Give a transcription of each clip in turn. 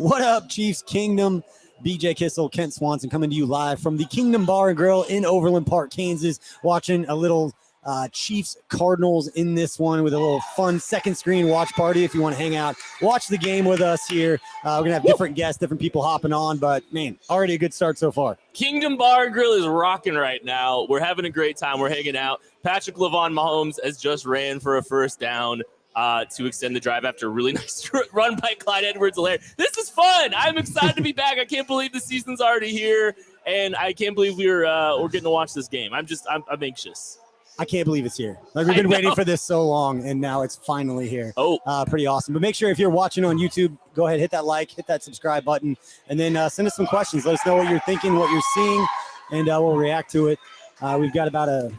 What up, Chiefs Kingdom? BJ Kissel, Kent Swanson coming to you live from the Kingdom Bar and Grill in Overland Park, Kansas, watching a little Chiefs Cardinals in this one with a little fun second screen watch party. If you want to hang out, watch the game with us here. We're going to have different guests, different people hopping on, but man, already a good start so far. Kingdom Bar and Grill is rocking right now. We're having a great time. We're hanging out. Pacheco Mahomes has just ran for a first down to extend the drive after a really nice run by Clyde Edwards-Helaire. This is fun. I'm excited to be back. I can't believe the season's already here, and I can't believe we're getting to watch this game. I'm anxious. I can't believe it's here. Like, we've been waiting for this so long, and now it's finally here. Pretty awesome. But make sure if you're watching on YouTube, go ahead, hit that like, hit that subscribe button, and then send us some questions. Let us know what you're thinking, what you're seeing, and we'll react to it. We've got about a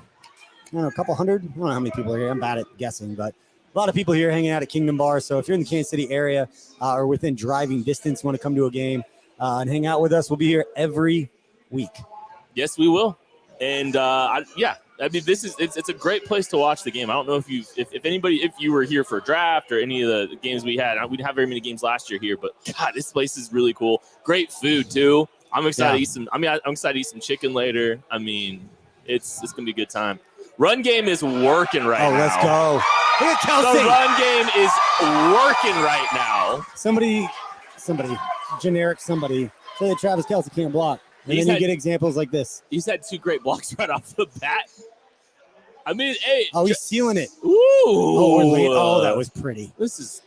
couple hundred. I don't know how many people are here. I'm bad at guessing, but a lot of people here hanging out at Kingdom Bar. So if you're in the Kansas City area or within driving distance, want to come to a game and hang out with us, we'll be here every week. Yes, we will. And I mean, it's a great place to watch the game. I don't know if you were here for a draft or any of the games we had. We didn't have very many games last year here, but God, this place is really cool. Great food too. I'm excited to eat some. I'm excited to eat some chicken later. I mean, it's gonna be a good time. Run game is working right now. Oh, let's go. Look at Kelce. The run game is working right now. Somebody, generic somebody, say that Travis Kelce can't block. And then you get examples like this. He's had two great blocks right off the bat. I mean, hey. Oh, he's sealing it. Ooh. Oh, that was pretty. This is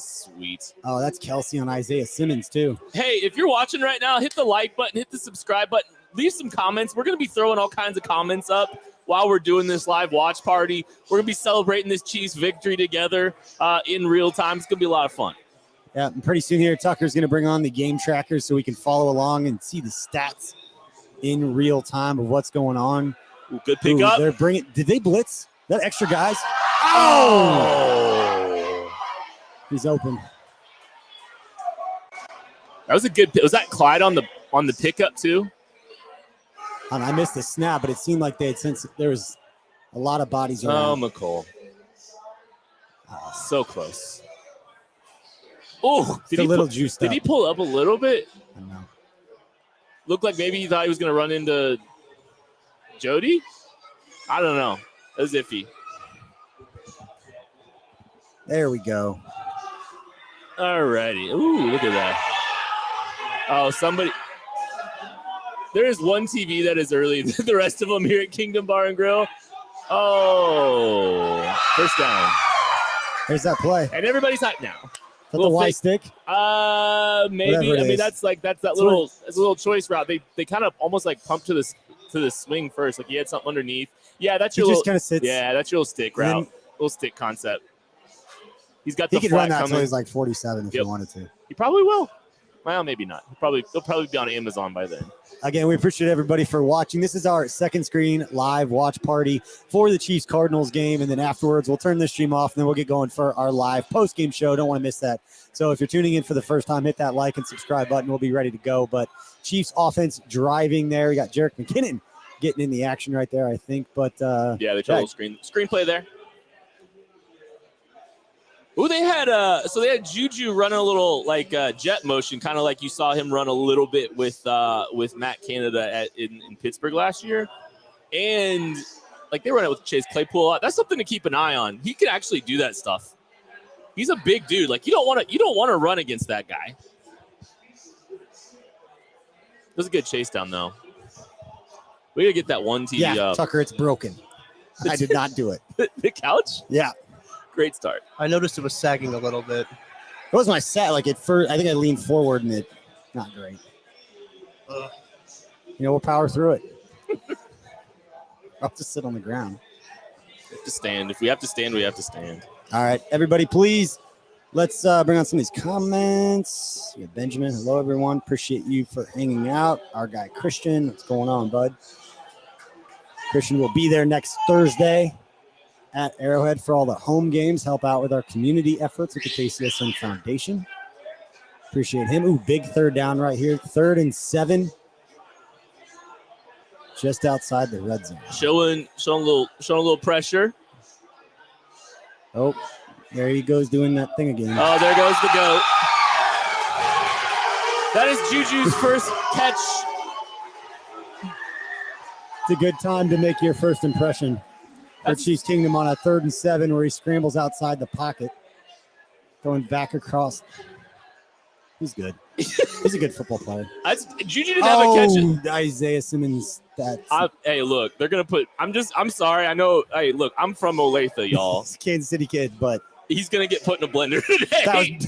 sweet. Oh, that's Kelce on Isaiah Simmons too. Hey, if you're watching right now, hit the like button, hit the subscribe button, leave some comments. We're going to be throwing all kinds of comments up while we're doing this live watch party. We're going to be celebrating this Chiefs victory together in real time. It's going to be a lot of fun. Yeah, and pretty soon here, Tucker's going to bring on the game trackers so we can follow along and see the stats in real time of what's going on. Ooh, good pickup. They're bringing. Did they blitz that extra guys? Oh! He's open. That was a good. Was that Clyde on the pickup too? And I missed the snap, but it seemed like they had since there was a lot of bodies around. Oh, McCole. So close. Oh, did he pull up a little bit? I don't know. Looked like maybe he thought he was going to run into Jody? I don't know. It was iffy. There we go. All righty. Ooh, look at that. Oh, somebody. There is one TV that is early than the rest of them here at Kingdom Bar and Grill. Oh, first down. There's that play. And everybody's hyped now. Is that the Y stick? Maybe. I mean, that's that little choice route. They kind of almost like pump to the swing first. Like he had something underneath. Yeah, that's your just kind of sits. Yeah, that's your little stick route. Little stick concept. He's got the he could run that until he's like 47 if he wanted to. He probably will. Well, maybe not. He'll probably be on Amazon by then. Again, we appreciate everybody for watching. This is our second screen live watch party for the Chiefs Cardinals game. And then afterwards, we'll turn the stream off and then we'll get going for our live post-game show. Don't want to miss that. So if you're tuning in for the first time, hit that like and subscribe button. We'll be ready to go. But Chiefs offense driving there. We got Jerick McKinnon getting in the action right there, I think. But yeah, they tried a little screenplay there. Ooh, they had Juju running a little like jet motion, kind of like you saw him run a little bit with Matt Canada in Pittsburgh last year, and like they run it with Chase Claypool a lot. That's something to keep an eye on. He can actually do that stuff. He's a big dude. Like you don't want to run against that guy. It was a good chase down though. We gotta get that one TV up. Tucker, it's broken. I did not do it. The couch? Yeah. Great start. I noticed it was sagging a little bit. It was my set. Like at first, I think I leaned forward and it not great. We'll power through it. I'll just sit on the ground. We have to stand. If we have to stand, we have to stand. All right, everybody, please. Let's bring on some of these comments. We got Benjamin. Hello, everyone. Appreciate you for hanging out. Our guy, Christian. What's going on, bud? Christian will be there next Thursday at Arrowhead for all the home games, help out with our community efforts with the KCSN Foundation. Appreciate him. Ooh, big third down right here. 3rd and 7. Just outside the red zone. Showing a little pressure. Oh, there he goes doing that thing again. Oh, there goes the GOAT. That is Juju's first catch. It's a good time to make your first impression for Chiefs Kingdom on a 3rd and 7 where he scrambles outside the pocket, going back across. He's good. He's a good football player. Juju didn't have a catch. Isaiah Simmons. Hey, look, they're gonna put. I'm sorry. I know. Hey, look, I'm from Olathe, y'all. He's a Kansas City kid, but he's gonna get put in a blender today.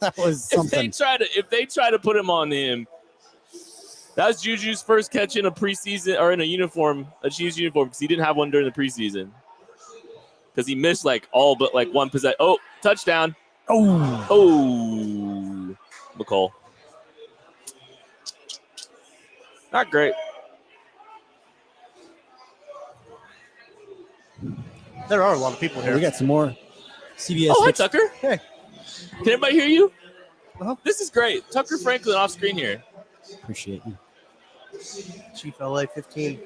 That was something. If they try to put him on him, that's Juju's first catch in a preseason or in a Chiefs uniform, because he didn't have one during the preseason. Because he missed all but one possession. Oh, touchdown. Oh, McCall. Not great. There are a lot of people here. We got some more CBS. Oh, hi, Tucker. Hey. Can everybody hear you? Uh-huh. This is great. Tucker Franklin off screen here. Appreciate you. Chief LA 15.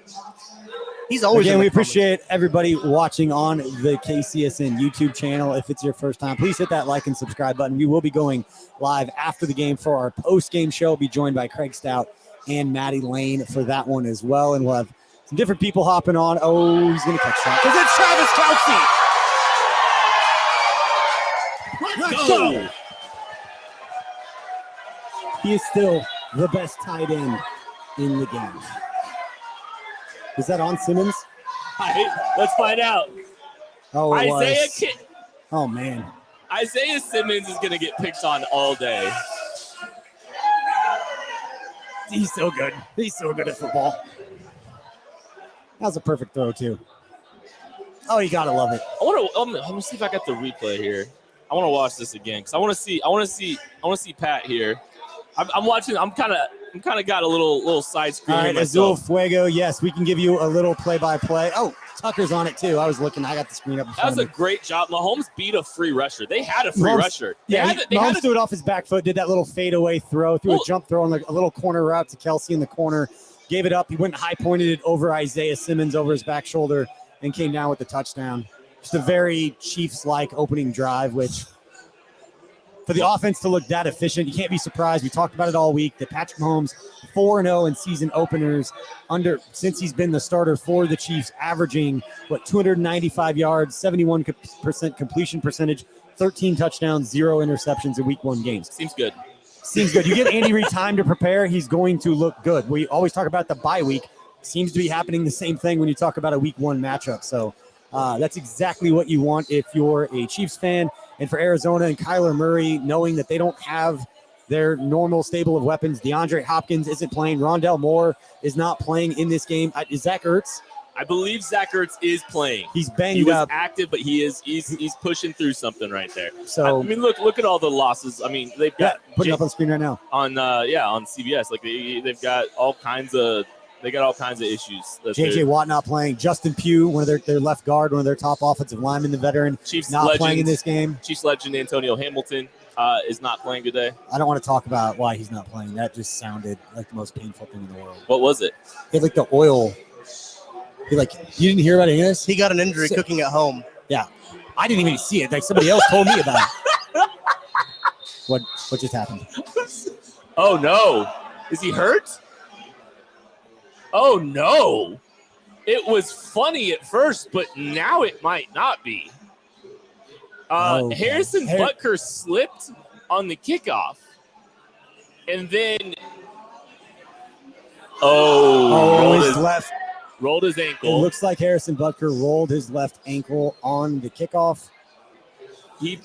He's always we appreciate everybody watching on the KCSN YouTube channel. If it's your first time, please hit that like and subscribe button. We will be going live after the game for our post-game show. We'll be joined by Craig Stout and Maddie Lane for that one as well. And we'll have some different people hopping on. Oh, he's going to catch that. Because it's Travis Kelce. Let's go. He is still the best tight end in the game. Is that on Simmons? All right, let's find out. Oh, Oh, man. Isaiah Simmons is going to get picked on all day. He's so good. He's so good at football. That was a perfect throw, too. Oh, you got to love it. Let me see if I got the replay here. I want to watch this again because I want to see Pat here. I'm watching. I'm kind of got a little side screen. All right, Azul Fuego. Yes, we can give you a little play-by-play. Oh, Tucker's on it too. I was looking. I got the screen up. That was a great job. Mahomes beat a free rusher. They had a free rusher. Mahomes threw it off his back foot. Did that little fadeaway throw. Threw a jump throw on a little corner route to Kelce in the corner. Gave it up. He went and high-pointed it over Isaiah Simmons over his back shoulder and came down with the touchdown. Just a very Chiefs-like opening drive, which. For the offense to look that efficient, you can't be surprised. We talked about it all week that Patrick Mahomes 4-0 in season openers since he's been the starter for the Chiefs, averaging 295 yards, 71% completion percentage, 13 touchdowns, 0 interceptions in week 1 games. Seems good. You give Andy Reid time to prepare, he's going to look good. We always talk about the bye week. Seems to be happening the same thing when you talk about a week 1 matchup. So that's exactly what you want if you're a Chiefs fan. And for Arizona and Kyler Murray, knowing that they don't have their normal stable of weapons, DeAndre Hopkins isn't playing. Rondell Moore is not playing in this game. Is Zach Ertz? I believe Zach Ertz is playing. He's banged up. He was up. active, but he's pushing through something right there. So I mean, look at all the losses. I mean, they've got putting up on the screen right now on CBS. They've got all kinds of. They got all kinds of issues. J.J. Watt not playing. Justin Pugh, one of their left guard, one of their top offensive linemen, the veteran, Chiefs not legend, playing in this game. Chiefs legend Antonio Hamilton is not playing today. I don't want to talk about why he's not playing. That just sounded like the most painful thing in the world. What was it? He had the oil. You didn't hear about any of this? He got an injury cooking at home. Yeah. I didn't even see it. Somebody else told me about it. What just happened? Oh, no. Is he hurt? Oh, no. It was funny at first, but now it might not be. Harrison Butker slipped on the kickoff. And then, rolled his ankle. It looks like Harrison Butker rolled his left ankle on the kickoff. He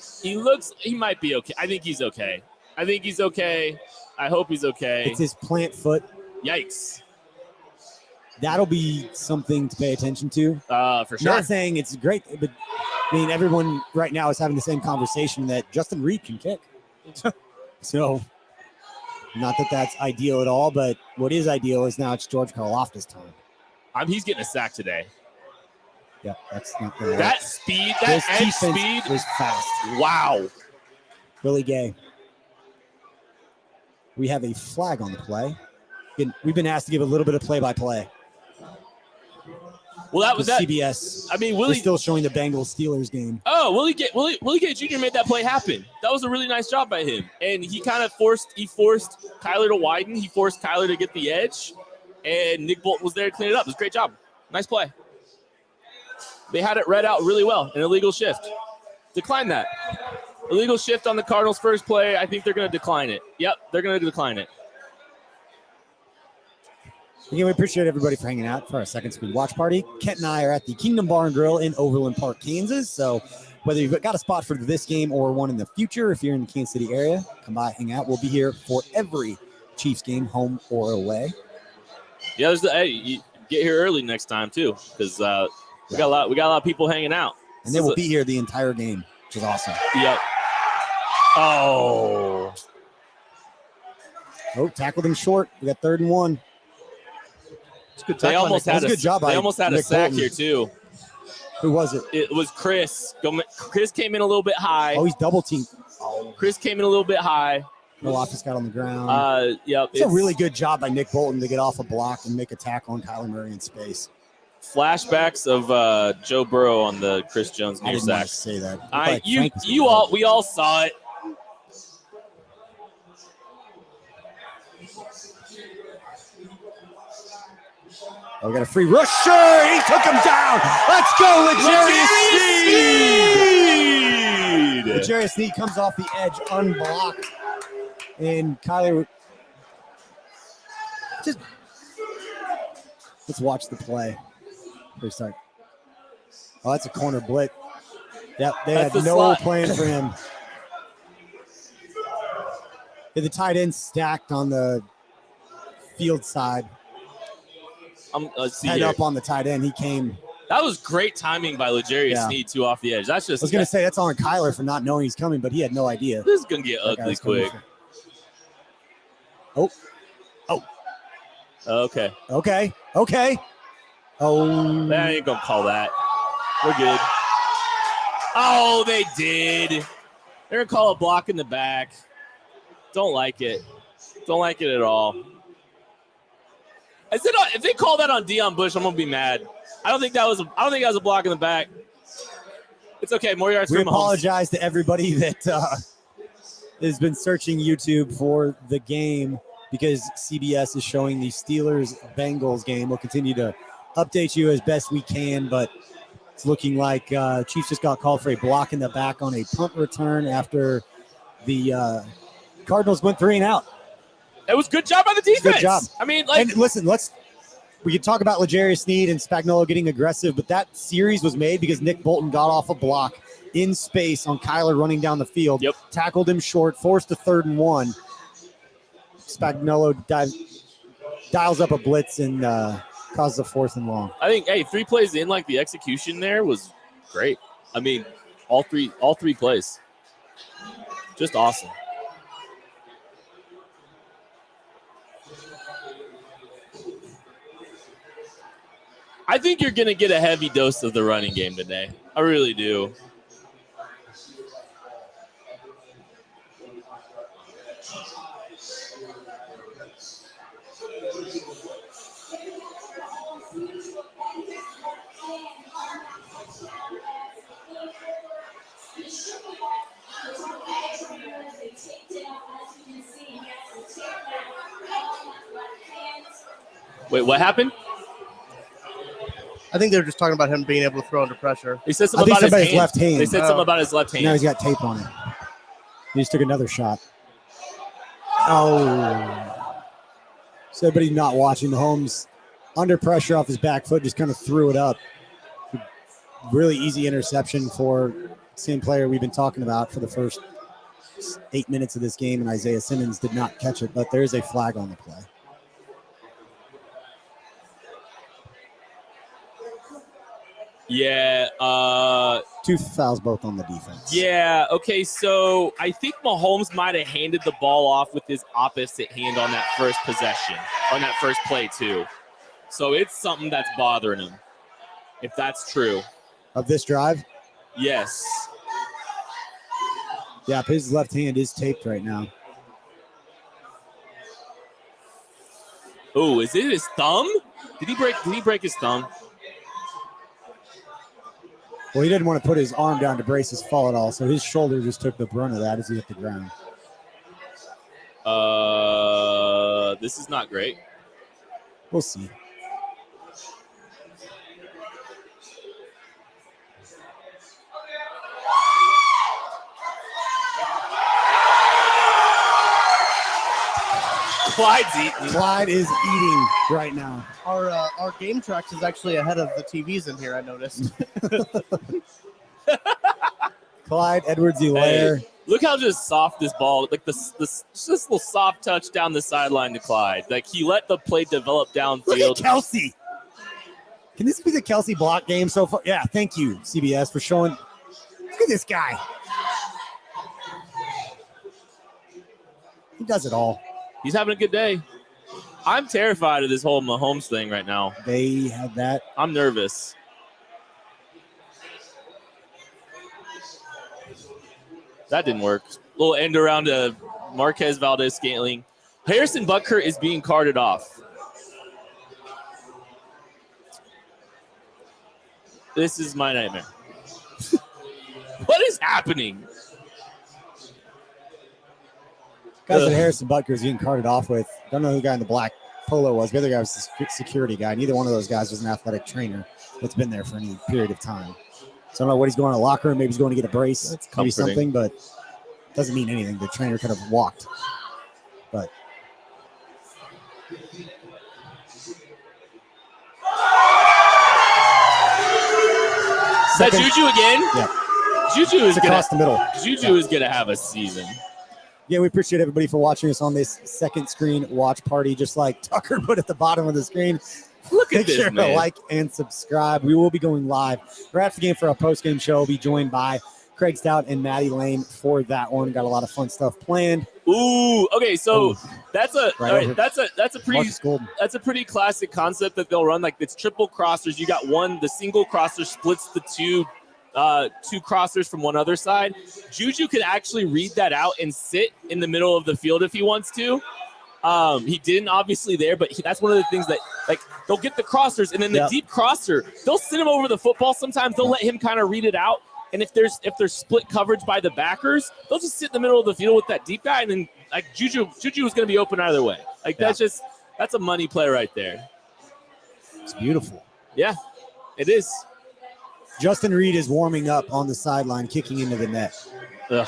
might be okay. I think he's okay. I hope he's okay. It's his plant foot. Yikes. That'll be something to pay attention to. For sure. Not saying it's great, but I mean, everyone right now is having the same conversation that Justin Reid can kick. So, not that that's ideal at all, but what is ideal is now it's George Karlaftis time. He's getting a sack today. Yeah, that's not good. That speed, that edge speed was fast. Wow. Really gay. We have a flag on the play. We've been asked to give a little bit of play-by-play. Well, that was that. CBS. I mean, Willie still showing the Bengals-Steelers game. Oh, Willie Gay Jr. made that play happen. That was a really nice job by him, and he kind of forced Kyler to widen. He forced Kyler to get the edge, and Nick Bolton was there to clean it up. It was a great job. Nice play. They had it read out really well. An illegal shift. Decline that. Illegal shift on the Cardinals' first play. I think they're going to decline it. Yep, they're going to decline it. Again, we appreciate everybody for hanging out for our second screen watch party. Kent and I are at the Kingdom Bar and Grill in Overland Park, Kansas. So whether you've got a spot for this game or one in the future, if you're in the Kansas City area, come by, hang out. We'll be here for every Chiefs game, home or away. Yeah, you get here early next time too, because we got a lot of people hanging out. And they will be here the entire game, which is awesome. Yep. Oh, tackled him short. We got 3rd and 1. Good they almost had a good job. They almost had Nick a sack Bolton. here too. Who was it? It was Chris. Chris came in a little bit high. Oh, he's double teamed. Chris came in a little bit high. Malafis got on the ground. Yep. It's a really good job by Nick Bolton to get off a block and make a tackle on Kyler Murray in space. Flashbacks of Joe Burrow on the Chris Jones near sack. Say that. We all saw it. Oh, we got a free rusher. He took him down. Let's go, L'Jarius Sneed. L'Jarius Sneed comes off the edge unblocked. And Kyler, let's watch the play. First start. Oh, that's a corner blitz. Yep, they had no plan for him. The tight end stacked on the field side. Head up on the tight end. He came. That was great timing by L'Jarius Sneed too off the edge. That's just. I was going to say that's on Kyler for not knowing he's coming, but he had no idea. This is going to get ugly quick. Oh. Okay. Oh. They ain't going to call that. We're good. Oh, they did. They're going to call a block in the back. Don't like it. Don't like it at all. If they call that on Deion Bush, I'm gonna be mad. I don't think that was a block in the back. It's okay. More yards for Mahomes. We apologize to everybody that has been searching YouTube for the game because CBS is showing the Steelers-Bengals game. We'll continue to update you as best we can, but it's looking like Chiefs just got called for a block in the back on a punt return after the Cardinals went 3 and out. It was a good job by the defense. Good job. I mean, and listen, we could talk about L'Jarius Sneed and Spagnuolo getting aggressive, but that series was made because Nick Bolton got off a block in space on Kyler running down the field. Yep. Tackled him short, forced a 3rd and 1. Spagnuolo dials up a blitz and causes a 4th and long. I think, 3 plays in, the execution there was great. I mean, all three plays, just awesome. I think you're going to get a heavy dose of the running game today. I really do. Wait, what happened? I think they were just talking about him being able to throw under pressure. He said something about his left hand. They said something about his left hand. Now he's got tape on it. He just took another shot. Oh. So everybody not watching, Mahomes under pressure off his back foot just kind of threw it up. Really easy interception for the same player we've been talking about for the first 8 minutes of this game, and Isaiah Simmons did not catch it, but there is a flag on the play. Yeah. 2 fouls both on the defense. Yeah. Okay. So I think Mahomes might have handed the ball off with his opposite hand on that first possession, on that first play too. So it's something that's bothering him, if that's true. Of this drive? Yes. Yeah, his left hand is taped right now. Oh, is it his thumb? Did he break his thumb? Well, he didn't want to put his arm down to brace his fall at all, so his shoulder just took the brunt of that as he hit the ground. This is not great. We'll see. Clyde's eating. Clyde is eating right now. Our game tracks is actually ahead of the TVs in here, I noticed. Clyde Edwards-Helaire. Hey, look how just soft this ball, like this little soft touch down the sideline to Clyde. Like he let the play develop downfield. Look at Kelce. Can this be the Kelce block game so far? Yeah, thank you, CBS, for showing. Look at this guy. He does it all. He's having a good day. I'm terrified of this whole Mahomes thing right now. They had that. I'm nervous. That didn't work. Little end around to Marquez Valdez-Scantling. Harrison Butker is being carted off. This is my nightmare. What is happening? Guys that Harrison Butker is getting carted off with. Don't know who the guy in the black polo was. The other guy was the security guy. Neither one of those guys was an athletic trainer that's been there for any period of time. So I don't know what he's going to the locker room. Maybe he's going to get a brace. That's maybe comforting. something, but doesn't mean anything. The trainer could have walked. But Is that Juju again? Yeah. Juju is across the middle. Juju is gonna have a season. Yeah, we appreciate everybody for watching us on this second screen watch party, just like Tucker put at the bottom of the screen. Look at Make this, sure man. to like and subscribe. We will be going live. We're after the game for our post-game show. We'll be joined by Craig Stout and Maddie Lane for that one. Got a lot of fun stuff planned. Ooh, okay, so that's a Right all right, over. that's a pretty classic concept that they'll run. Like it's triple crossers. You got one, the single crosser splits the two crossers from one other side. Juju can actually read that out and sit in the middle of the field if he wants to. He didn't obviously there, but that's one of the things that like they'll get the crossers and then the deep crosser, they'll send him over the football. Sometimes they'll let him kind of read it out. And if there's split coverage by the backers, they'll just sit in the middle of the field with that deep guy, and then like Juju is going to be open either way. Like that's a money play right there. It's beautiful. Yeah, it is. Justin Reid is warming up on the sideline, kicking into the net. Ugh.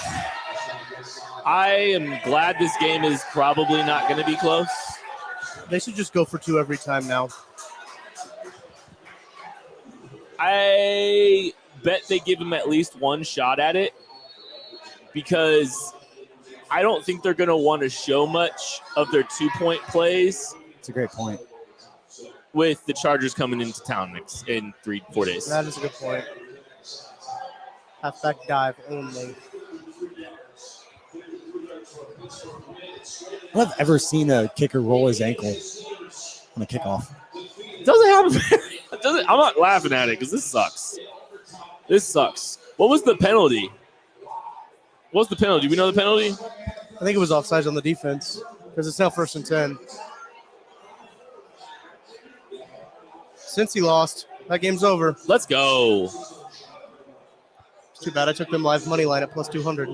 I am glad this game is probably not going to be close. They should just go for two every time now. I bet they give him at least one shot at it because I don't think they're going to want to show much of their 2-point plays. It's a great point. With the Chargers coming into town in 3-4 days. That is a good point. Halfback dive only. I've ever seen a kicker roll his ankle on a kickoff. It doesn't happen. I'm not laughing at it because this sucks. This sucks. What was the penalty? What's the penalty? Do we know the penalty? I think it was offsides on the defense because it's now 1st and 10. Since he lost, that game's over. Let's go. It's too bad I took them live money line at plus 200.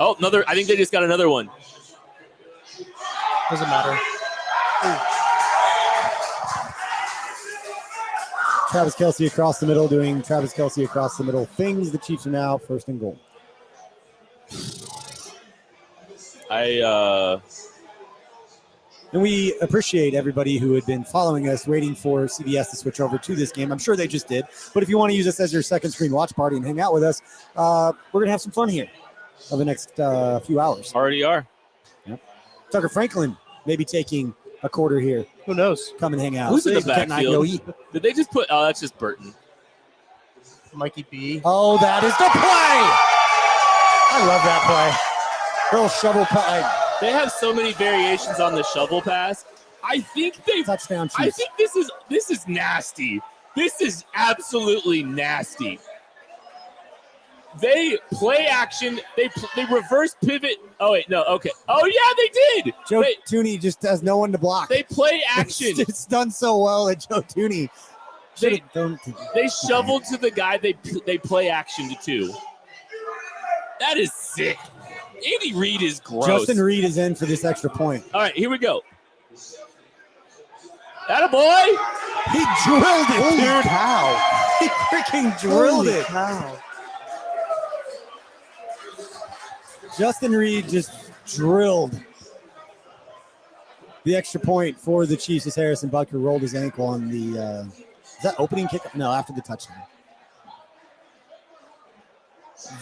Oh, another. I think they just got another one. Doesn't matter. Ooh. Travis Kelce across the middle doing Travis Kelce across the middle things. The Chiefs are now 1st and goal. And we appreciate everybody who had been following us, waiting for CBS to switch over to this game. I'm sure they just did. But if you want to use us as your second screen watch party and hang out with us, we're going to have some fun here over the next few hours. Already are. Yep. Tucker Franklin maybe taking a quarter here. Who knows? Come and hang out. Who's in the Cat and I backfield? go eat. Did they just put? Oh, that's just Burton. Mikey B. Oh, that is the play. I love that play. Little shovel play. They have so many variations on the shovel pass. I think they Touchdown Chiefs. I think this is nasty. This is absolutely nasty. They play action. They reverse pivot. Oh wait, no. Okay. Oh yeah, they did. Joe Tooney just has no one to block. They play action. It's done so well that Joe Tooney They shoveled to the guy they play action to two. That is sick. Andy Reid is gross. Justin Reid is in for this extra point. All right, here we go. Attaboy. He drilled it, Holy dude. cow. He freaking drilled Holy it. cow. Justin Reid just drilled the extra point for the Chiefs as Harrison Butker rolled his ankle on the is that opening kick? No, after the touchdown.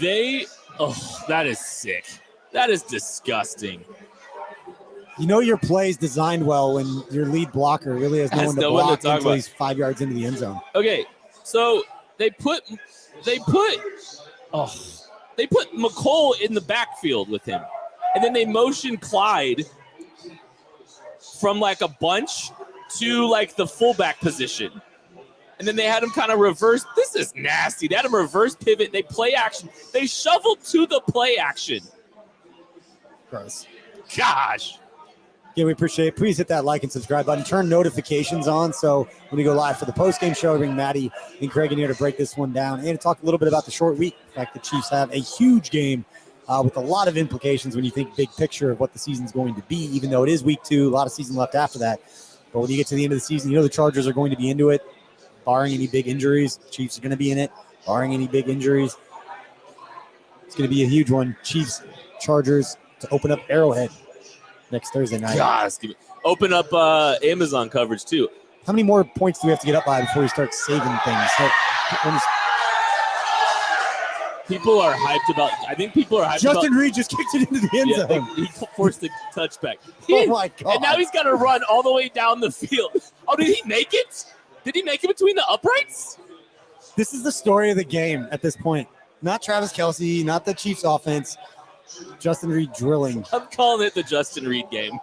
That is sick. That is disgusting. You know your play is designed well when your lead blocker really has no one to block until he's 5 yards into the end zone. Okay, so they put McCole in the backfield with him, and then they motion Clyde from like a bunch to like the fullback position. And then they had him kind of reverse. This is nasty. They had him reverse pivot. They play action. They shoveled to the play action. Gross. Gosh. Yeah, we appreciate it. Please hit that like and subscribe button. Turn notifications on so when we go live for the post-game show, I bring Maddie and Craig in here to break this one down and to talk a little bit about the short week. In fact, the Chiefs have a huge game with a lot of implications when you think big picture of what the season's going to be, even though it is week 2, a lot of season left after that. But when you get to the end of the season, you know the Chargers are going to be into it. Barring any big injuries, Chiefs are going to be in it. Barring any big injuries, it's going to be a huge one. Chiefs, Chargers to open up Arrowhead next Thursday night. Gosh, open up Amazon coverage too. How many more points do we have to get up by before we start saving things? People are hyped about. I think people are hyped. Justin Reid just kicked it into the end zone. He forced the touchback. Oh my God! And now he's got to run all the way down the field. Oh, did he make it? Did he make it between the uprights? This is the story of the game at this point. Not Travis Kelce, not the Chiefs offense. Justin Reid drilling. I'm calling it the Justin Reid game.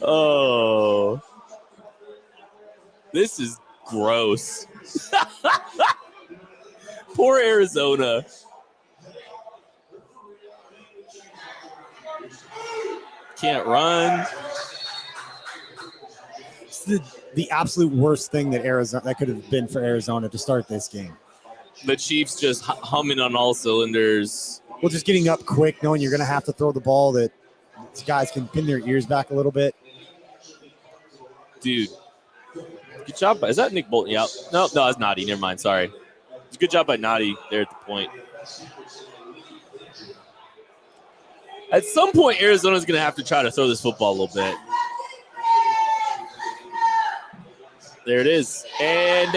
Oh. This is gross. Poor Arizona. Can't run. The absolute worst thing that could have been for Arizona to start this game. The Chiefs just humming on all cylinders. Well, just getting up quick, knowing you're going to have to throw the ball, that these guys can pin their ears back a little bit. Dude, good job. Is that Nick Bolton? Yeah. No, that's Noddy. Never mind. Sorry. It's a good job by Noddy there at the point. At some point, Arizona's going to have to try to throw this football a little bit. There it is. And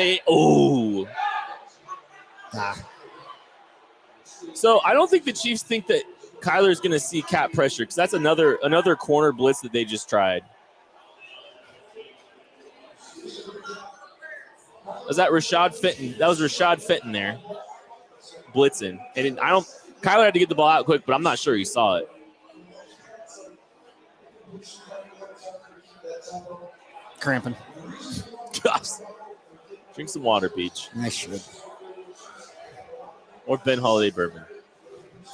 So I don't think the Chiefs think that Kyler's going to see cap pressure because that's another corner blitz that they just tried. Was that Rashad Fenton? That was Rashad Fenton there, blitzing. And Kyler had to get the ball out quick, but I'm not sure he saw it. Cramping. Gosh. Drink some water, Peach. I should. Or Ben Holiday bourbon.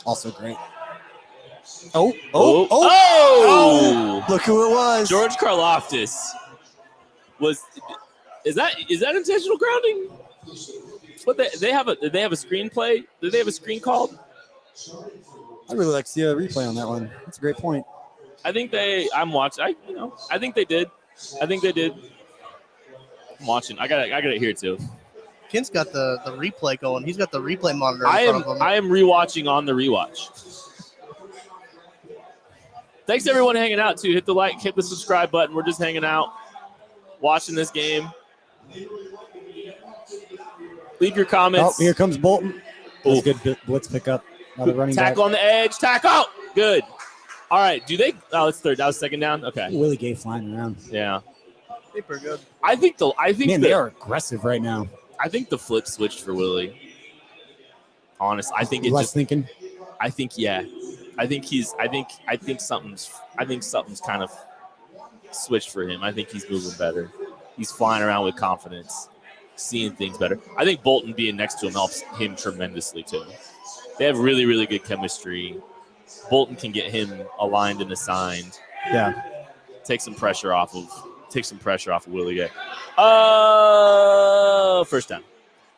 Also great. Oh! Look who it was. George Karlaftis. Is that intentional grounding? What did they have a screenplay? Did they have a screen called? I'd really like to see a replay on that one. That's a great point. I think I'm watching. I think they did. I'm watching. I got it here too. Kent's got the replay going. He's got the replay monitor. I am rewatching on the rewatch. Thanks to everyone hanging out too. Hit the like, hit the subscribe button. We're just hanging out, watching this game. Leave your comments. Oh, here comes Bolton. That's a good blitz pickup. Another running tackle back. on the edge. Tackle. Good. All right. Do they? Oh, it's third. That was second down. Okay. Willie Gay flying around. Yeah. Super good. I think they are aggressive right now. I think the flip switched for Willie. Honest, I think thinking. I think yeah. I think something's kind of switched for him. I think he's moving better. He's flying around with confidence, seeing things better. I think Bolton being next to him helps him tremendously too. They have really, really good chemistry. Bolton can get him aligned and assigned. Yeah. Take some pressure off of take some pressure off of Willie Gay. First down.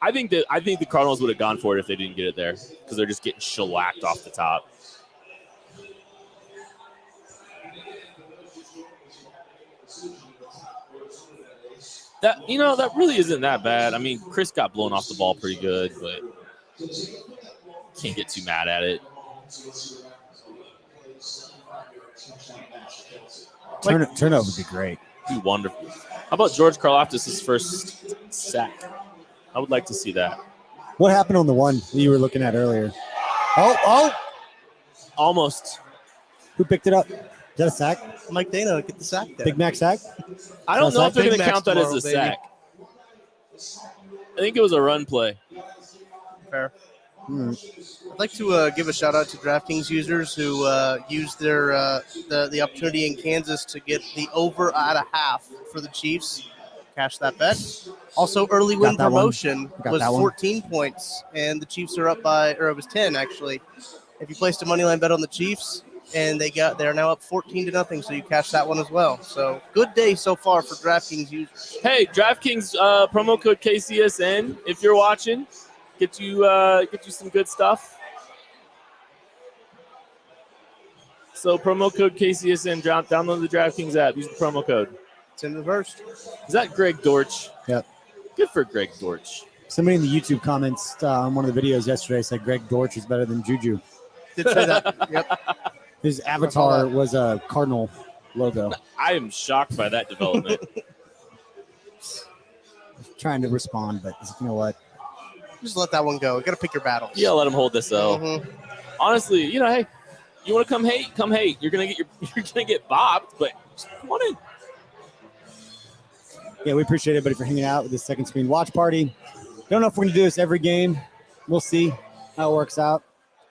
I think the Cardinals would have gone for it if they didn't get it there because they're just getting shellacked off the top. That really isn't that bad. I mean, Chris got blown off the ball pretty good, but can't get too mad at it. Turnover would be great. Be wonderful. How about George Karlaftis' first sack? I would like to see that. What happened on the one that you were looking at earlier? Oh! Almost. Who picked it up? Is that a sack? Mike Dana, get the sack there. Big Mac sack? I don't know if they're going to count that as a tomorrow, sack. I think it was a run play. Fair. I'd like to give a shout out to DraftKings users who used their the opportunity in Kansas to get the over at a half for the Chiefs. Cash that bet. Also, early win promotion was 14 points, and the Chiefs are up by, or it was 10 actually. If you placed a money line bet on the Chiefs, and they're now up 14-0, so you cash that one as well. So good day so far for DraftKings users. Hey, DraftKings promo code KCSN if you're watching. Get you some good stuff. So promo code KCSN, download the DraftKings app. Use the promo code. It's in the verse. Is that Greg Dortch? Yep. Good for Greg Dortch. Somebody in the YouTube comments on one of the videos yesterday said Greg Dortch is better than Juju. Did say that. Yep. His avatar was a Cardinal logo. I am shocked by that development. Trying to respond, but you know what? Just let that one go. You got to pick your battles. Yeah, let him hold this L. Mm-hmm. Honestly, hey, you want to come hate? Come hate. You're gonna get bopped, but just come on in. Yeah, we appreciate everybody for hanging out with this second screen watch party. Don't know if we're gonna do this every game. We'll see how it works out.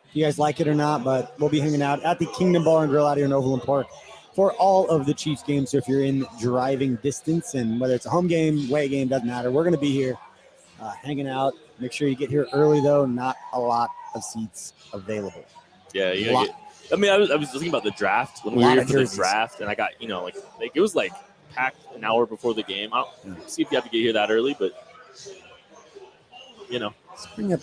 If you guys like it or not, but we'll be hanging out at the Kingdom Bar and Grill out here in Overland Park for all of the Chiefs games. So if you're in driving distance, and whether it's a home game, away game, doesn't matter. We're gonna be here hanging out. Make sure you get here early, though. Not a lot of seats available. Yeah, you gotta I was thinking about the draft when we were here for the draft, and I got it was like packed an hour before the game. I'll see if you have to get here that early, but Let's bring up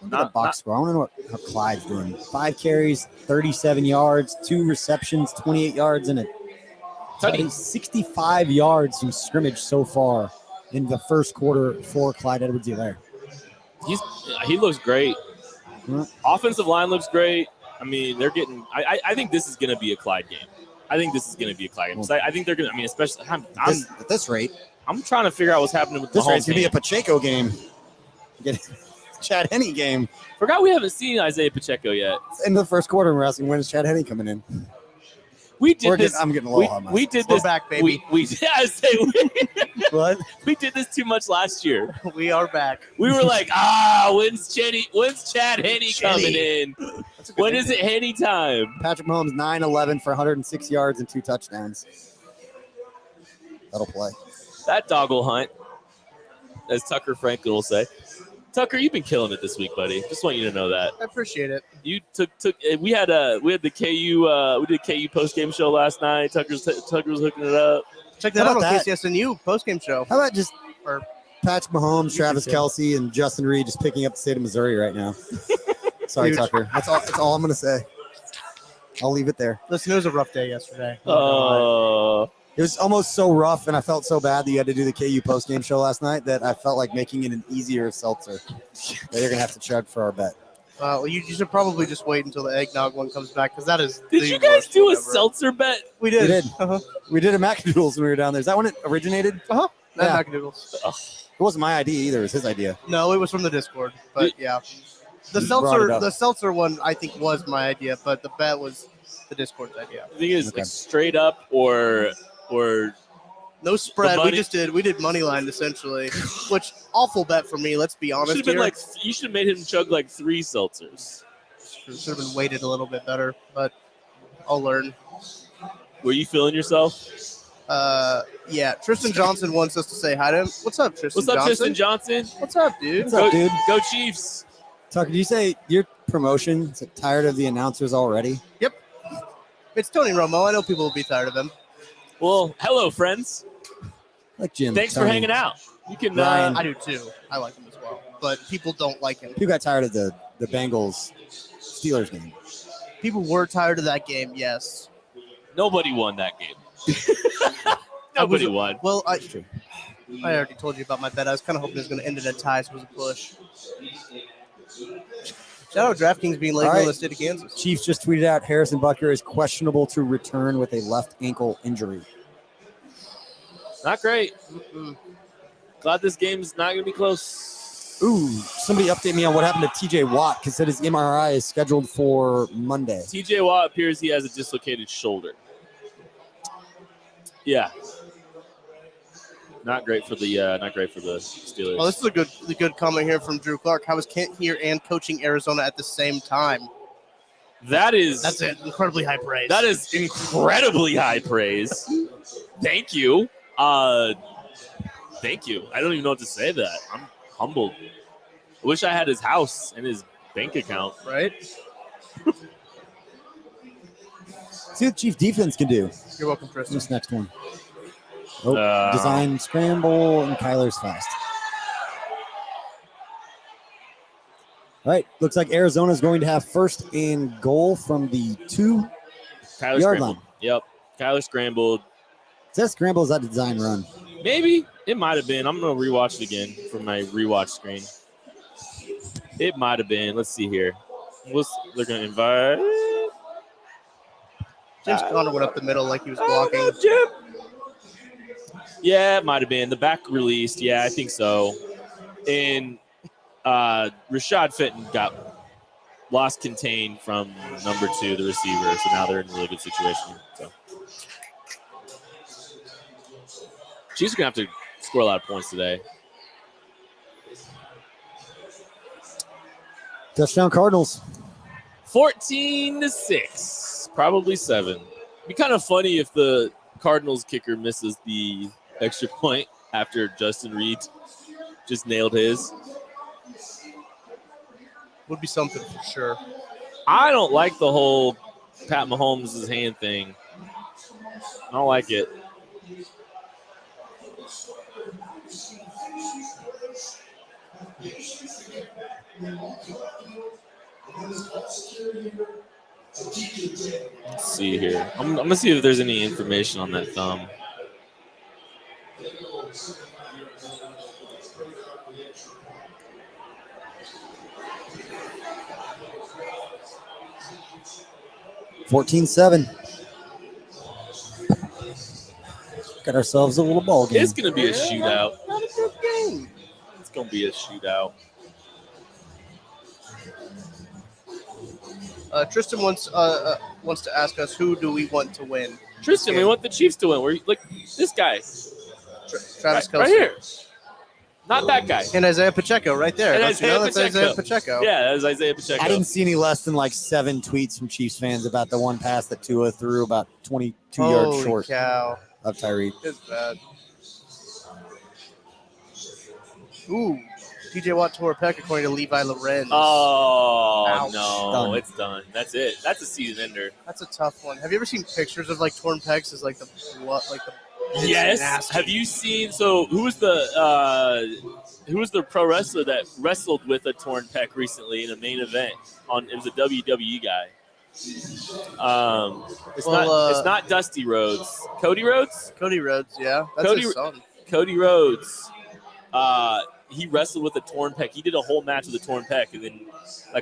not box score. I want to know how Clyde's doing. 5 carries, 37 yards, 2 receptions, 28 yards, and 65 yards from scrimmage so far in the first quarter for Clyde Edwards-Helaire. He looks great. Offensive line looks great. I mean, they're getting. I think this is going to be a Clyde game. I think they're going to. I mean, especially at this rate, I'm trying to figure out what's happening with this Mahomes. It's going to be a Pacheco game. Chad Henne game. Forgot we haven't seen Isaiah Pacheco yet. In the first quarter, we're asking when is Chad Henne coming in. I'm getting a little hot. We did this back, baby. What? We did this too much last year. We are back. We were like, when's Chad Henne coming in? When is it Henne time? Patrick Mahomes 9-11 for 106 yards and 2 touchdowns. That'll play. That dog will hunt, as Tucker Franklin will say. Tucker, you've been killing it this week, buddy. Just want you to know that. I appreciate it. You took. We had the KU. We did KU post game show last night. Tucker was hooking it up. Check that out on KCSNU post game show. How about just Patrick Mahomes, Travis Kelce, and Justin Reid just picking up the state of Missouri right now? Sorry, Dude. Tucker. That's all I'm gonna say. I'll leave it there. Listen, it was a rough day yesterday. It was almost so rough, and I felt so bad that you had to do the KU post-game show last night that I felt like making it an easier seltzer that you're going to have to chug for our bet. Well, you should probably just wait until the eggnog one comes back, because that is Did you guys do a seltzer bet? We did. We did. We did a Macadoodles when we were down there. Is that when it originated? Yeah. Macadoodles. It wasn't my idea either. It was his idea. No, it was from the Discord, but yeah. The seltzer one, I think, was my idea, but the bet was the Discord's idea. I think it's like straight up or no spread. We did money line essentially, which awful bet for me. Let's be honest. You should have made him chug like 3 seltzers. Should have been weighted a little bit better, but I'll learn. Were you feeling yourself? Yeah. Tristan Johnson wants us to say hi to him. What's up, Tristan? Tristan Johnson? What's up, dude? What's up, dude? Go Chiefs. Tucker, did you say your promotion is tired of the announcers already? Yep. It's Tony Romo. I know people will be tired of him. Well, hello, friends. Like Jim. Thanks for Tony. hanging out. You can. Ryan. I do too. I like him as well, but people don't like him. People got tired of the Bengals Steelers game. People were tired of that game. Yes. Nobody won that game. Nobody won. Well, I already told you about my bet. I was kind of hoping it was going to end in a tie, so it was a push. Shout out DraftKings being legal in the state of Kansas. Chiefs just tweeted out Harrison Butker is questionable to return with a left ankle injury. Not great. Glad this game's not going to be close. Ooh, somebody update me on what happened to TJ Watt because said his MRI is scheduled for Monday. TJ Watt appears he has a dislocated shoulder. Yeah. Not great for the Steelers. Well, this is a good comment here from Drew Clark. How is Kent here and coaching Arizona at the same time? That's it. Incredibly high praise. That is incredibly high praise. Thank you. Thank you. I don't even know what to say to that. I'm humbled. I wish I had his house and his bank account. Right? See what Chief defense can do. You're welcome, Tristan. This next one. Design scramble, and Kyler's fast. All right, looks like Arizona's going to have first and goal from the 2-yard line. Yep, Kyler scrambled. Is that scramble or is that a design run? Maybe. It might have been. I'm going to rewatch it again from my rewatch screen. It might have been. Let's see here. They're going to invite. James Conner went up the middle like he was blocking. Jim. Yeah, it might have been. The back released. Yeah, I think so. And Rashad Fenton got lost contained from number 2, the receiver. So now they're in a really good situation. So Chiefs are going to have to score a lot of points today. Touchdown Cardinals. 14-6. Probably 7. It'd be kind of funny if the Cardinals kicker misses the extra point after Justin Reid just nailed his. Would be something for sure. I don't like the whole Pat Mahomes' hand thing. I don't like it. Let's see here. I'm going to see if there's any information on that thumb. $14-7. Got ourselves a little ball game. It's going to be a shootout. It's going to be a shootout. Tristan wants to ask us, who do we want to win? Tristan, we want the Chiefs to win. Look, this guy. Travis Kelce. Right here. Not that guy. And Isaiah Pacheco right there. And Isaiah Pacheco. Yeah, that was Isaiah Pacheco. I didn't see any less than like 7 tweets from Chiefs fans about the one pass that Tua threw about 22 yards short Cow. of Tyreek. It's bad. Ooh. TJ Watt tore a pec according to Levi Lorenz. Oh, Ouch. no. Done. It's done. That's it. That's a season ender. That's a tough one. Have you ever seen pictures of like torn pecs as like the blood, it's Yes. nasty. Have you seen? So who was the pro wrestler that wrestled with a torn pec recently in a main event? It was a WWE guy. It's not Dusty Rhodes. Cody Rhodes. Cody Rhodes, yeah. That's Cody- his son. Cody Rhodes. He wrestled with a torn pec. He did a whole match with a torn pec, and then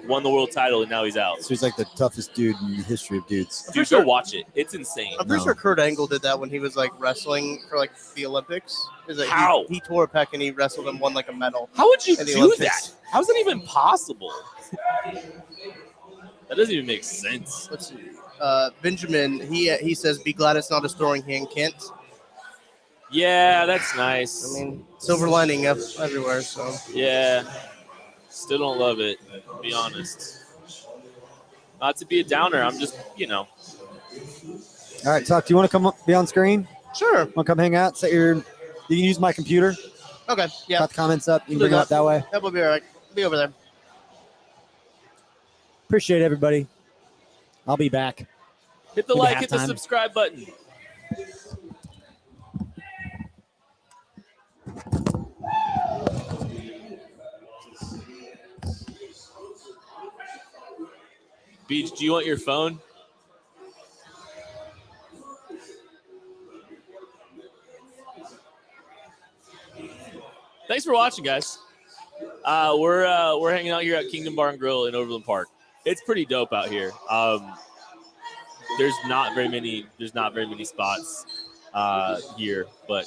won the world title, and now he's out. So he's like the toughest dude in the history of dudes. Dude, go watch it. It's insane. I'm pretty sure Kurt Angle did that when he was wrestling for the Olympics. How? He tore a pec and he wrestled and won a medal. How would you in the do Olympics. that? How's that even possible? That doesn't even make sense. Let's see. Benjamin, he says, "Be glad it's not a throwing hand, Kent." Yeah, that's nice. I mean, silver lining everywhere. So Yeah. Still don't love it, to be honest. Not to be a downer. I'm just, All right, Tuck, do you want to come up, be on screen? sure. Want to come hang out? You can use my computer. Okay. Yeah. Got the comments up. You can bring it up that way. That will be all right. Be over there. Appreciate it, everybody. I'll be back. hit the Maybe like, hit the halftime. subscribe button. Beach, do you want your phone? Thanks for watching, guys. We're hanging out here at Kingdom Bar and Grill in Overland Park. It's pretty dope out here. There's not very many spots here, but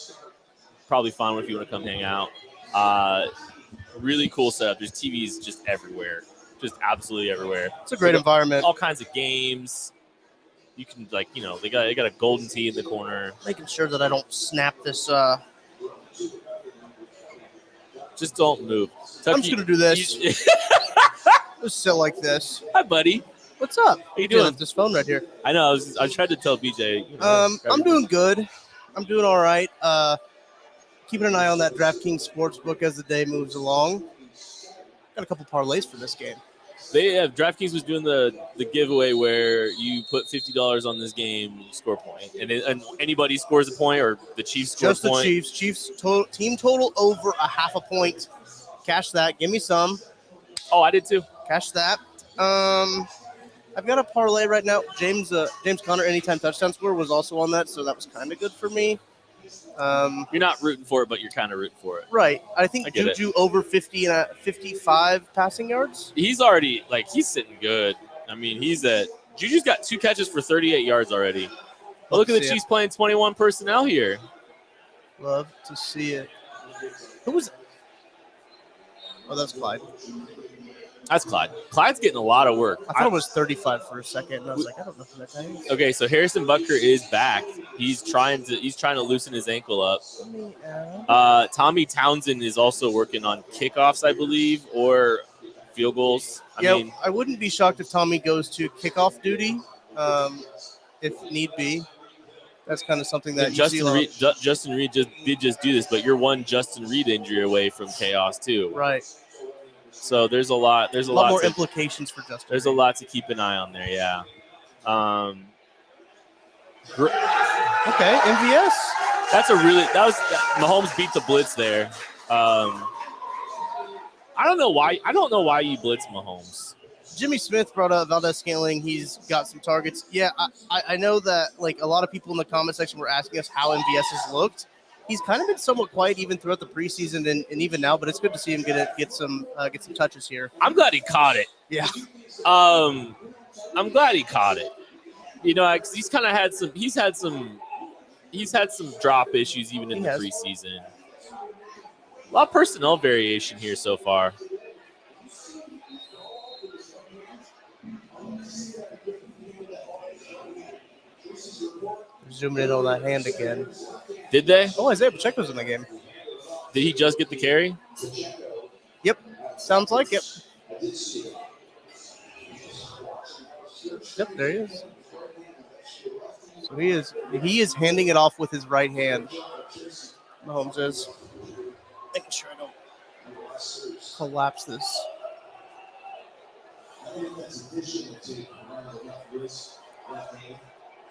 probably fun if you want to come hang out. Really cool setup. There's TVs just everywhere, just absolutely everywhere. It's a great environment. All kinds of games. You can they got a golden tee in the corner. Making sure that I don't snap this. Just don't move. I'm just gonna do this. Just sit like this. Hi, buddy. What's up? How you doing? This phone right here. I know. I tried to tell BJ. I'm doing good. I'm doing all right. Keeping an eye on that DraftKings Sportsbook as the day moves along. Got a couple parlays for this game. DraftKings was doing the giveaway where you put $50 on this game, you score a point, and anybody scores a point, or the Chiefs score Just a point. Just the Chiefs. Team total over a half a point. Cash that. Give me some. Oh, I did too. Cash that. I've got a parlay right now. James Conner anytime touchdown score was also on that, so that was kind of good for me. You're not rooting for it, but you're kind of rooting for it. Right. I think Juju over 50 and 55 passing yards. He's already he's sitting good. I mean, Juju's got 2 catches for 38 yards already. But look at the Chiefs playing 21 personnel here. Love to see it. Who was? Oh, that's Clyde. That's Clyde. Clyde's getting a lot of work. I thought it was 35 for a second, and I was like, I don't know who that guy is. Okay, so Harrison Butker is back. He's trying to loosen his ankle up. Tommy Townsend is also working on kickoffs, I believe, or field goals. I wouldn't be shocked if Tommy goes to kickoff duty, if need be. That's kind of something that Justin Reid did do this, but you're one Justin Reid injury away from chaos too. Right. So there's a lot more implications for Justin. There's a lot to keep an eye on there, yeah. Okay, MVS. Mahomes beat the blitz there. I don't know why you blitz Mahomes. Jimmy Smith brought up Valdez-Scantling. He's got some targets. Yeah, I know that a lot of people in the comment section were asking us how MVS has looked. He's kind of been somewhat quiet even throughout the preseason and even now, but it's good to see him get some touches here. I'm glad he caught it. Yeah. I'm glad he caught it. He's kind of had some drop issues even in the preseason. A lot of personnel variation here so far. Zooming in on that hand again. Did they? Oh, Isaiah Pacheco's in the game. Did he just get the carry? Yep. Sounds like it. Yep, there he is. So he is handing it off with his right hand. Mahomes is. Making sure I don't collapse this.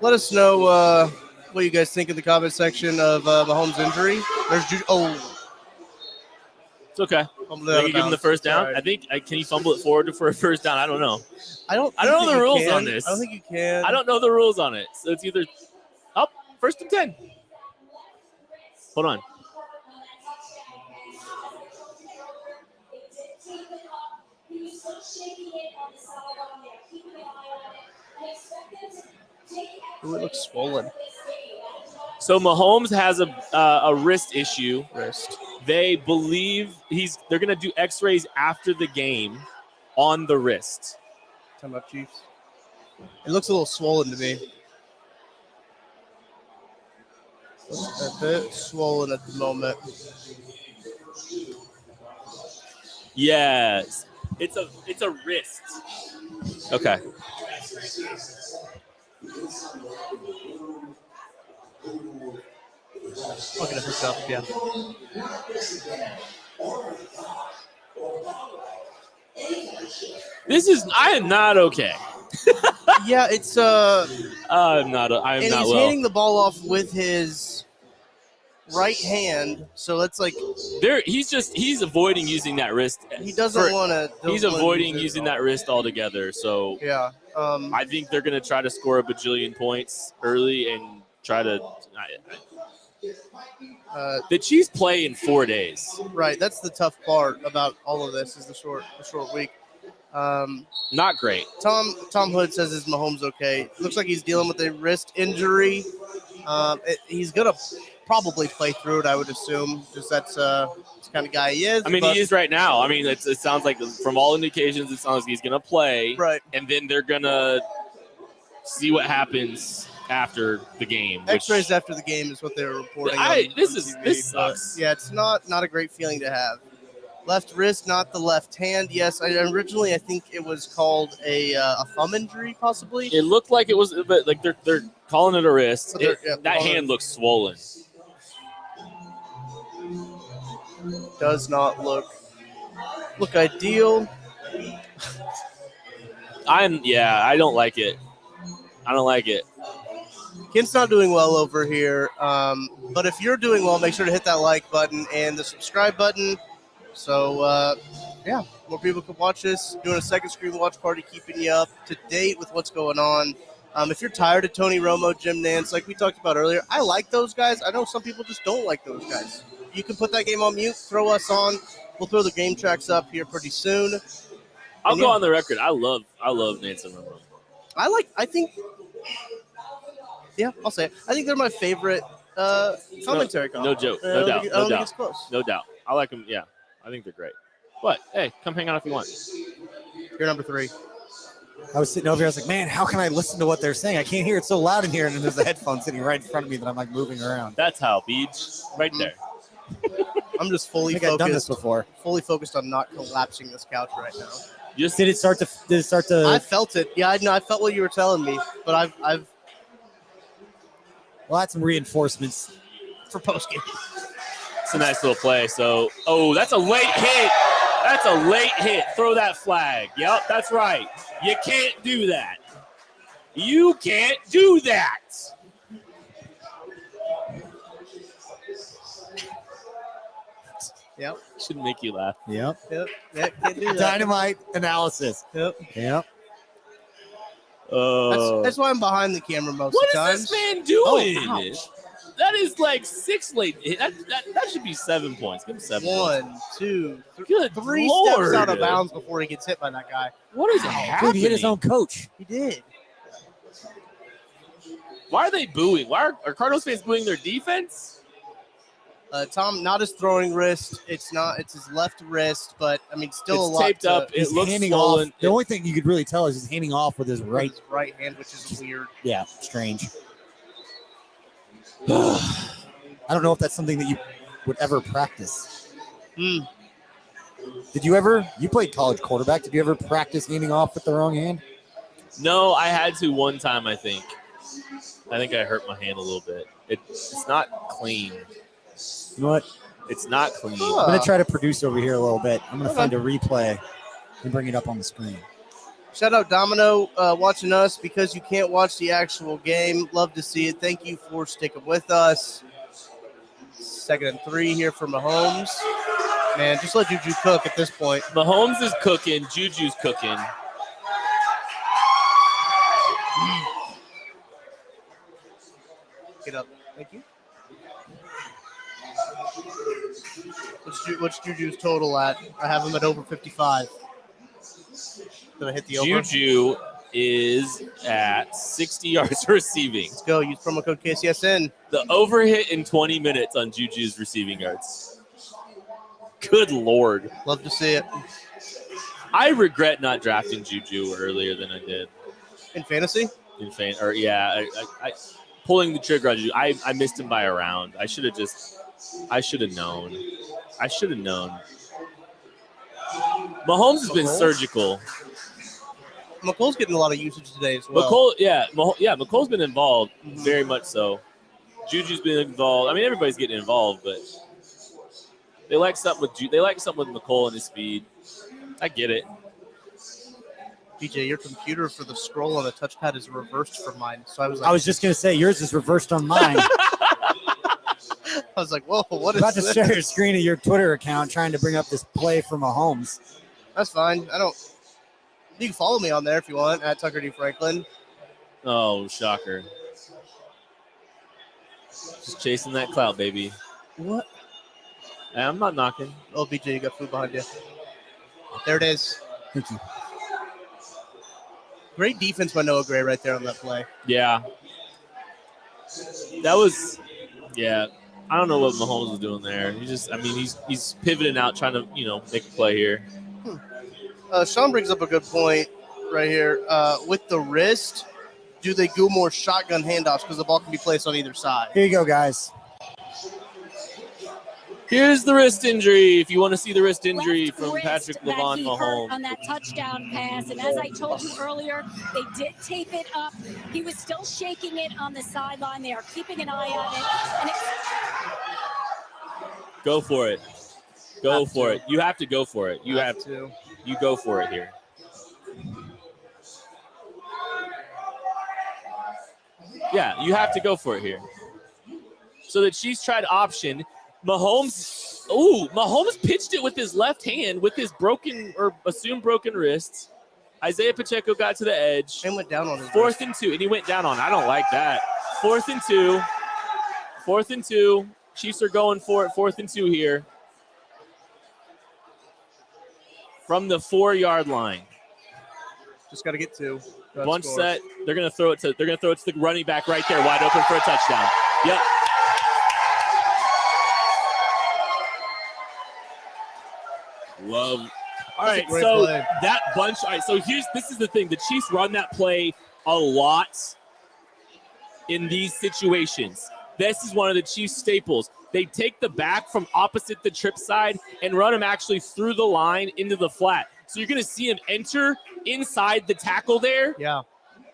Let us know what you guys think in the comment section of Mahomes' injury. There's Juju. Oh, it's okay. They give him the first down. Right. I think can you fumble it forward for a first down? I don't know. I don't know the rules on this. I don't think you can. I don't know the rules on it. So it's either first and 10. Hold on. Ooh, it looks swollen. So Mahomes has a wrist issue. Wrist. They believe they're going to do X-rays after the game on the wrist. Talking about Chiefs. It looks a little swollen to me. A bit swollen at the moment. Yes, it's a wrist. Okay. I'll get it hooked up, yeah. I am not okay. Yeah, it's I'm not and he's well. handing the ball off with his right hand, so that's like he's avoiding using that wrist. He doesn't want to. He's avoiding using that wrist altogether. So yeah, I think they're going to try to score a bajillion points early and try to. The Chiefs play in 4 days. Right, that's the tough part about all of this is the short week. Not great. Tom Hood says is Mahomes okay? Looks like he's dealing with a wrist injury. He's gonna probably play through it, I would assume, because that's the kind of guy he is. I mean, he is right now. I mean, it sounds like from all indications, it sounds like he's gonna play. Right, and then they're gonna see what happens after the game. X-rays after the game is what they were reporting. This sucks. Yeah, it's not a great feeling to have. Left wrist, not the left hand. Yes, originally I think it was called a thumb injury, possibly. It looked like it was, but like they're calling it a wrist. That hand looks swollen. Does not look ideal. I don't like it. I don't like it. Kent's not doing well over here, but if you're doing well, make sure to hit that like button and the subscribe button. So, more people can watch this. Doing a second screen watch party, keeping you up to date with what's going on. If you're tired of Tony Romo, Jim Nantz, like we talked about earlier, I like those guys. I know some people just don't like those guys. You can put that game on mute, throw us on. We'll throw the game tracks up here pretty soon. I'll go on the record. I love Nantz and Romo. I'll say it. I think they're my favorite commentary. No joke. No doubt. No doubt. It's close. No doubt. I like them. Yeah, I think they're great. But hey, come hang out if you want. You're number 3. I was sitting over here. I was like, man, how can I listen to what they're saying? I can't hear it so loud in here. And then there's a headphone sitting right in front of me that I'm like moving around. That's how, Beach. Right there. I'm just fully focused. I've done this before. Fully focused on not collapsing this couch right now. Did it start to? I felt it. Yeah, I felt what you were telling me, but I've. Well, that's some reinforcements for post game. It's a nice little play. So, that's a late hit. That's a late hit. Throw that flag. Yep, that's right. You can't do that. You can't do that. Yep. Should make you laugh. Yep. Can't do that. Dynamite analysis. Yep. That's why I'm behind the camera most of the time. What is this man doing? That is like 6 late. That should be 7 points. Give him 7 points. 1, 2, 3. Good 3 Lord. steps out of bounds before he gets hit by that guy. What is happening? Dude, he hit his own coach. He did. Why are they booing? Why are Cardinals fans booing their defense? Tom, not his throwing wrist. It's his left wrist, but I mean, still it's a lot. Taped up. It looks handing swollen. off. The only thing you could really tell is he's handing off with his right hand, which is weird. Yeah, strange. I don't know if that's something that you would ever practice. Did you ever? You played college quarterback. Did you ever practice handing off with the wrong hand? No, I had to one time. I think I hurt my hand a little bit. It's not clean. You know what? It's not clean. I'm going to try to produce over here a little bit. I'm going to find a replay and bring it up on the screen. Shout out Domino watching us because you can't watch the actual game. Love to see it. Thank you for sticking with us. 2nd and 3 here for Mahomes. Man, just let Juju cook at this point. Mahomes is cooking. Juju's cooking. Get up. Thank you. What's Juju's total at? I have him at over 55. Gonna hit the over. Juju is at 60 yards receiving. Let's go. Use promo code KCSN. The over hit in 20 minutes on Juju's receiving yards. Good Lord. Love to see it. I regret not drafting Juju earlier than I did. In fantasy? I pulling the trigger on Juju. I missed him by a round. I should have known. Mahomes has been surgical. McColl's getting a lot of usage today as well. McColl's been involved, very much so. Juju's been involved. I mean, everybody's getting involved, but they like something with McColl and his speed. I get it. BJ, your computer for the scroll on the touchpad is reversed from mine. So I was just gonna say yours is reversed on mine. I was like, whoa, what is about to this? share your screen of your Twitter account trying to bring up this play from Mahomes. That's fine. You can follow me on there if you want, at Tucker D. Franklin. Oh, shocker. Just chasing that clout, baby. What? I'm not knocking. Oh, BJ, you got food behind you. There it is. Thank you. Great defense by Noah Gray right there on that play. Yeah. That was, yeah. I don't know what Mahomes was doing there. He's pivoting out, trying to, make a play here. Sean brings up a good point right here. With the wrist, do they do more shotgun handoffs because the ball can be placed on either side? Here you go, guys. Here's the wrist injury. If you want to see the wrist injury Left from wrist Patrick that Lavon he Mahomes. hurt on that touchdown pass. And as I told you earlier, they did tape it up. He was still shaking it on the sideline. They are keeping an eye on it. Go for it. Go for it. You have to go for it. You have to. You go for it here. Yeah, you have to go for it here. So the Chiefs tried option. Mahomes pitched it with his left hand with his broken or assumed broken wrist. Isaiah Pacheco got to the edge. And went down on his Fourth and 2, and he went down on. I don't like that. 4th and 2. 4th and 2. Chiefs are going for it. 4th and 2 here. From the 4-yard line. Just got to get 2. Bunch set. They're gonna throw it to the running back right there, wide open for a touchdown. Yep. Love. All right, so play. that bunch. All right, so this is the thing. The Chiefs run that play a lot in these situations. This is one of the Chiefs' staples. They take the back from opposite the trip side and run him actually through the line into the flat. So you're going to see him enter inside the tackle there,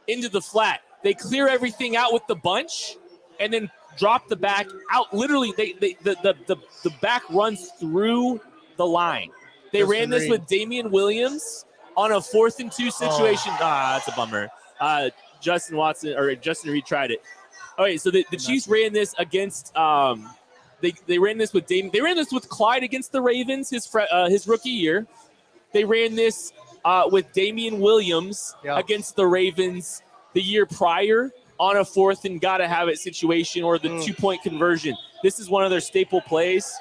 into the flat. They clear everything out with the bunch and then drop the back out. Literally, the back runs through the line. They ran this with Damian Williams on a 4th and 2 situation. That's a bummer. Justin Reid tried it. All right, so the Chiefs ran this against they ran this with Damian. They ran this with Clyde against the Ravens his rookie year. They ran this with Damian Williams against the Ravens the year prior on a 4th and gotta have it situation or the 2-point conversion. This is one of their staple plays.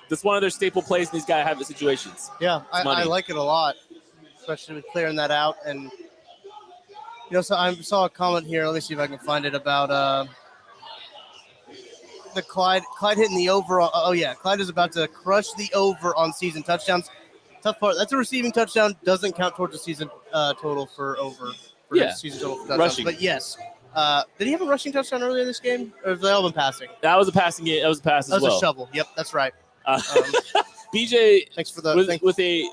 That's one of their staple plays, and these gotta have it situations. Yeah, I like it a lot, especially with clearing that out. And so I saw a comment here. Let me see if I can find it about the Clyde hitting the over. Clyde is about to crush the over on season touchdowns. Tough part. That's a receiving touchdown. Doesn't count towards the season total for over. Season total for touchdowns. Rushing. But yes. Did he have a rushing touchdown earlier in this game? Or have they all been passing? That was a passing game. That was a pass as well. That was a shovel. Yep, that's right. BJ, thanks for the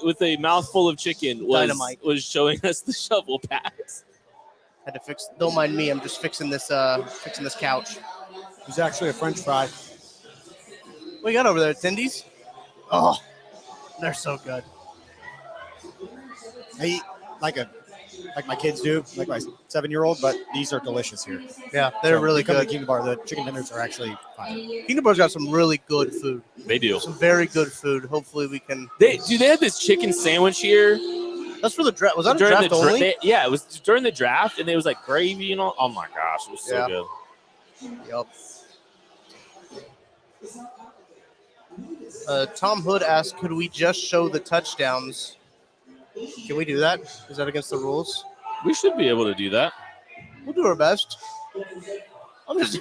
with a mouthful of chicken was showing us the shovel pass. Had to fix. Don't mind me. I'm just fixing this couch. It was actually a French fry. What you got over there, Tindies? Oh, they're so good. I eat like my kids do, like my 7-year-old, but these are delicious here. Yeah, they're really good. Kingdom Bar, the chicken tenders are actually fine. Kingdom Bar's got some really good food. They do. Some very good food. Hopefully we can. They have this chicken sandwich here. That's for the draft. Was that during a draft only? It was during the draft, and it was like gravy and all. Oh my gosh, it was so good. Yep. Tom Hood asked, could we just show the touchdowns? Can we do that? Is that against the rules? We should be able to do that. We'll do our best. I'm just.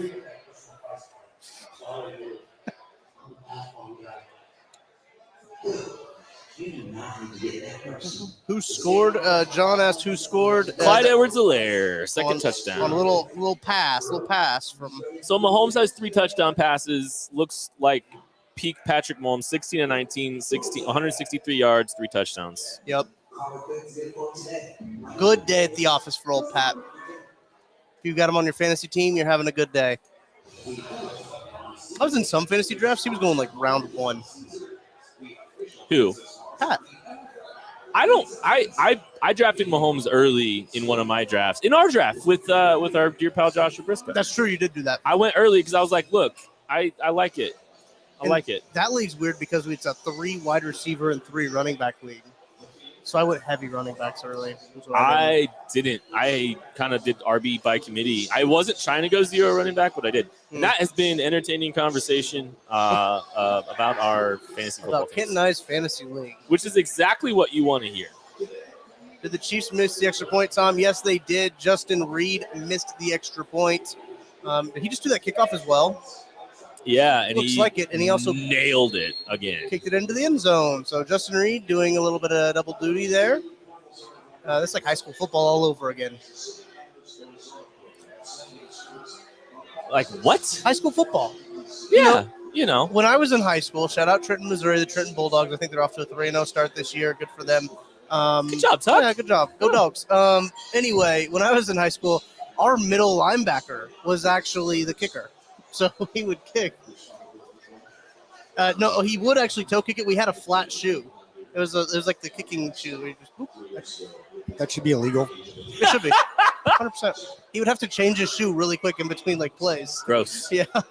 Who scored? John asked who scored. Clyde Edwards-Helaire, second touchdown. On a little pass from. So Mahomes has 3 touchdown passes. Looks like peak Patrick Mahomes, 16-19, 163 yards, 3 touchdowns. Yep. Good day at the office for old Pat. If you got him on your fantasy team, you're having a good day. I was in some fantasy drafts. He was going like round 1. Who? Pat. I drafted Mahomes early in one of my drafts. In our draft with our dear pal Joshua Briscoe. That's true. You did do that. I went early because I was like, look, I like it. I like it. That league's weird because it's a 3 wide receiver and 3 running back league. So I went heavy running backs early. I didn't. I kind of did RB by committee. I wasn't trying to go 0 running back, but I did. And that has been entertaining conversation about our fantasy football. About Kent and I's fantasy league. Which is exactly what you want to hear. Did the Chiefs miss the extra point, Tom? Yes, they did. Justin Reid missed the extra point. Did he just do that kickoff as well? Yeah, and looks like it, and he also nailed it again. Kicked it into the end zone. So Justin Reid doing a little bit of double duty there. That's like high school football all over again. Like what? High school football. Yeah, you know. When I was in high school, shout out Trenton, Missouri, the Trenton Bulldogs. I think they're off to a 3-0 start this year. Good for them. Good job, Tuck. Yeah, good job. Go Dogs. Anyway, when I was in high school, our middle linebacker was actually the kicker. So he would kick. No, he would actually toe kick it. We had a flat shoe. It was like the kicking shoe. That should be illegal. It should be. 100%. He would have to change his shoe really quick in between like plays. Gross. Yeah. All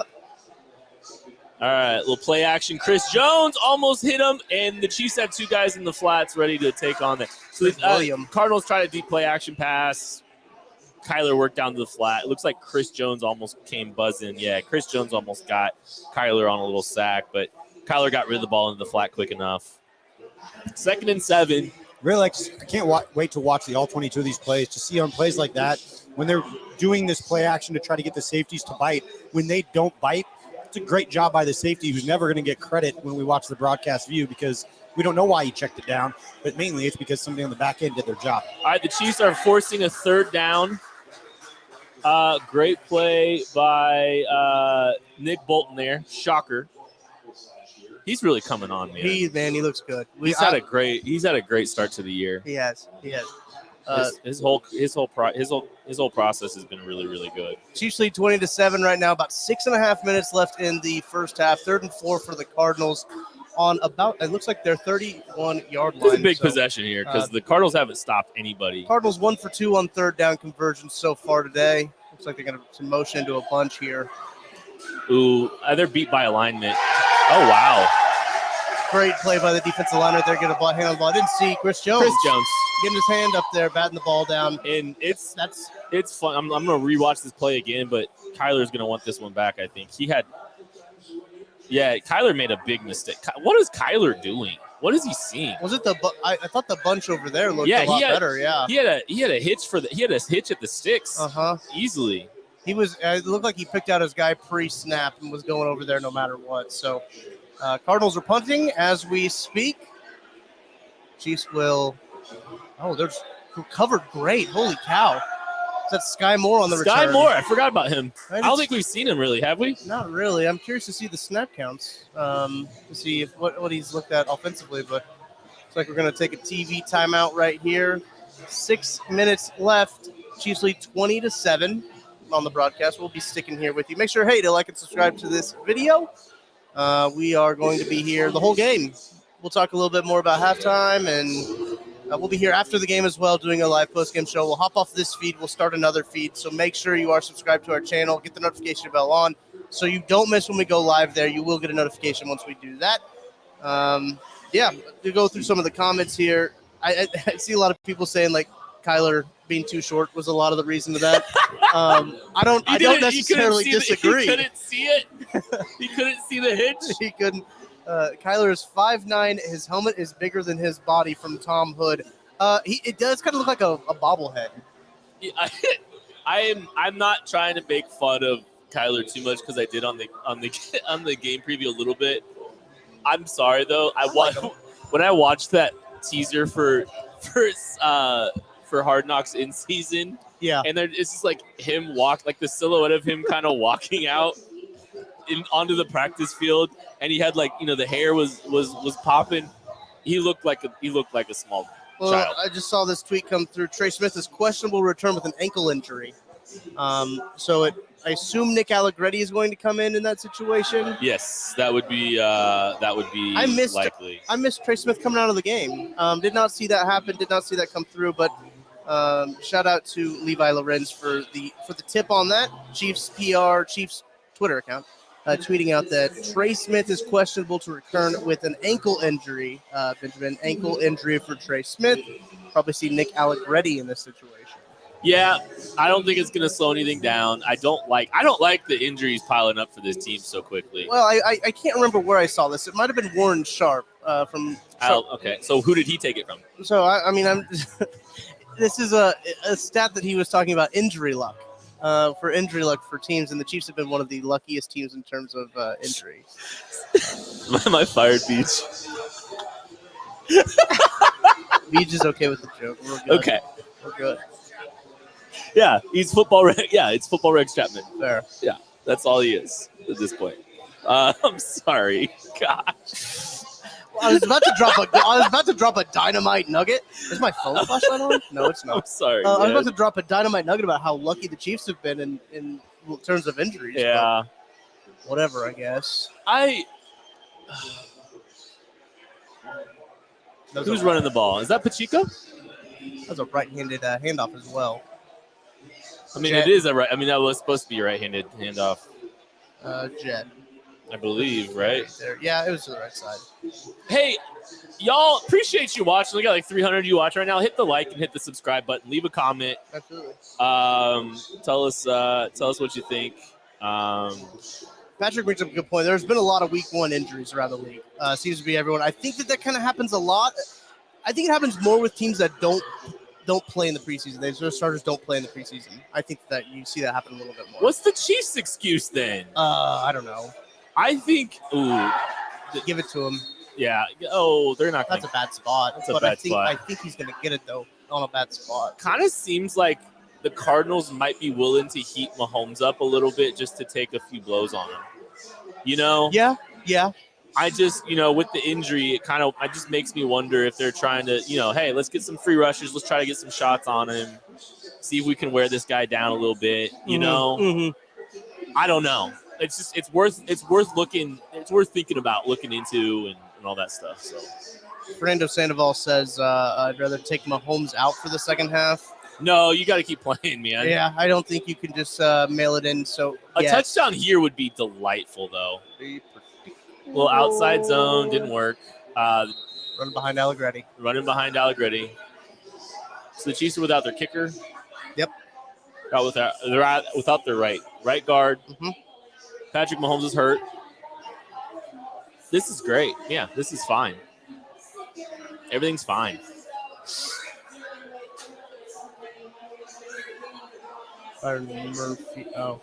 right, little play action. Chris Jones almost hit him, and the Chiefs had 2 guys in the flats ready to take on that. So the Cardinals tried a deep play action pass. Kyler worked down to the flat. It looks like Chris Jones almost came buzzing. Yeah, Chris Jones almost got Kyler on a little sack, but Kyler got rid of the ball into the flat quick enough. 2nd and 7. Really, I can't wait to watch the all 22 of these plays, to see on plays like that, when they're doing this play action to try to get the safeties to bite. When they don't bite, it's a great job by the safety, who's never going to get credit when we watch the broadcast view because we don't know why he checked it down, but mainly it's because somebody on the back end did their job. All right, the Chiefs are forcing a 3rd down. Great play by Nick Bolton there. Shocker. He's really coming on, man. He looks good. He's had a great start to the year. He has. His whole process has been really, really good. Chiefs lead 20-7 right now. About 6.5 minutes left in the first half. 3rd and 4 for the Cardinals on about, it looks like their 31-yard line. It's a big possession here because the Cardinals haven't stopped anybody. Cardinals 1 for 2 on 3rd down conversions so far today. Looks like they're going to motion into a bunch here. Ooh, they're beat by alignment. Oh, wow. Great play by the defensive line right there. Get a hand on the ball. I didn't see Chris Jones getting his hand up there, batting the ball down. And it's fun. I'm going to rewatch this play again, but Kyler's going to want this one back, I think. Kyler made a big mistake. What is Kyler doing? What is he seeing? Was it I thought the bunch over there looked a lot better. Yeah, he had a hitch at the sticks. Easily. He was. It looked like he picked out his guy pre-snap and was going over there no matter what. So, Cardinals are punting as we speak. Chiefs will. Oh, they're covered great. Holy cow! Is that Sky Moore on the return? Sky Moore. I forgot about him. I don't think we've seen him really, have we? Not really. I'm curious to see the snap counts to see if what he's looked at offensively. But looks like we're going to take a TV timeout right here. 6 minutes left. Chiefs lead 20-7 on the broadcast. We'll be sticking here with you. Make sure, to like and subscribe to this video. We are going to be here the whole game. We'll talk a little bit more about halftime, and we'll be here after the game as well, doing a live post-game show. We'll hop off this feed. We'll start another feed. So make sure you are subscribed to our channel. Get the notification bell on so you don't miss when we go live there. You will get a notification once we do that. To go through some of the comments here, I see a lot of people saying, like, Kyler being too short was a lot of the reason to that. I don't necessarily disagree. He couldn't see it. He couldn't see the hitch. He couldn't. Kyler is 5'9". His helmet is bigger than his body from Tom Hood. It does kind of look like a bobblehead. Yeah, I'm not trying to make fun of Kyler too much because I did on the game preview a little bit. I'm sorry though. When I watched that teaser for Hard Knocks in season. Yeah. And it's just like him like the silhouette of him kind of walking out onto the practice field, and he had the hair was popping. He looked like a small child. I just saw this tweet come through. Trey Smith is questionable return with an ankle injury. So I assume Nick Allegretti is going to come in that situation. Yes, that would be likely. I missed Trey Smith coming out of the game. Did not see that happen. Did not see that come through. But shout out to Levi Lorenz for the tip on that. Chiefs Twitter account tweeting out that Trey Smith is questionable to return with an ankle injury. Benjamin, ankle injury for Trey Smith. Probably see Nick Allegretti in this situation. Yeah, I don't think it's going to slow anything down. I don't like the injuries piling up for this team so quickly. Well, I can't remember where I saw this. It might have been Warren Sharp from. Okay, so who did he take it from? So I'm. This is a stat that he was talking about injury luck. For injury luck for teams, and the Chiefs have been one of the luckiest teams in terms of injury. Am I fired, Beach? Beach is okay with the joke. We're good. Okay, we're good. Yeah, he's football. It's football Rex Chapman. Fair. Yeah, that's all he is at this point. I'm sorry. Gosh. I was about to drop a dynamite nugget. Is my phone flashlight on? No, it's not. I'm sorry. I was about to drop a dynamite nugget about how lucky the Chiefs have been in terms of injuries. Yeah. Whatever, I guess. Who's running the ball? Is that Pacheco? That's a right-handed handoff as well. I mean, Jet. It is a right. I mean, that was supposed to be a right-handed handoff. Jet. I believe, right? There. Yeah, it was to the right side. Hey, y'all, appreciate you watching. We got like 300 of you watching right now. Hit the like and hit the subscribe button. Leave a comment. Absolutely. Tell us what you think. Patrick brings up a good point. There's been a lot of week one injuries around the league. Seems to be everyone. I think that kind of happens a lot. I think it happens more with teams that don't play in the preseason. Their starters don't play in the preseason. I think that you see that happen a little bit more. What's the Chiefs' excuse then? I don't know. I think. Ooh, give it to him. Yeah. Oh, they're not. That's a bad spot. I think he's gonna get it though on a bad spot. Kind of seems like the Cardinals might be willing to heat Mahomes up a little bit just to take a few blows on him. You know? Yeah. I just, with the injury, it just makes me wonder if they're trying to, hey, let's get some free rushes. Let's try to get some shots on him. See if we can wear this guy down a little bit. You know? Mm-hmm. I don't know. It's just it's worth looking. It's worth thinking about, looking into, and all that stuff. So, Fernando Sandoval says, "I'd rather take Mahomes out for the second half." No, you got to keep playing, man. Yeah, I don't think you can just mail it in. So a touchdown here would be delightful, though. A little outside zone didn't work. Running behind Allegretti. So the Chiefs are without their kicker. Yep. They're without their right guard. Mm-hmm. Patrick Mahomes is hurt. This is great. Yeah, this is fine. Everything's fine. Murphy. Oh.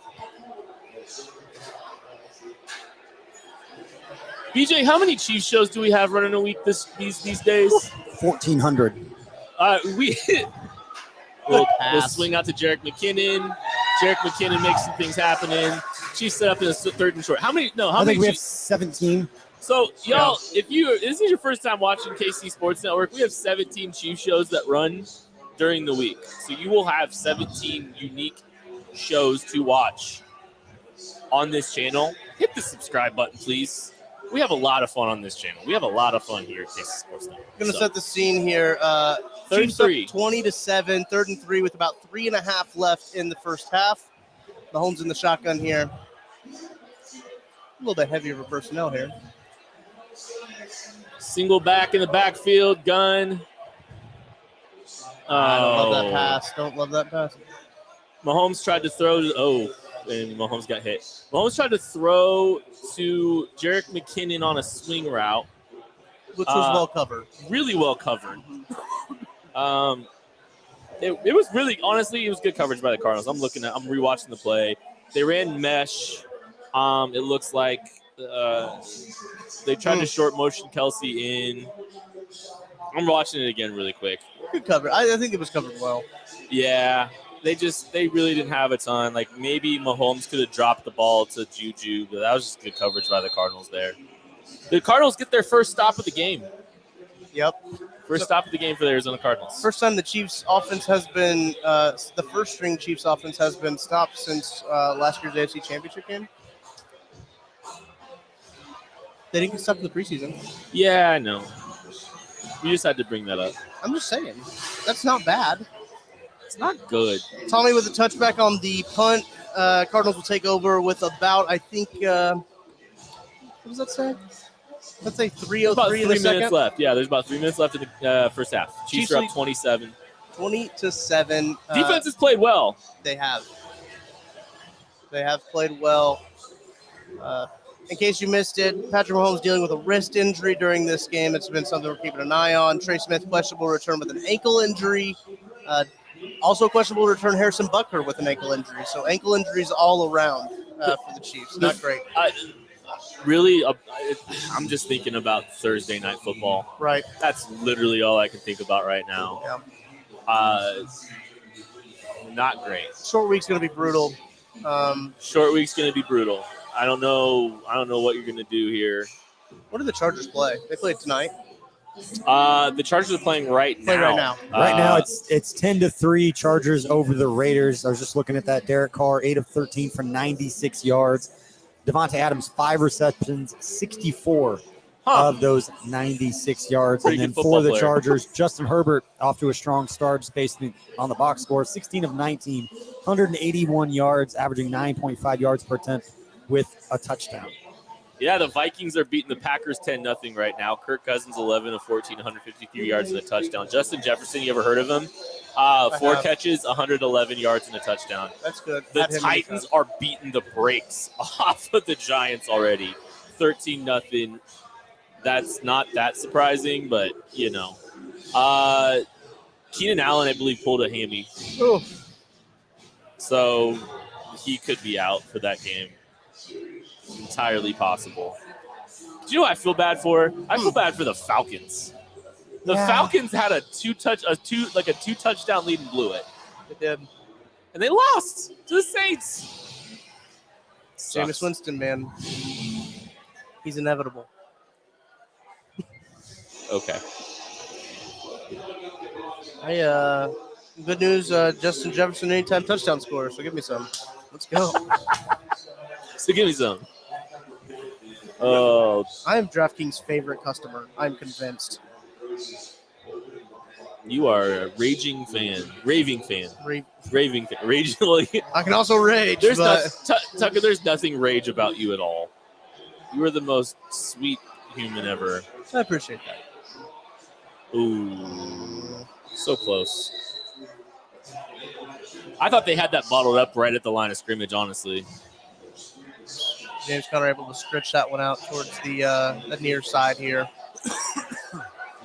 BJ, how many Chiefs shows do we have running a week these days? 1,400. We'll swing out to Jerick McKinnon. Jerick McKinnon makes some things happening. Chiefs set up in a third and short. How many? No, how I many? think we have 17. So, y'all, if this is your first time watching KC Sports Network, we have 17 Chiefs shows that run during the week. So you will have 17 unique shows to watch on this channel. Hit the subscribe button, please. We have a lot of fun on this channel. We have a lot of fun here at KC Sports Network. I'm going to set the scene here. Third and 3. 20-7, 3rd and 3 with about 3.5 left in the first half. Mahomes in the shotgun here. A little bit heavier of a personnel here. Single back in the backfield, gun. I don't love that pass. Don't love that pass. Mahomes tried to throw. And Mahomes got hit. Mahomes tried to throw to Jerick McKinnon on a swing route. Which was well covered. Really well covered. It was really, honestly, it was good coverage by the Cardinals. I'm rewatching the play. They ran mesh. It looks like they tried to short motion Kelce in. I'm watching it again really quick. Good cover. I think it was covered well. Yeah. They really didn't have a ton. Like, maybe Mahomes could have dropped the ball to Juju, but that was just good coverage by the Cardinals there. The Cardinals get their first stop of the game. Yep. First stop of the game for the Arizona Cardinals. First time the Chiefs offense has been the first string Chiefs offense has been stopped since last year's AFC Championship game. They didn't get stopped in the preseason. Yeah, I know. We just had to bring that up. I'm just saying. That's not bad. It's not good. Tommy with a touchback on the punt. Cardinals will take over with about, I think, what does that say? Let's say 3:03 about in 3 the minutes second. left. Yeah, there's about 3 minutes left in the first half. Chiefs are up 27. 20-7. Defense has played well. They have. They have played well. In case you missed it, Patrick Mahomes dealing with a wrist injury during this game. It's been something we're keeping an eye on. Trey Smith, questionable return with an ankle injury. Also questionable return Harrison Butker with an ankle injury. So ankle injuries all around for the Chiefs. Not great. Really, I'm just thinking about Thursday night football. Right. That's literally all I can think about right now. Yeah. Not great. Short week's going to be brutal. Short week's going to be brutal. I don't know what you're going to do here. What do the Chargers play? They play tonight. The Chargers are playing right now. Right now, it's 10-3 Chargers over the Raiders. I was just looking at that. Derek Carr, 8 of 13 for 96 yards. Devontae Adams, 5 receptions, 64 of those 96 yards. Pretty and then good for the player. Chargers, Justin Herbert off to a strong start, just based on the box score, 16 of 19, 181 yards, averaging 9.5 yards per attempt with a touchdown. Yeah, the Vikings are beating the Packers 10-0 right now. Kirk Cousins, 11 of 14, 153 yards and a touchdown. Justin Jefferson, you ever heard of him? 4 catches, 111 yards and a touchdown. That's good. The Titans are beating the brakes off of the Giants already. 13-0. That's not that surprising, but, you know. Keenan Allen, I believe, pulled a hammy. Ooh. So he could be out for that game. Entirely possible. Do you know what I feel bad for? I feel bad for the Falcons. The Falcons had a two touchdown lead and blew it. They did. And they lost to the Saints. Jameis Winston, man. He's inevitable. Okay. Good news, Justin Jefferson anytime touchdown scorer, so give me some. Let's go. So give me some. Oh, I am DraftKings' favorite customer. I'm convinced. you are a raving fan. Raving fan. Raging. I can also rage, Tucker, there's nothing rage about you at all. You are the most sweet human ever. I appreciate that. Ooh, so close. I thought they had that bottled up right at the line of scrimmage, honestly. James Conner able to stretch that one out towards the near side here.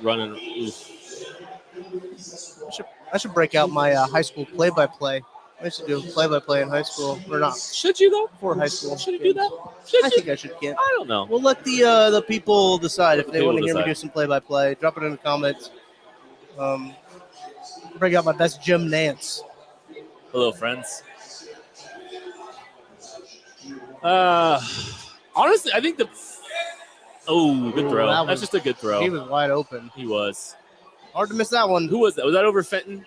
Running. Oof. I should break out my high school play-by-play. I used to do play-by-play in high school, or not? Should you though? For high school. Should you do that? I think I should. Can. I don't know. We'll let the people decide if they People want to hear me decide. do some play-by-play. Drop it in the comments. Break out my best Jim Nance. Hello, friends. Honestly, I think good throw. That's just a good throw. He was wide open. He was. Hard to miss that one. Who was that? Was that over Fenton?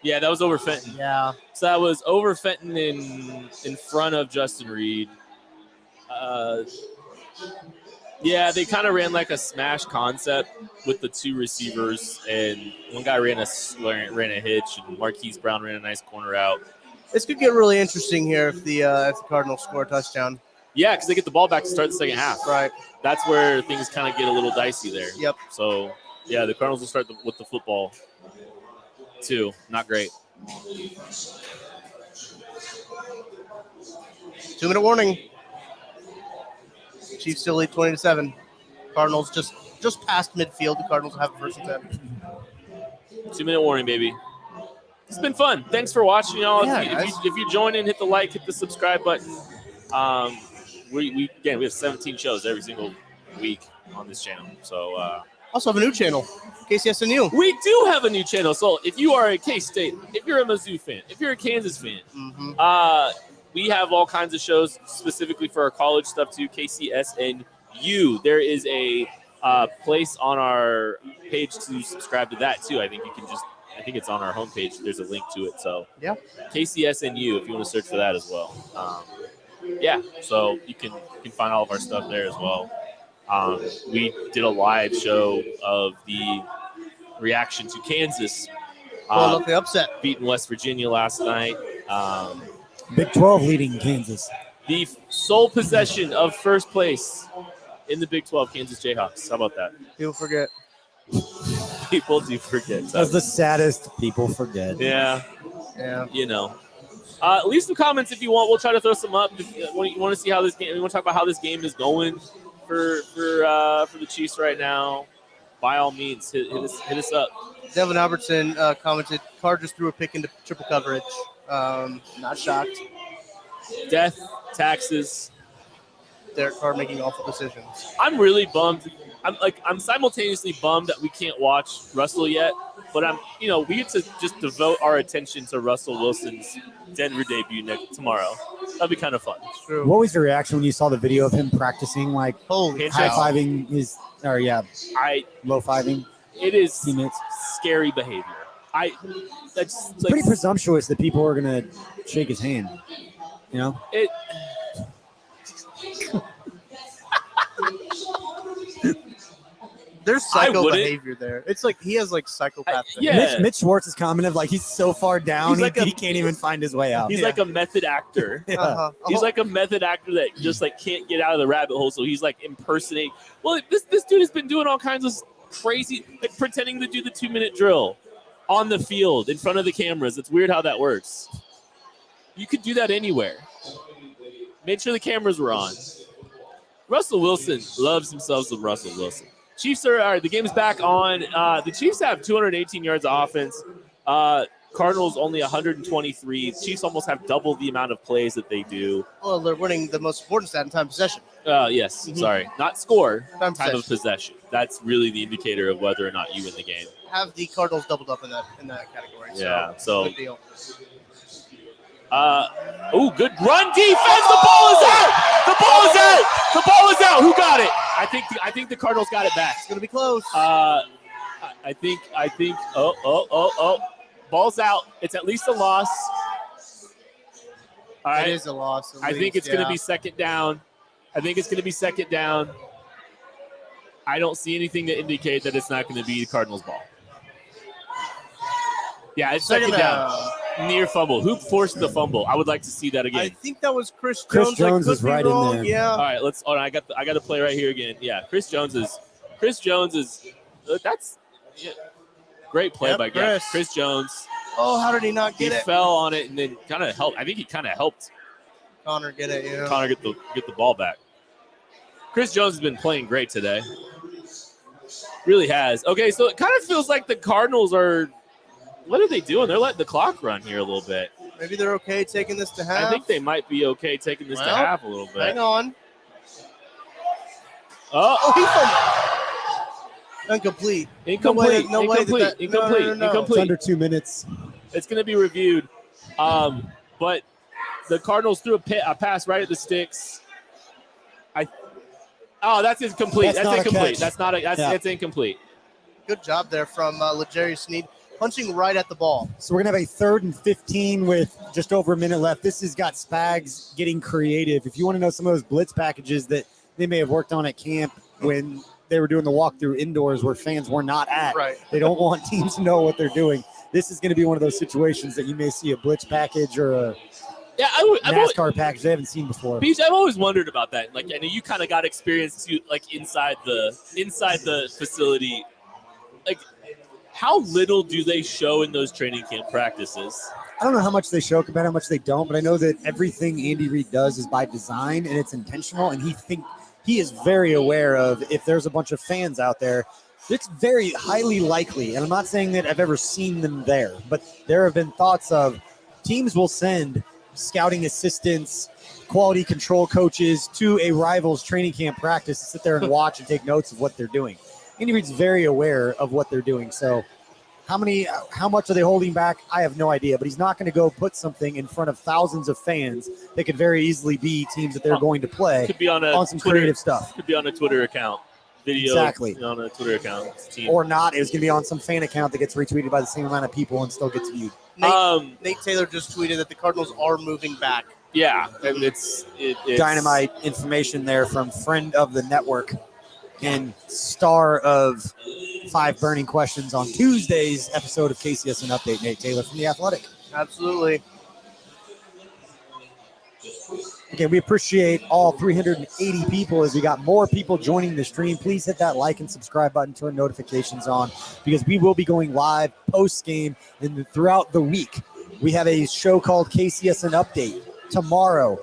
Yeah, that was over Fenton. Yeah. So that was over Fenton in front of Justin Reid. Yeah, they kind of ran like a smash concept with the two receivers, and one guy ran a hitch, and Marquise Brown ran a nice corner out. This could get really interesting here if the Cardinals score a touchdown. Yeah, because they get the ball back to start the second half. Right. That's where things kind of get a little dicey there. Yep. So, yeah, the Cardinals will start with the football, too. Not great. 2-minute warning. Chiefs still lead 20-7. Cardinals just past midfield. The Cardinals have a first and 10. 2-minute warning, baby. It's been fun. Thanks for watching, y'all. Yeah, if you join in, hit the like, hit the subscribe button. We have 17 shows every single week on this channel. So also have a new channel, KCSN. We do have a new channel. So if you are a K-State, if you're a Mizzou fan, if you're a Kansas fan, we have all kinds of shows specifically for our college stuff too. KCSNU. There is a place on our page to subscribe to that too. I think it's on our homepage. There's a link to it. So yeah, KCSNU if you want to search for that as well. So you can find all of our stuff there as well. We did a live show of the reaction to Kansas the upset, beating West Virginia last night. Big 12 leading Kansas. The sole possession of first place in the Big 12, Kansas Jayhawks. How about that? People forget. People do forget. That's the saddest. People forget. Yeah. Yeah. Leave some comments if you want. We'll try to throw some up. If you want to see how this game. We want to talk about how this game is going for the Chiefs right now. By all means, hit us up. Devin Albertson commented, Carr just threw a pick into triple coverage. Not shocked. Death, taxes. Derek Carr making awful decisions. I'm really bummed. I'm simultaneously bummed that we can't watch Russell yet, but we get to just devote our attention to Russell Wilson's Denver debut tomorrow. That'd be kind of fun. True. What was your reaction when you saw the video of him practicing, like high-fiving low-fiving? It is teammates? Scary behavior. It's pretty presumptuous that people are gonna shake his hand. It. There's psycho behavior there. It's like he has psychopath. Mitch Schwartz's comment of he's so far down he can't even find his way out. He's like a method actor. He's like a method actor that just can't get out of the rabbit hole. So he's impersonating. Well, this dude has been doing all kinds of crazy, pretending to do the 2-minute drill on the field in front of the cameras. It's weird how that works. You could do that anywhere. Made sure the cameras were on. Russell Wilson loves himself some Russell Wilson. Chiefs are all right. The game's back on. The Chiefs have 218 yards of offense. Cardinals only 123. Chiefs almost have double the amount of plays that they do. Well, they're winning the most important stat in time possession. Yes. Mm-hmm. Sorry. Not score. Time of possession. That's really the indicator of whether or not you win the game. Have the Cardinals doubled up in that category. Yeah. So good deal. Good run defense. The ball is out. The ball is out. The ball is out. Who got it? I think the Cardinals got it back. It's gonna be close. I think. Oh. Ball's out. It's at least a loss. All right. It is a loss. I think it's going to be second down. I don't see anything to indicate that it's not going to be the Cardinals' ball. Yeah, it's second down. Near fumble. Who forced the fumble? I would like to see that again. I think that was Chris Jones. Chris Jones is right in there. Yeah. All right, let's. I got the play right here again. Yeah, Chris Jones is. That's great play by Chris Jones. Oh, how did he not get it? He fell on it and then kind of helped. I think he kind of helped Connor get it. Yeah. Connor get the ball back. Chris Jones has been playing great today. Really has. Okay, so it kind of feels like the Cardinals are. What are they doing? They're letting the clock run here a little bit. Maybe they're okay taking this to half. I think they might be okay taking this to half a little bit. Hang on. Incomplete. Incomplete. It's under 2 minutes. It's going to be reviewed. But the Cardinals threw a pass right at the sticks. That's incomplete. That's incomplete. That's incomplete. Good job there from L'Jarius Sneed, punching right at the ball. So we're going to have a 3rd and 15 with just over a minute left. This has got Spags getting creative. If you want to know some of those blitz packages that they may have worked on at camp when they were doing the walkthrough indoors where fans were not at. Right. They don't want teams to know what they're doing. This is going to be one of those situations that you may see a blitz package or a NASCAR package they haven't seen before. Beach, I've always wondered about that. I know you kind of got experience too, inside the facility. How little do they show in those training camp practices? I don't know how much they show compared to how much they don't, but I know that everything Andy Reid does is by design and it's intentional, and he is very aware of if there's a bunch of fans out there. It's very highly likely, and I'm not saying that I've ever seen them there, but there have been thoughts of teams will send scouting assistants, quality control coaches to a rival's training camp practice to sit there and watch and take notes of what they're doing. Andy Reid's very aware of what they're doing. So how much are they holding back? I have no idea, but he's not going to go put something in front of thousands of fans that could very easily be teams that they're going to play could be on some Twitter, creative stuff. Could be on a Twitter account. video Exactly. on a Twitter account. Team. Or not. It was going to be on some fan account that gets retweeted by the same amount of people and still gets viewed. Nate Taylor just tweeted that the Cardinals are moving back. Yeah, and it's dynamite information there from friend of the network and star of 5 Burning Questions on Tuesday's episode of KCSN Update, Nate Taylor from The Athletic. Absolutely. Again, we appreciate all 380 people as we got more people joining the stream. Please hit that like and subscribe button, turn notifications on, because we will be going live post-game and throughout the week. We have a show called KCSN Update tomorrow.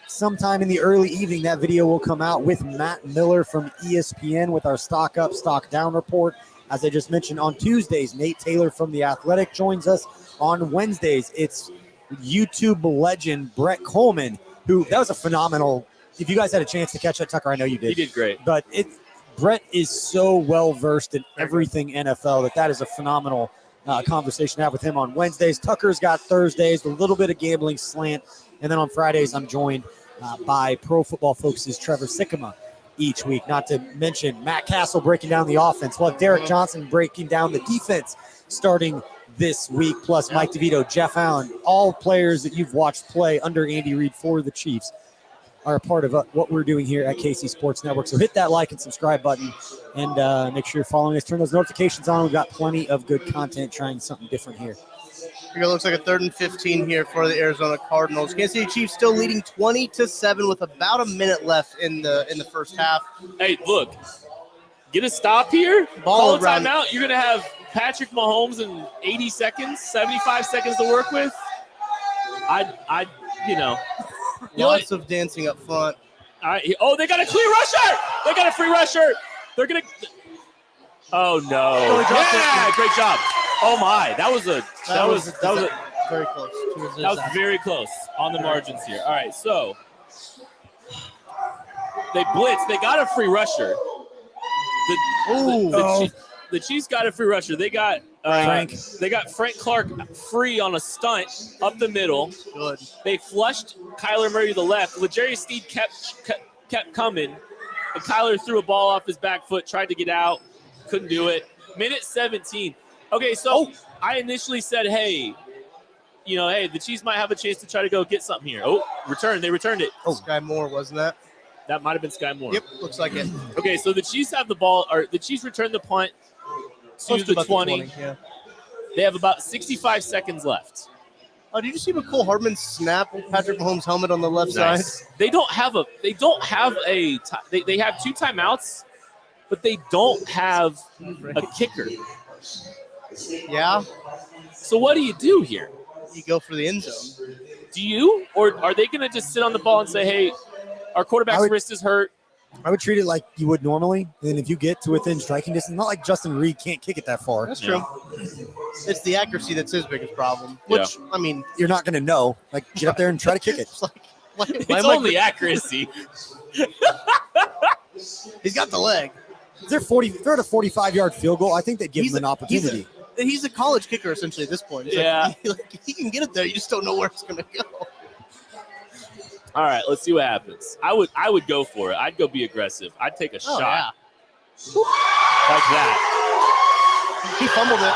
Sometime in the early evening, that video will come out with Matt Miller from ESPN with our Stock Up, Stock Down report. As I just mentioned, on Tuesdays, Nate Taylor from The Athletic joins us. On Wednesdays, it's YouTube legend Brett Coleman, who that was a phenomenal. If you guys had a chance to catch that, Tucker, I know you did. He did great. But Brett is so well versed in everything NFL that is a phenomenal conversation to have with him on Wednesdays. Tucker's got Thursdays, a little bit of gambling slant, and then on Fridays I'm joined by Pro Football Focus's Trevor Sikkema each week. Not to mention Matt Castle breaking down the offense. We'll have Derek Johnson breaking down the defense starting this week, plus Mike DeVito, Jeff Allen, all players that you've watched play under Andy Reid for the Chiefs are a part of what we're doing here at KC Sports Network. So hit that like and subscribe button and make sure you're following us. Turn those notifications on. We've got plenty of good content trying something different here. It looks like a 3rd and 15 here for the Arizona Cardinals. Kansas City Chiefs still leading 20-7 with about a minute left in the first half. Hey, look, get a stop here. Ball Call a timeout. You're going to have Patrick Mahomes in 80 seconds, 75 seconds to work with. Lots of dancing up front. They got a clear rusher. They got a free rusher. They're going to. Oh, no. Yeah, great job. Oh, my. That was very close. That was very close on the margins here. All right, so they blitz. They got a free rusher. The Chiefs got a free rusher. They got Frank Clark free on a stunt up the middle. Good. They flushed Kyler Murray to the left. L'Jarius Sneed kept coming, and Kyler threw a ball off his back foot, tried to get out, couldn't do it. Minute 17. Okay, so I initially said, hey, the Chiefs might have a chance to try to go get something here. They returned it. Sky Moore, wasn't that? That might have been Sky Moore. Yep, looks like it. Okay, so the Chiefs have the ball, or the Chiefs return the punt to the 20. Yeah. They have about 65 seconds left. Oh, did you see McCole Hardman snap Patrick Mahomes' helmet on the left side? They have 2 timeouts, but they don't have a kicker. Yeah. So what do you do here? You go for the end zone. Do you, or are they going to just sit on the ball and say, hey, our quarterback's wrist is hurt? I would treat it like you would normally. And if you get to within striking distance, not like Justin Reid can't kick it that far. That's true. It's the accuracy that's his biggest problem. Which, I mean, you're not going to know. Like, get up there and try to kick it. It's only accuracy. He's got the leg. They're at a 45-yard field goal. I think they'd give him an opportunity. He's a college kicker, essentially, at this point. It's he can get it there. You just don't know where it's going to go. All right, let's see what happens. I would go for it. I'd go be aggressive. I'd take a shot. Yeah. Like that. He fumbled it.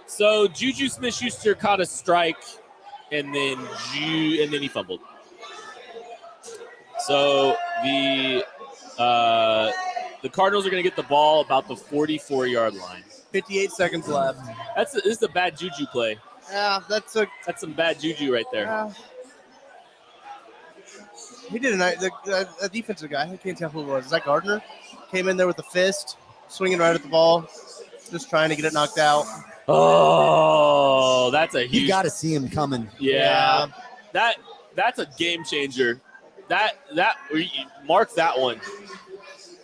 So Juju Smith-Schuster caught a strike, and then he fumbled. So the Cardinals are going to get the ball about the 44-yard line. 58 seconds left. This is a bad Juju play. Yeah, that's some bad Juju right there. He did a defensive guy. I can't tell who it was. Is that Gardner? Came in there with a fist, swinging right at the ball, just trying to get it knocked out. Oh, that's a huge. You got to see him coming. Yeah. That's a game changer. Mark that one.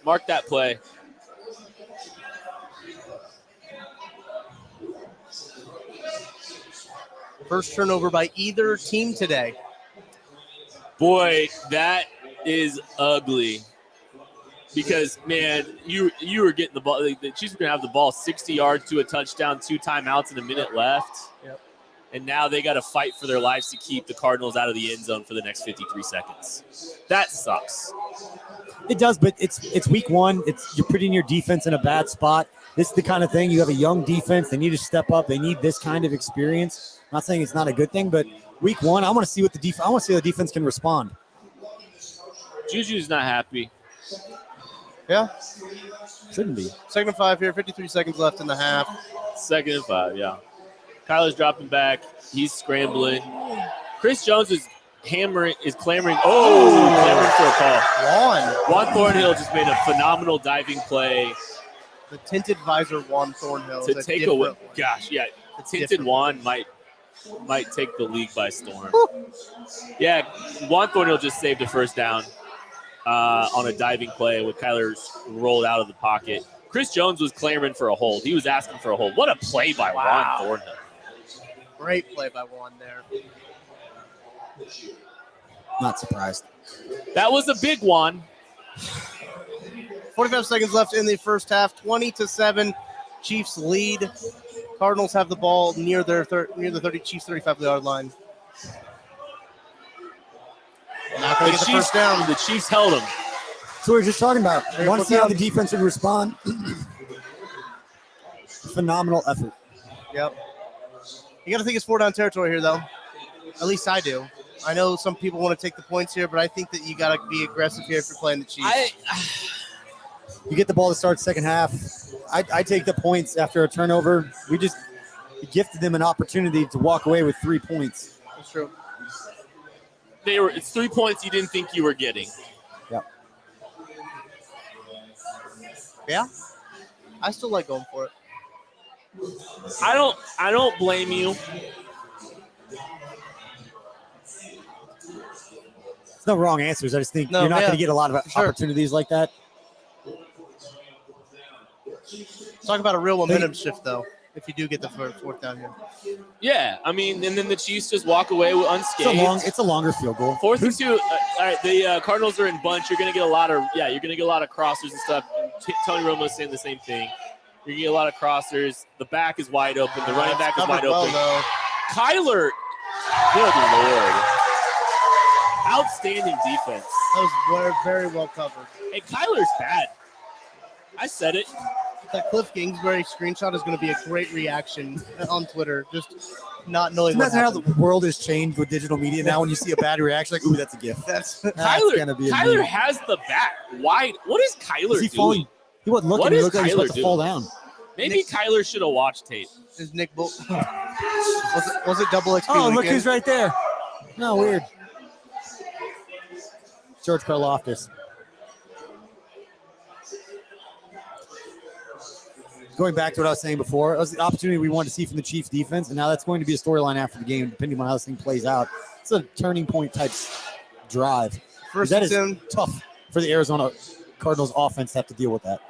Mark that play. First turnover by either team today. Boy, that is ugly. Because, man, you were getting the ball. The Chiefs were going to have the ball 60 yards to a touchdown, 2 timeouts, and a minute left. Yep. and now they got to fight for their lives to keep the Cardinals out of the end zone for the next 53 seconds. That sucks. It does, but it's week one. You're putting your defense in a bad spot. This is the kind of thing. You have a young defense. They need to step up. They need this kind of experience. I'm not saying it's not a good thing, but week one, I want to see what I want to see how the defense can respond. Juju's not happy. Yeah. Shouldn't be. 2nd and 5 here, 53 seconds left in the half. 2nd and 5, yeah. Kyler's dropping back. He's scrambling. Chris Jones is clamoring. Clamoring for a call. Juan Thornhill just made a phenomenal diving play. The tinted visor Juan Thornhill. To take away. Gosh, yeah. The tinted Juan might take the league by storm. Yeah, Juan Thornhill just saved a first down on a diving play with Kyler's rolled out of the pocket. Chris Jones was clamoring for a hold. He was asking for a hold. What a play by Juan Thornhill. Great play by Juan there. Not surprised. That was a big one. 45 seconds left in the first half. 20-7. Chiefs lead. Cardinals have the ball near the 30 Chiefs 35-yard line. Not going to get the first down. The Chiefs held them. So we were just talking about. I want to see how the defense would respond. Phenomenal effort. Yep. You got to think it's 4-down territory here, though. At least I do. I know some people want to take the points here, but I think that you got to be aggressive here if you're playing the Chiefs. You get the ball to start second half. I take the points after a turnover. We just gifted them an opportunity to walk away with 3 points. That's true. It's 3 points you didn't think you were getting. Yep. Yeah. I still like going for it. I don't blame you. There's no wrong answers. I just think you're not going to get a lot of opportunities like that. Talk about a real momentum shift, though, if you do get the fourth down here. Yeah, I mean, and then the Chiefs just walk away unscathed. It's a longer field goal. 4th and 2. All right, the Cardinals are in bunch. You're going to get a lot of crossers and stuff. Tony Romo's saying the same thing. You're going to get a lot of crossers. The back is wide open. The running back is wide open. Though. Kyler, good Lord. Outstanding defense. That was very well covered. Hey, Kyler's bad. I said it. That Cliff Kingsbury screenshot is going to be a great reaction on Twitter. Just not knowing Isn't that how the world has changed with digital media now? When you see a bad reaction, like, ooh, that's a gift. That's Kyler. Kyler has the back wide. What is Kyler doing? Falling? He wasn't looking. He looked like he was about to fall down. Maybe Kyler should have watched tape. Is Nick Bull? was it double XP? Oh, weekend? look who's right there. No, weird. George Karloftis. Going back to what I was saying before, it was the opportunity we wanted to see from the Chiefs defense, and now that's going to be a storyline after the game, depending on how this thing plays out. It's a turning point type drive. That is tough for the Arizona Cardinals offense to have to deal with that.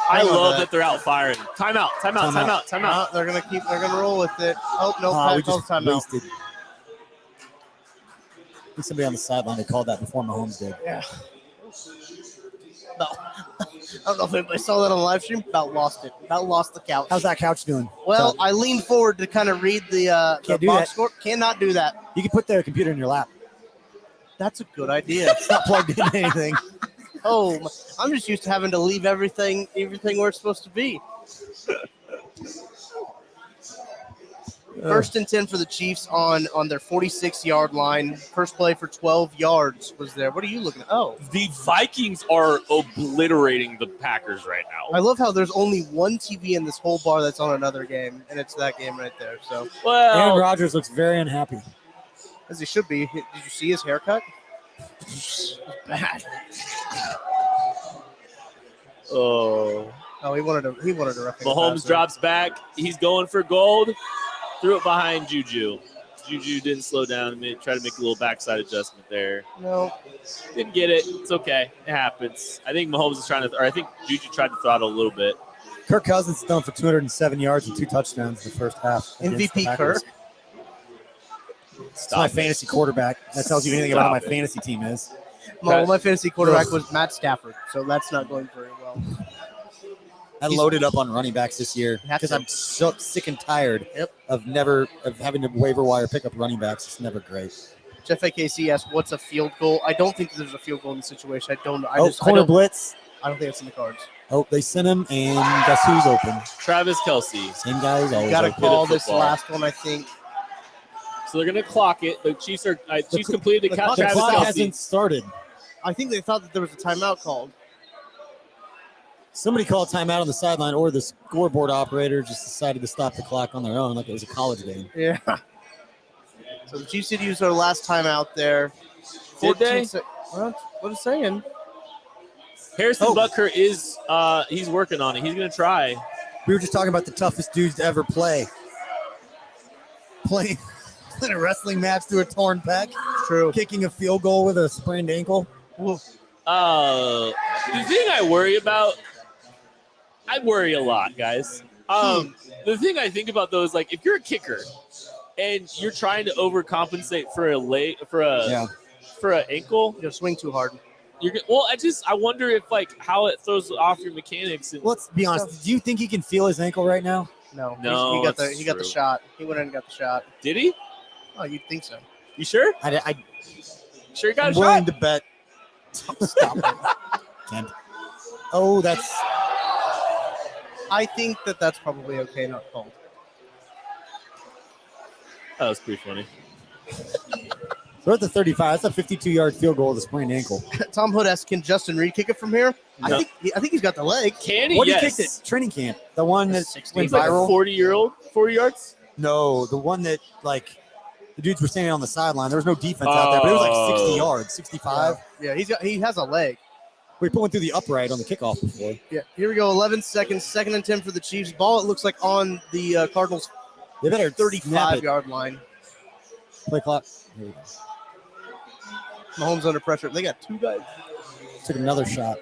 I love that they're out firing. Timeout. They're gonna roll with it. Oh no, we just timeout. wasted. I think somebody on the sideline, they called that before Mahomes did. Yeah. No. I don't know if anybody saw that on the live stream. About lost it. About lost the couch. How's that couch doing? Well, I leaned forward to kind of read the box score. Cannot do that. You can put the computer in your lap. That's a good idea. It's not plugged into anything. Oh, I'm just used to having to leave everything where it's supposed to be. 1st and 10 for the Chiefs on their 46-yard line. First play for 12 yards was there. What are you looking at? Oh. The Vikings are obliterating the Packers right now. I love how there's only one TV in this whole bar that's on another game, and it's that game right there. So, Aaron Rodgers looks very unhappy. As he should be. Did you see his haircut? It's bad. Oh, he wanted to Mahomes drops back. He's going for gold. Threw it behind Juju. Juju didn't slow down and try to make a little backside adjustment there. No. Didn't get it. It's okay. It happens. I think Mahomes is I think Juju tried to throttle a little bit. Kirk Cousins thrown for 207 yards and 2 touchdowns in the first half. MVP Kirk. It's my fantasy quarterback. That tells you anything about how my fantasy team is. Well, my fantasy quarterback was Matt Stafford, so that's not going very well. I loaded up on running backs this year because I'm so sick and tired of having to waiver wire pick up running backs. It's never great. Jeff AKC asked, "What's a field goal?" I don't think there's a field goal in the situation. I don't know. Corner blitz. I don't think it's in the cards. Oh, they sent him, and guess who's open? Travis Kelce. Same guy as always. Got to call this last one, I think. So they're going to clock it. The Chiefs completed the clock Travis Kelce. hasn't started. I think they thought that there was a timeout called. Somebody called timeout on the sideline, or the scoreboard operator just decided to stop the clock on their own, like it was a college game. Yeah. So the Chiefs did use their last timeout there. Did they? What is saying? Harrison Butker is he's working on it. He's going to try. We were just talking about the toughest dudes to ever playing in a wrestling match through a torn pec. True. Kicking a field goal with a sprained ankle. The thing I worry about, I worry a lot, guys. The thing I think about though is like if you're a kicker and you're trying to overcompensate for a leg for an ankle, you swing too hard. I wonder if like how it throws off your mechanics. And let's be honest. Do you think he can feel his ankle right now? No. No, he got the shot. He went in and got the shot. Did he? Oh, you'd think so. You sure? I sure he got a shot. I'm willing to bet. Stop it. Can't. Oh, that's. I think that's probably okay, not called. That was pretty funny. We're at the 35. That's a 52-yard field goal with a sprained ankle. Tom Hood asked, "Can Justin Reid kick it from here?" No. I think he's got the leg. Can he? What Yes. he kicked it? Training camp. The one that went like viral. 40 yards. No, the one that like the dudes were standing on the sideline. There was no defense out there, but it was like 60 yards, 65. Yeah, he has a leg. We put one through the upright on the kickoff before. Yeah, here we go. 11 seconds. 2nd and 10 for the Chiefs. Ball, it looks like on the Cardinals' They better 35-yard line. Play clock. Here we go. Mahomes under pressure. They got two guys. Took another shot.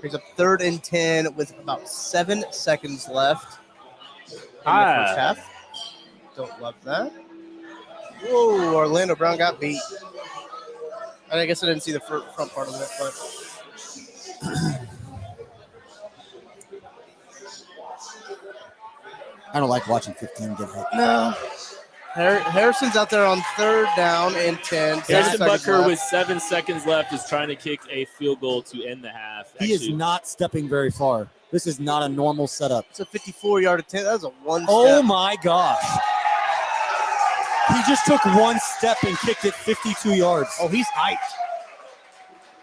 Here's a 3rd and 10 with about 7 seconds left in the first half. Don't love that. Whoa, Orlando Brown got beat. I guess I didn't see the front part of it, but I don't like watching 15 get hit. no. Harrison's out there on 3rd down and 10. Harrison Butker with 7 seconds left is trying to kick a field goal to end the half. He is not stepping very far. This is not a normal setup. It's a 54-yard attempt. That was a one step. Oh, my gosh. He just took one step and kicked it 52 yards. Oh, he's hyped.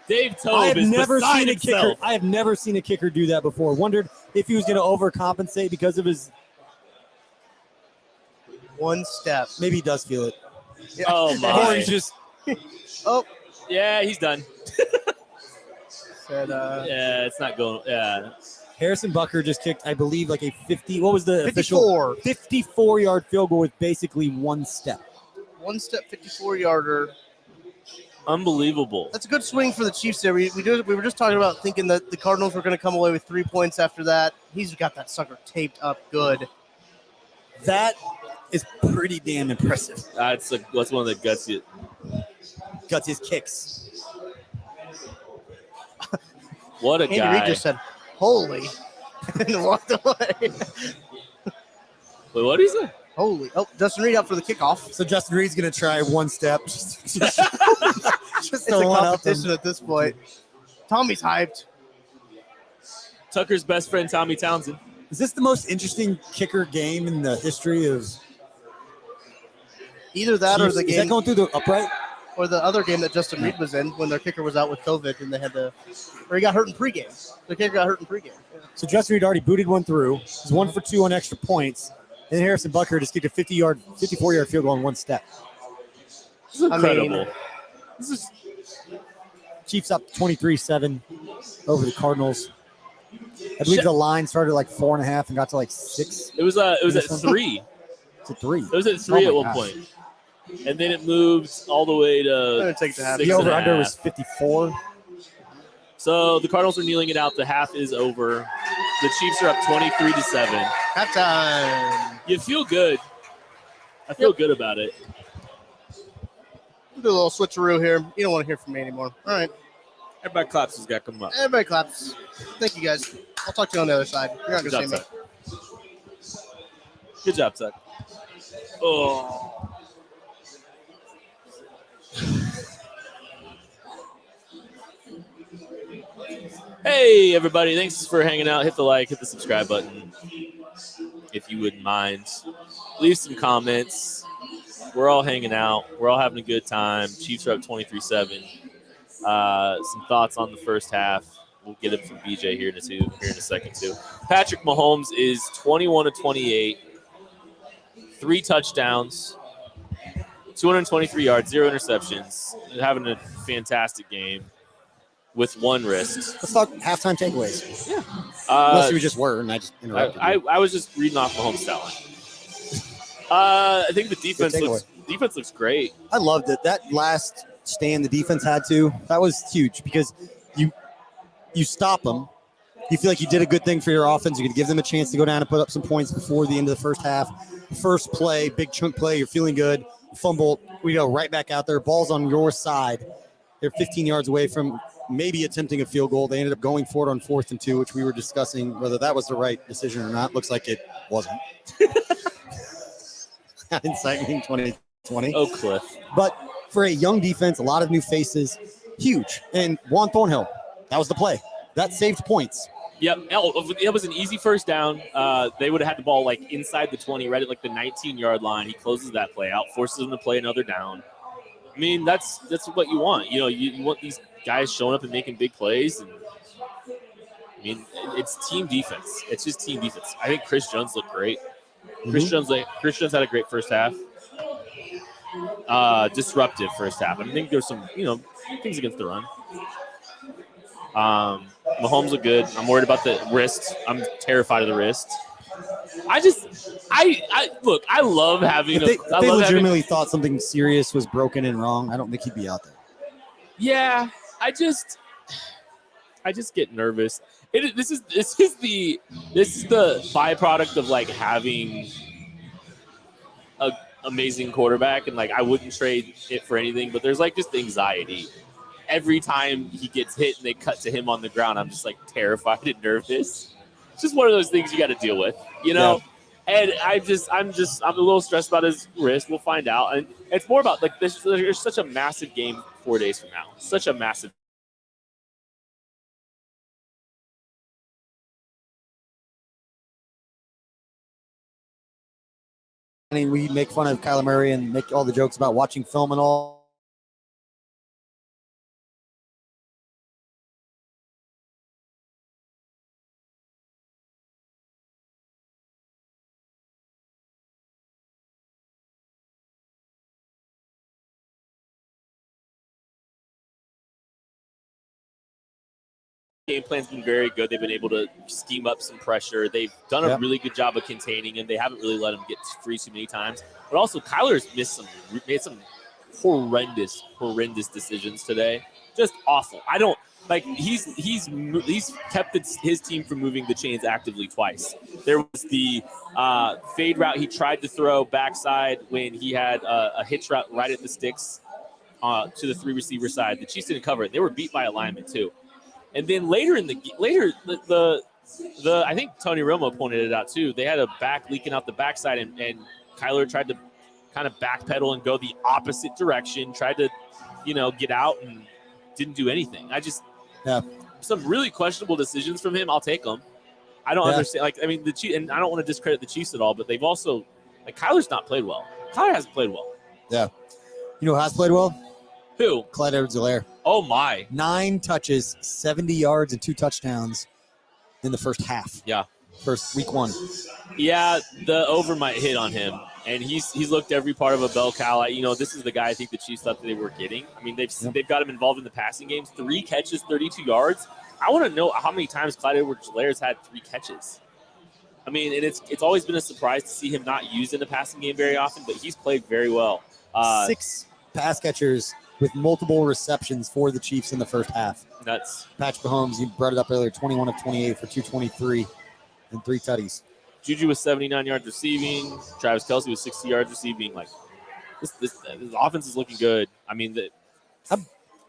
Dave Tobe is beside himself. I have never seen a kicker do that before. Wondered if he was going to overcompensate because of his one step. Maybe he does feel it. Yeah. Oh, my. Or he's just. Oh. Yeah, he's done. Said, yeah, it's not going. Yeah. Harrison Butker just kicked, I believe, like a 50. What was the 54. official? 54-yard field goal with basically one step. One step, 54-yarder. Unbelievable. That's a good swing for the Chiefs there. We were just talking about thinking that the Cardinals were going to come away with 3 points after that. He's got that sucker taped up good. That is pretty damn impressive. That's one of the Gutsiest kicks. What a Andy guy. Reid just said, "Holy," and walked away. Wait, what did he say? Holy. Oh, Justin Reid out for the kickoff. So Justin Reid's going to try one step. Just It's a competition at this point. Tommy's hyped. Tucker's best friend, Tommy Townsend. Is this the most interesting kicker game in the history of Either that Chiefs? or the Is game, that going through the upright? or the other game that Justin Reid was in when their kicker was out with COVID and they had to, or he got hurt in pregame. The kicker got hurt in pregame. Yeah. So Justin Reid already booted one through. He's 1 for 2 on extra points. And Harrison Butker just kicked a 54-yard field goal in one step. This is incredible. This is Chiefs up 23-7 over the Cardinals. I believe the line started at like 4.5 and got to like 6. It was at 3. It's at 3. It was at 3 Oh at my one gosh. point. And then it moved all the way to I'm gonna take the half. 6 The and a over-under half. was 54. So the Cardinals are kneeling it out. The half is over. The Chiefs are up 23-7. Halftime. You feel good. I feel good about it. We'll do a little switcheroo here. You don't want to hear from me anymore. All right. Everybody claps who's got to come up. Everybody claps. Thank you, guys. I'll talk to you on the other side. You're not Good going to job, see me. Tuck. Good job, Tuck. Oh. Hey, everybody. Thanks for hanging out. Hit the like, hit the subscribe button if you wouldn't mind. Leave some comments. We're all hanging out. We're all having a good time. Chiefs are up 23-7. Some thoughts on the first half. We'll get it from BJ here in a second, too. Patrick Mahomes is 21-28. 3 touchdowns. 223 yards, 0 interceptions. Having a fantastic game with 1 wrist. Let's talk halftime takeaways. Yeah. Unless you just were, and I just interrupted you. I was just reading off Mahomes' stat line. I think the defense looks great. I loved it. That last stand the defense had to, that was huge because you stop them. You feel like you did a good thing for your offense. You could give them a chance to go down and put up some points before the end of the first half. First play, big chunk play, you're feeling good. Fumble, we go right back out there. Ball's on your side. They're 15 yards away from maybe attempting a field goal. They ended up going for it on 4th and 2, which we were discussing whether that was the right decision or not. Looks like it wasn't. Hindsight being 2020. Oh, Cliff. But for a young defense, a lot of new faces, huge. And Juan Thornhill, that was the play. That saved points. Yep, it was an easy first down. They would have had the ball like inside the 20, right at like the 19-yard line. He closes that play out, forces them to play another down. I mean, that's what you want. You know, you want these guys showing up and making big plays. And I mean, it's team defense. It's just team defense. I think Chris Jones looked great. Mm-hmm. Chris Jones had a great first half. Disruptive first half. I think there's some, things against the run. Mahomes look good. I'm worried about the wrist. I'm terrified of the wrist. I love having. If they legitimately thought something serious was broken and wrong, I don't think he'd be out there. Yeah, I just get nervous. This is the byproduct of like having a amazing quarterback, and like I wouldn't trade it for anything. But there's like just anxiety. Every time he gets hit and they cut to him on the ground, I'm just like terrified and nervous. It's just one of those things you got to deal with, Yeah. And I'm a little stressed about his wrist. We'll find out. And it's more about like this. There's such a massive game 4 days from now. Such a massive. I mean, we make fun of Kyler Murray and make all the jokes about watching film and all. Game plan's been very good. They've been able to scheme up some pressure. They've done a really good job of containing him. They haven't really let him get free too many times. But also, Kyler's made some horrendous decisions today. Just awful. I don't like. He's kept his team from moving the chains actively twice. There was the fade route he tried to throw backside when he had a hitch route right at the sticks to the 3 receiver side. The Chiefs didn't cover it. They were beat by alignment too. And then later the I think Tony Romo pointed it out too. They had a back leaking out the backside, and Kyler tried to kind of backpedal and go the opposite direction. Tried to, get out and didn't do anything. Some really questionable decisions from him. I'll take them. I don't understand. Like, I mean, the Chiefs, and I don't want to discredit the Chiefs at all, but they've also Kyler's not played well. Kyler hasn't played well. Yeah. You know who has played well? Who? Clyde Edwards-Helaire. Oh, my. 9 touches, 70 yards, and 2 touchdowns in the first half. Yeah. Week 1. Yeah, the over might hit on him. And he's looked every part of a bell cow. This is the guy I think the Chiefs thought that they were getting. I mean, they've got him involved in the passing games. 3 catches, 32 yards. I want to know how many times Clyde Edwards-Helaire's had 3 catches. I mean, and it's always been a surprise to see him not used in the passing game very often, but he's played very well. 6 pass catchers with multiple receptions for the Chiefs in the first half. Nuts. Patrick Mahomes, you brought it up earlier, 21 of 28 for 223 and 3 tutties. Juju was 79 yards receiving. Travis Kelce was 60 yards receiving. Like, this offense is looking good. I mean,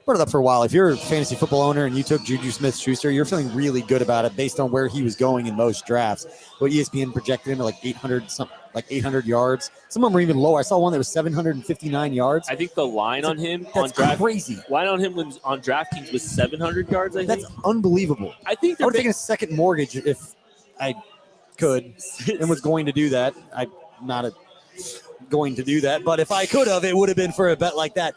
brought it up for a while. If you're a fantasy football owner and you took Juju Smith-Schuster, you're feeling really good about it based on where he was going in most drafts. But ESPN projected him at like 800 yards. Some of them were even lower. I saw one that was 759 yards. I think the line on him That's crazy. Line on him on DraftKings was 700 yards. That's unbelievable. I think I would have taken a second mortgage if I could and was going to do that. I'm not going to do that, but if I could have, it would have been for a bet like that.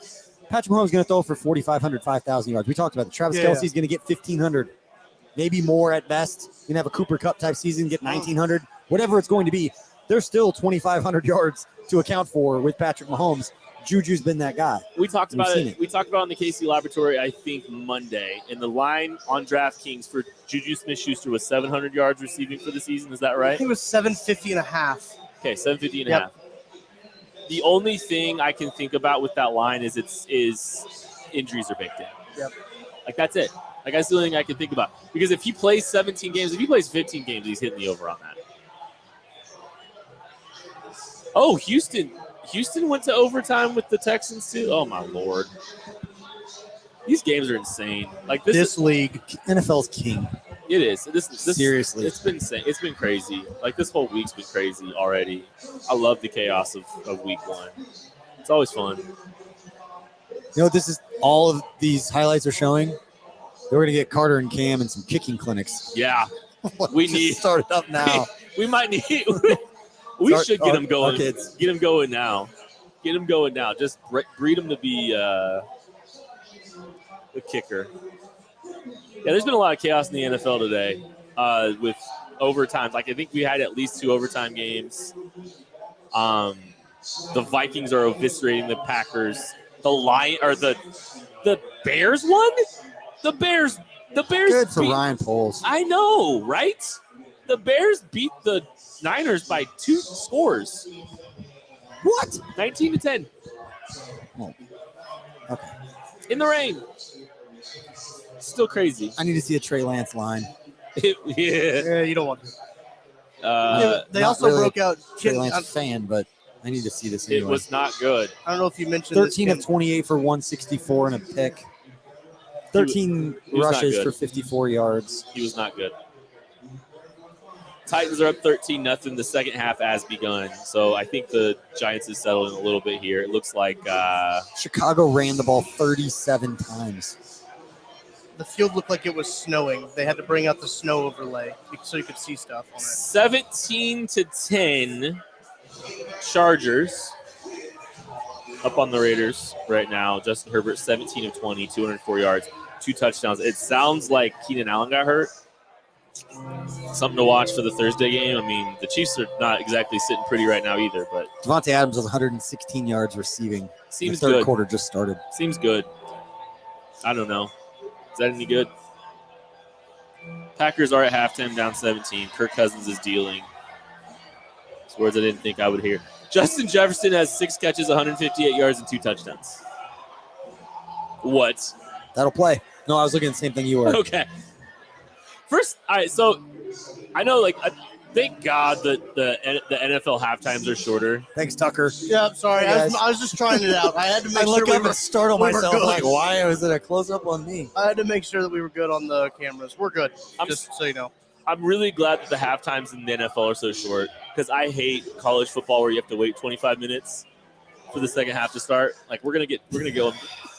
Patrick Mahomes is going to throw for 4,500, 5,000 yards. We talked about it. Travis Kelce is going to get 1,500, maybe more at best. You're going to have a Cooper Cup type season, get 1,900, whatever it's going to be. There's still 2,500 yards to account for with Patrick Mahomes. Juju's been that guy. We talked about it. We talked about it in the KC Laboratory, I think, Monday. And the line on DraftKings for Juju Smith-Schuster was 700 yards receiving for the season. Is that right? I think it was 750 and a half. Okay, 750 and a half. The only thing I can think about with that line is injuries are baked in. Yep. Like, that's it. Like, that's the only thing I can think about. Because if he plays 17 games, if he plays 15 games, he's hitting the over on that. Oh, Houston went to overtime with the Texans, too. Oh, my Lord. These games are insane. Like, this league, NFL's king. It is. This Seriously. It's been insane. It's been crazy. Like, this whole week's been crazy already. I love the chaos of week one. It's always fun. You know, this is all of these highlights are showing. They're going to get Carter and Cam and some kicking clinics. Yeah. We need start it up now. We might need. We should get them going. Kids. Get them going now. Get them going now. Just breed them to be the kicker. Yeah, there's been a lot of chaos in the NFL today with overtimes. Like, I think we had at least 2 overtime games. The Vikings are eviscerating the Packers. The Bears won? The Bears Good for Ryan Poles. I know, right? The Bears beat the Niners by 2 scores. What? 19-10. Oh. Okay. In the rain. Still crazy. I need to see a Trey Lance line. Yeah, you don't want to. They also really broke out. Trey Lance fan, but I need to see this anyway. It was not good. I don't know if you mentioned 13 of 28 for 164 and a pick. 13 rushes for 54 yards. He was not good. Titans are up 13-0. The second half has begun. So I think the Giants have settled in a little bit here. It looks like Chicago ran the ball 37 times. The field looked like it was snowing. They had to bring out the snow overlay so you could see stuff on it. 17-10 Chargers up on the Raiders right now. Justin Herbert, 17 of 20, 204 yards, 2 touchdowns. It sounds like Keenan Allen got hurt. Something to watch for the Thursday game. I mean, the Chiefs are not exactly sitting pretty right now either. But Devontae Adams was 116 yards receiving. Seems the third good. quarter just started. Seems good. I don't know. Is that any good? Packers are at halftime down 17. Kirk Cousins is dealing. It's words I didn't think I would hear. Justin Jefferson has 6 catches, 158 yards, and 2 touchdowns. What? That'll play. No, I was looking at the same thing you were. Okay. First, all right, so I know, like, thank God that the NFL halftimes are shorter. Thanks, Tucker. Yeah, sorry. I was just trying it out. I had to make sure look up and startle myself. Good. Like, why was it a close-up on me? I had to make sure that we were good on the cameras. We're good, just so you know. I'm really glad that the halftimes in the NFL are so short because I hate college football where you have to wait 25 minutes for the second half to start. Like, we're gonna go.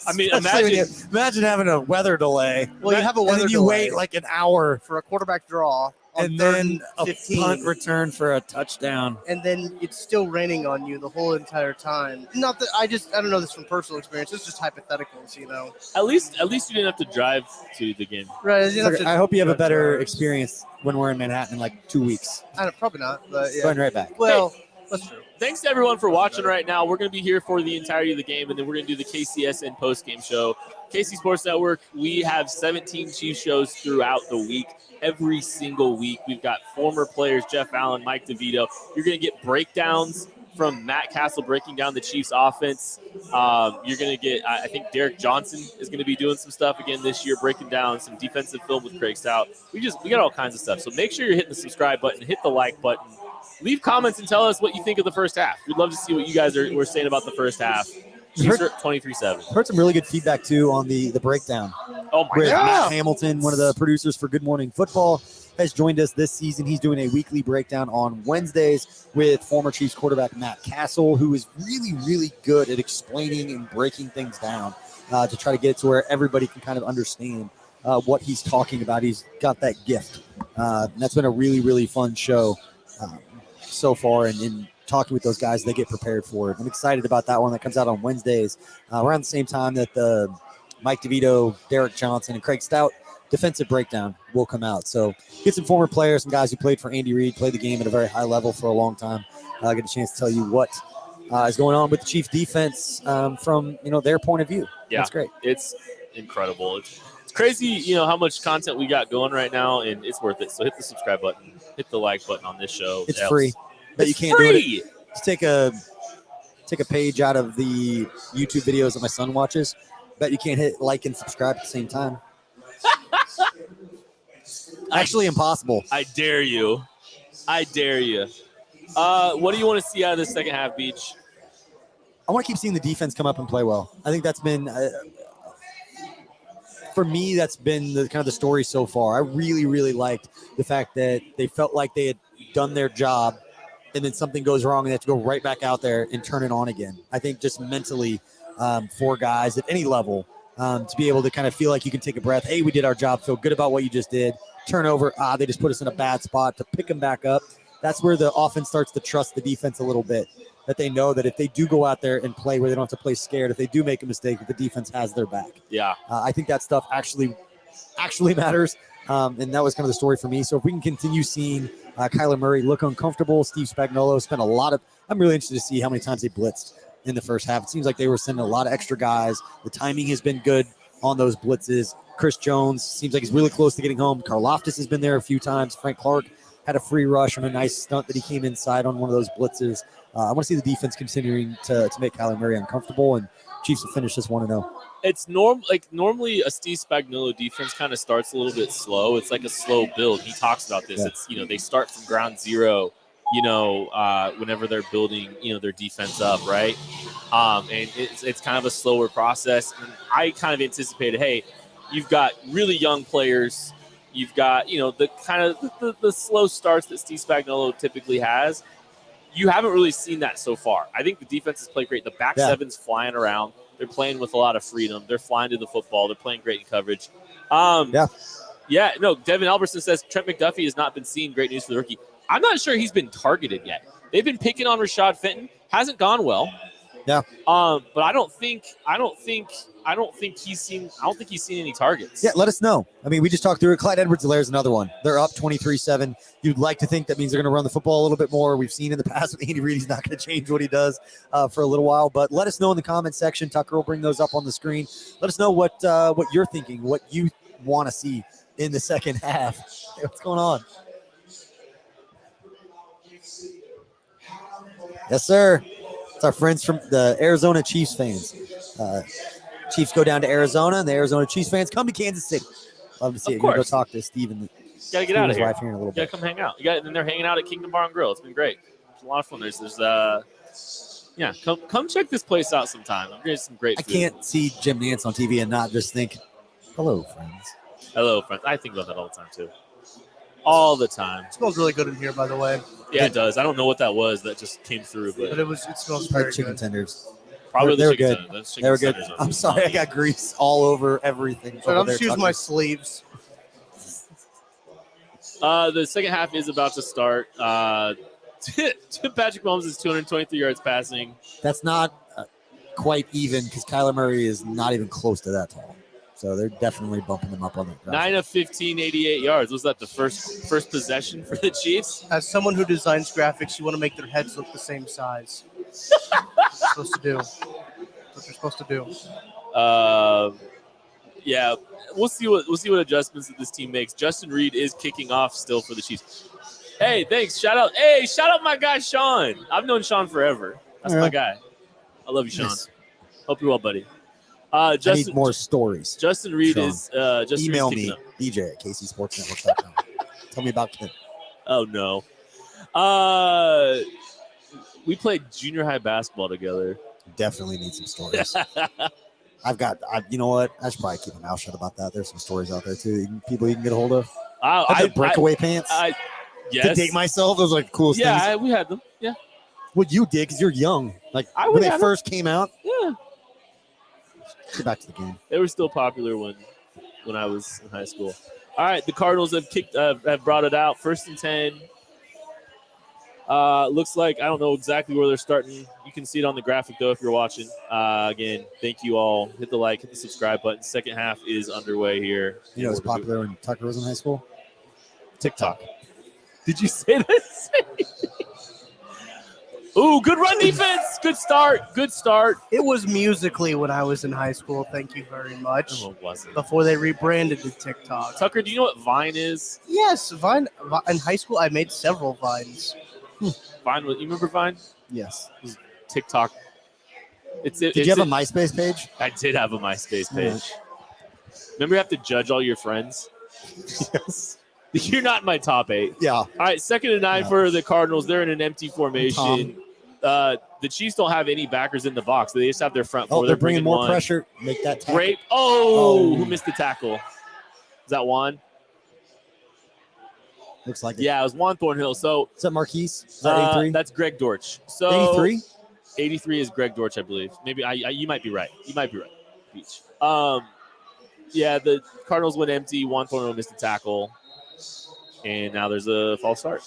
I mean, imagine having a weather delay. Well, you have a weather delay. You wait like an hour for a quarterback draw, and then a punt return for a touchdown, and then it's still raining on you the whole entire time. Not that I don't know this from personal experience. It's just hypotheticals, you know. At least you didn't have to drive to the game. Right. I hope you have a better experience when we're in Manhattan in like 2 weeks. Probably not, but yeah. Going right back. Well, that's true. Thanks to everyone for watching right now. We're going to be here for the entirety of the game, and then we're going to do the KCSN post-game show. KC Sports Network, we have 17 Chiefs shows throughout the week. Every single week, we've got former players, Jeff Allen, Mike DeVito. You're going to get breakdowns from Matt Castle breaking down the Chiefs' offense. You're going to get, I think Derek Johnson is going to be doing some stuff again this year, breaking down some defensive film with Craig Stout. We got all kinds of stuff. So make sure you're hitting the subscribe button, hit the like button. Leave comments and tell us what you think of the first half. We'd love to see what you guys were saying about the first half. Chiefs are 23-7. Heard some really good feedback too on the breakdown. Oh my With God. Matt Hamilton, one of the producers for Good Morning Football, has joined us this season. He's doing a weekly breakdown on Wednesdays with former Chiefs quarterback Matt Castle, who is really, really good at explaining and breaking things down to try to get it to where everybody can kind of understand what he's talking about. He's got that gift. And that's been a really, really fun show so far. And talking with those guys, they get prepared for it. I'm excited about that one that comes out on Wednesdays around the same time that the Mike DeVito, Derek Johnson, and Craig Stout defensive breakdown will come out. So get some former players, some guys who played for Andy Reid, played the game at a very high level for a long time. Get a chance to tell you what is going on with the Chiefs defense from their point of view. Yeah, that's great. It's incredible. It's crazy, how much content we got going right now, and it's worth it. So hit the subscribe button, hit the like button on this show. It's free. But you can't do it. Just take a page out of the YouTube videos that my son watches. Bet you can't hit like and subscribe at the same time. Actually impossible. I dare you. What do you want to see out of the second half, Beach? I want to keep seeing the defense come up and play well. I think that's been, for me, that's been the kind of the story so far. I really, really liked the fact that they felt like they had done their job, and then something goes wrong and they have to go right back out there and turn it on again. I think just mentally for guys at any level to be able to kind of feel like you can take a breath. Hey, we did our job. Feel good about what you just did. Turnover. They just put us in a bad spot to pick them back up. That's where the offense starts to trust the defense a little bit, that they know that if they do go out there and play where they don't have to play scared, if they do make a mistake, that the defense has their back. Yeah. I think that stuff actually matters. And that was kind of the story for me. So if we can continue seeing Kyler Murray look uncomfortable, Steve Spagnuolo spent I'm really interested to see how many times they blitzed in the first half. It seems like they were sending a lot of extra guys. The timing has been good on those blitzes. Chris Jones seems like he's really close to getting home. Karlaftis has been there a few times. Frank Clark had a free rush on a nice stunt that he came inside on one of those blitzes. I want to see the defense continuing to make Kyler Murray uncomfortable, and Chiefs will finish this 1-0. It's normally a Steve Spagnuolo defense kind of starts a little bit slow. It's like a slow build. He talks about this. Yeah. It's they start from ground zero. Whenever they're building their defense up, right? And it's kind of a slower process. And I kind of anticipated, hey, you've got really young players. You've got the kind of the slow starts that Steve Spagnuolo typically has. You haven't really seen that so far. I think the defenses play great. The back seven's flying around. They're playing with a lot of freedom. They're flying to the football. They're playing great in coverage. Devin Albertson says Trent McDuffie has not been seen. Great news for the rookie. I'm not sure he's been targeted yet. They've been picking on Rashad Fenton. Hasn't gone well. Yeah. But I don't think he's seen any targets. Yeah, let us know. I mean, we just talked through it. Clyde Edwards-Helaire is another one. They're up 23-7. You'd like to think that means they're going to run the football a little bit more. We've seen in the past with Andy Reid, he's not going to change what he does for a little while. But let us know in the comment section. Tucker will bring those up on the screen. Let us know what you're thinking, what you want to see in the second half. Hey, what's going on? Yes, sir. It's our friends from the Arizona Chiefs fans. Chiefs go down to Arizona, and the Arizona Chiefs fans come to Kansas City. Love to see it. We're going to go talk to Steve and gotta get out of here. Wife here in a little bit. Gotta come hang out. And they're hanging out at Kingdom Bar and Grill. It's been great. It's a lot of fun. Come check this place out sometime. I'm getting some great food. I can't see Jim Nantz on TV and not just think, hello, friends. Hello, friends. I think about that all the time, too. All the time. It smells really good in here, by the way. Yeah, it does. I don't know what that was that just came through, but it smells very like chicken good. tenders. Probably they were the chicken good. tenders. They were good. I'm sorry, I got grease all over everything. So I'm just using my sleeves. The second half is about to start. Patrick Mahomes is 223 yards passing. That's not quite even because Kyler Murray is not even close to that tall. So they're definitely bumping them up on the ground. 9 of 15, 88 yards. Was that the first possession for the Chiefs? As someone who designs graphics, you want to make their heads look the same size. That's what you're supposed to do. Yeah, we'll see what adjustments that this team makes. Justin Reid is kicking off still for the Chiefs. Hey, thanks. Shout out my guy Sean. I've known Sean forever. That's my guy. I love you, Sean. Yes. Hope you're well, buddy. I need more stories. Justin Reid is email me, DJ at KCSportsNetwork.com. Tell me about Kent. Oh no. We played junior high basketball together. Definitely need some stories. You know what? I should probably keep my mouth shut about that. There's some stories out there too. People you can get a hold of. The breakaway pants. Yes. To date myself, those are like the coolest things. Yeah, we had them. Yeah. Well, you did because you're young. Like when they first came out. Yeah. Get back to the game. They were still popular when I was in high school. All right, the Cardinals have brought it out. 1st and 10. Looks like I don't know exactly where they're starting. You can see it on the graphic though if you're watching. Again, thank you all. Hit the like, hit the subscribe button. Second half is underway here. You know, it was popular when Tucker was in high school. TikTok. Did you say that? Ooh, good run defense. Good start. Good start. It was Musically when I was in high school. Thank you very much. No, it wasn't. Before they rebranded to TikTok. Tucker, do you know what Vine is? Yes, Vine. In high school, I made several Vines. Vine. You remember Vine? Yes. TikTok. Did you have a MySpace page? I did have a MySpace page. Remember, you have to judge all your friends? Yes. You're not in my top 8. Yeah. All right, 2nd and 9 for the Cardinals. They're in an empty formation. The Chiefs don't have any backers in the box. They just have their front four. They're bringing more pressure. Make that tackle. Great. Oh, who missed the tackle? Is that Juan? Looks like it. Yeah, it was Juan Thornhill. So is that Marquise? Is that 83? That's Greg Dortch. So 83? 83 is Greg Dortch, I believe. Maybe you might be right. You might be right. Beach. Yeah, the Cardinals went empty. Juan Thornhill missed the tackle. And now there's a false start.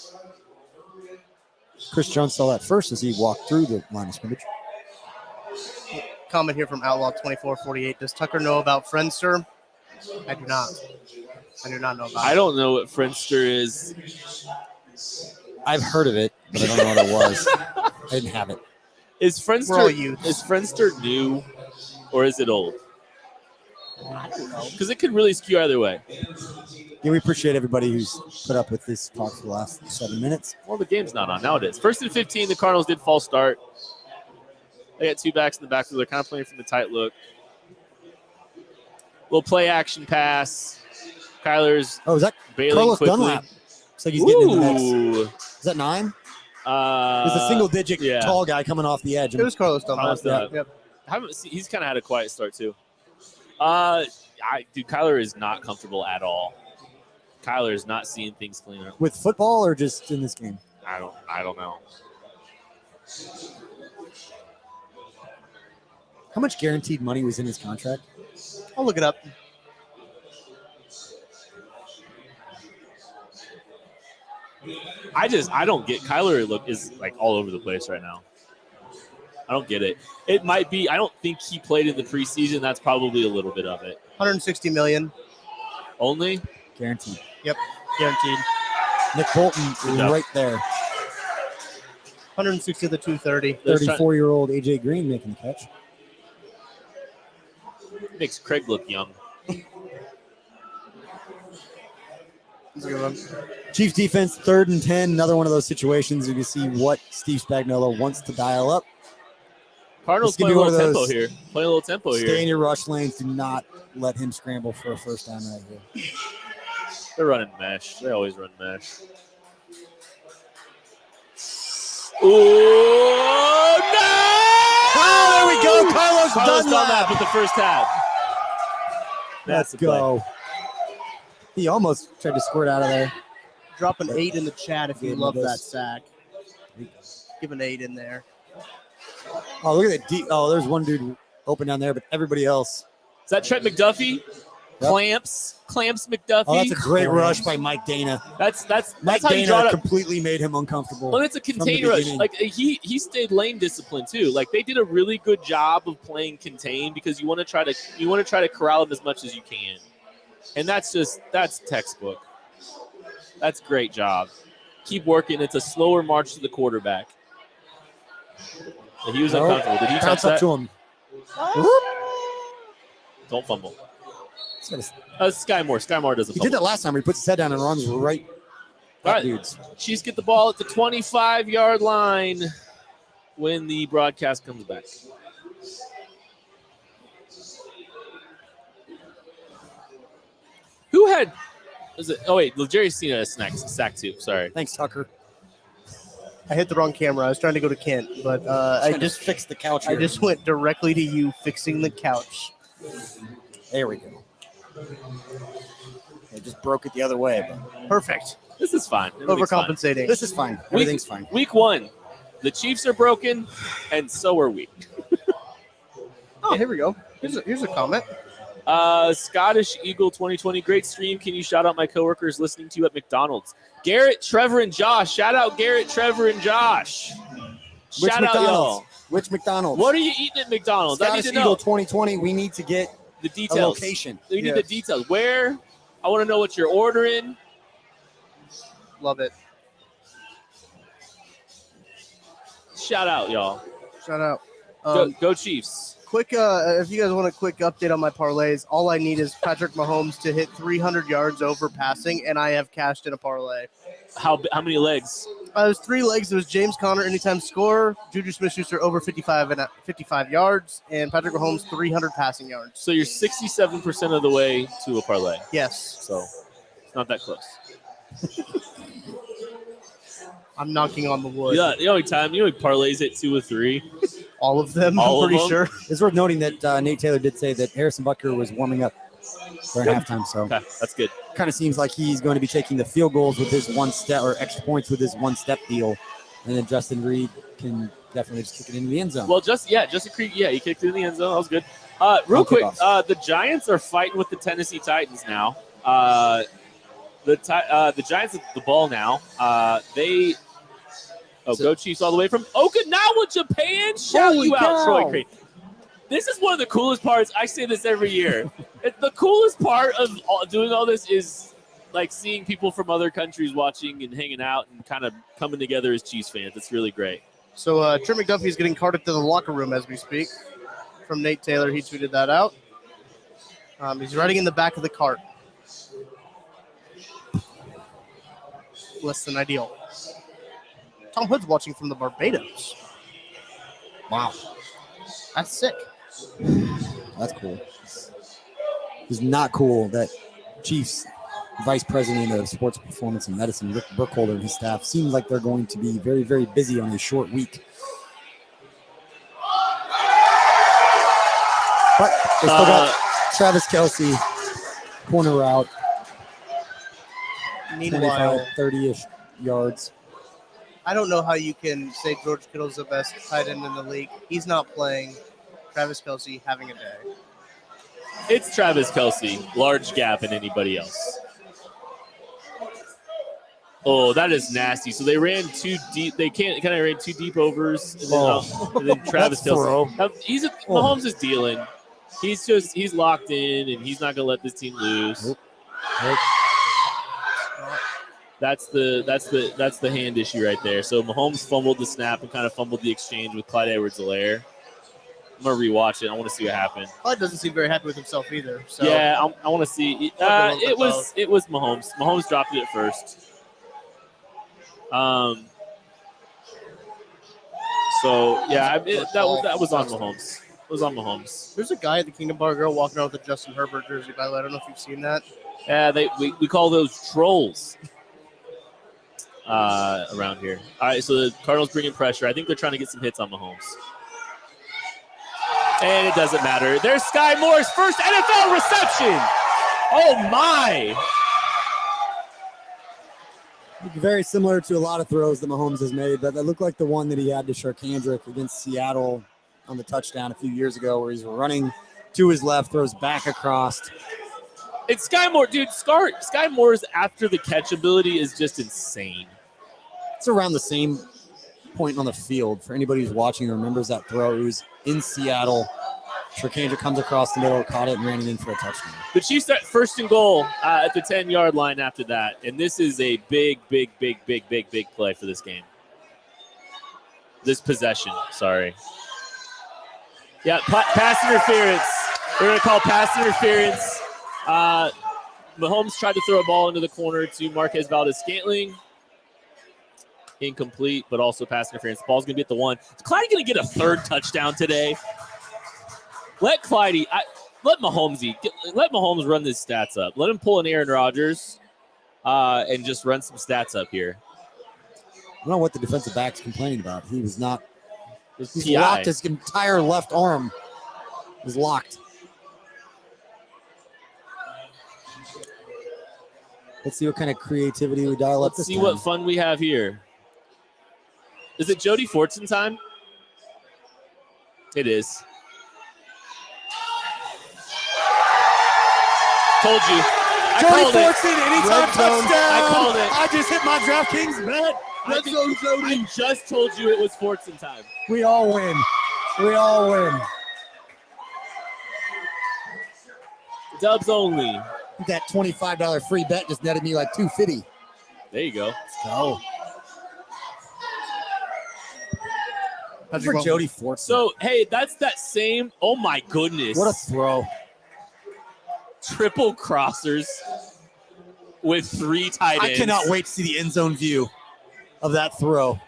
Chris Jones saw that first as he walked through the line of scrimmage. Comment here from Outlaw 2448. Does Tucker know about Friendster? I do not. I do not know about it. I don't know what Friendster is. I've heard of it, but I don't know what it was. I didn't have it. Is Friendster new or is it old? I don't know. Because it could really skew either way. Yeah, we appreciate everybody who's put up with this talk for the last 7 minutes. Well, the game's not on. Now it is. 1st and 15, the Cardinals did false start. They got 2 backs in the back, so they're kind of playing from the tight look. Little play action pass. Kyler's is that bailing Carlos quickly. Dunlap? Looks like he's getting in the mix. Is that 9? There's a single-digit tall guy coming off the edge. It was Carlos Dunlap. Yep. He's kind of had a quiet start too. Kyler is not comfortable at all. Kyler is not seeing things cleaner. With football or just in this game? I don't know. How much guaranteed money was in his contract? I'll look it up. I don't get Kyler is like all over the place right now. I don't get it. It might be. I don't think he played in the preseason. That's probably a little bit of it. $160 million. Only? Guaranteed. Yep, guaranteed. Nick Bolton right there. 160 to the 230. 34-year-old A.J. Green making the catch. Makes Craig look young. That's a good one. Chiefs defense, 3rd and 10. Another one of those situations you can see what Steve Spagnuolo wants to dial up. Cardinals playing a little tempo here. Playing a little tempo here. Stay in your rush lanes. Do not let him scramble for a first down right here. They're running mesh. They always run mesh. Oh, no! Oh, there we go. Carlos Dunlap with the first half. Let's go. He almost tried to squirt out of there. Drop an 8 in the chat if you love that sack. Give an 8 in there. Oh, look at that. There's one dude open down there, but everybody else. Is that Trent McDuffie? Yep. Clamps McDuffie. Oh, that's a great rush by Mike Dana. That's Mike how Dana you draw completely made him uncomfortable. Well, it's a contain rush. Like he stayed lane discipline too. Like they did a really good job of playing contain because you want to try to corral him as much as you can. And that's textbook. That's a great job. Keep working. It's a slower march to the quarterback. And he was uncomfortable. Did he touch that? Up to him. Don't fumble. Sky Moore. Sky Moore doesn't fumble. He did that last time where he puts his head down and runs right. All right. Dudes. Chiefs get the ball at the 25-yard line when the broadcast comes back. Who had – was it? Oh, wait. Jerry's seen a sack too. Sorry. Thanks, Tucker. I hit the wrong camera. I was trying to go to Kent, but I just fixed the couch. I just went directly to you fixing the couch. There we go. I just broke it the other way. But Perfect. This is fine. Overcompensating. this is fine. Everything's fine. Week 1, the Chiefs are broken, and so are we. Oh, here we go. Here's a comment. Scottish Eagle 2020, great stream. Can you shout out my coworkers listening to you at McDonald's? Garrett, Trevor, and Josh. Shout out Garrett, Trevor, and Josh. Shout out y'all. Which McDonald's? What are you eating at McDonald's? Scottish I need to Eagle know 2020. We need to get the a details. location. We need the details. Where? I want to know what you're ordering. Love it. Shout out, y'all. Shout out. Go Chiefs. Quick, if you guys want a quick update on my parlays, all I need is Patrick Mahomes to hit 300 yards over passing, and I have cashed in a parlay. How many legs? It was 3 legs. It was James Conner anytime score, Juju Smith-Schuster over 55 yards, and Patrick Mahomes 300 passing yards. So you're 67% of the way to a parlay. Yes. So it's not that close. I'm knocking on the wood. Yeah, the only time you parlays at 2 or 3. All of them, All I'm pretty of them? sure. It's worth noting that Nate Taylor did say that Harrison Butker was warming up for halftime. So Okay, that's good. kind of seems like he's going to be taking the field goals with his one step or extra points with his one step deal. And then Justin Reid can definitely just kick it into the end zone. Well, Justin Creek, he kicked it in the end zone. That was good. Real quick, the Giants are fighting with the Tennessee Titans now. The Giants have the ball now. Go Chiefs all the way from Okinawa, Japan. Shout you out, Troy Crane. This is one of the coolest parts. I say this every year. The coolest part of doing all this is like seeing people from other countries watching and hanging out and kind of coming together as Chiefs fans. It's really great. So Trent McDuffie is getting carted to the locker room as we speak. From Nate Taylor, he tweeted that out. He's riding in the back of the cart. Less than ideal. Tom Hood's watching from the Barbados. Wow. That's sick. That's cool. It's not cool that Chiefs Vice President of Sports Performance and Medicine, Rick Burkholder, and his staff seems like they're going to be very, very busy on a short week. But they still got Travis Kelce, corner route, Meanwhile, 30-ish yards. I don't know how you can say George Kittle's the best tight end in the league. He's not playing. Travis Kelce having a day. It's Travis Kelce. Large gap in anybody else. Oh, that is nasty. So they ran too deep. They ran 2 deep overs. And then Travis Kelce. Mahomes is dealing. He's locked in, and he's not going to let this team lose. Nope. That's the hand issue right there. So Mahomes fumbled the snap and kind of fumbled the exchange with Clyde Edwards-Helaire. I'm gonna rewatch it. I want to see what happened. Clyde doesn't seem very happy with himself either. So. Yeah, I want to see. It was Mahomes. Mahomes dropped it at first. So yeah, that was on Mahomes. It was on Mahomes. There's a guy at the Kingdom Bar Grill walking around with a Justin Herbert jersey. By the way, I don't know if you've seen that. Yeah, we call those trolls around here. All right, so the Cardinals bringing pressure. I think they're trying to get some hits on Mahomes. And it doesn't matter. There's Sky Moore's first NFL reception. Oh, my. Very similar to a lot of throws that Mahomes has made, but that looked like the one that he had to Sharkhandrick against Seattle on the touchdown a few years ago where he's running to his left, throws back across. It's Sky Moore. Dude, Sky Moore's after the catch ability is just insane. It's around the same point on the field. For anybody who's watching and remembers that throw, it was in Seattle. Sharkhandrick comes across the middle, caught it, and ran it in for a touchdown. The Chiefs at 1st and goal at the 10-yard line after that. And this is a big play for this game. This possession, sorry. Yeah, pass interference. We're going to call pass interference. Mahomes tried to throw a ball into the corner to Marquez Valdes-Scantling. Incomplete, but also pass interference. The ball's going to be at the 1. Is Clyde going to get a 3rd touchdown today? Let Mahomes run his stats up. Let him pull an Aaron Rodgers and just run some stats up here. don't know what the defensive back's complaining about. He was not. He's PI. locked. His entire left arm is locked. Let's see what kind of creativity we dial up Let's this see time. what fun we have here. Is it Jody Fortson time? It is. Told you. Jody Fortson, anytime touchdown. I called it. I just hit my DraftKings bet. I just told you it was Fortson time. We all win. We all win. Dubs only. That $25 free bet just netted me like $250. There you go. Let's go. How's it For going? Jody Fortson. So, hey, that's that same. Oh, my goodness. What a throw. Triple crossers with 3 tight ends. I cannot wait to see the end zone view of that throw.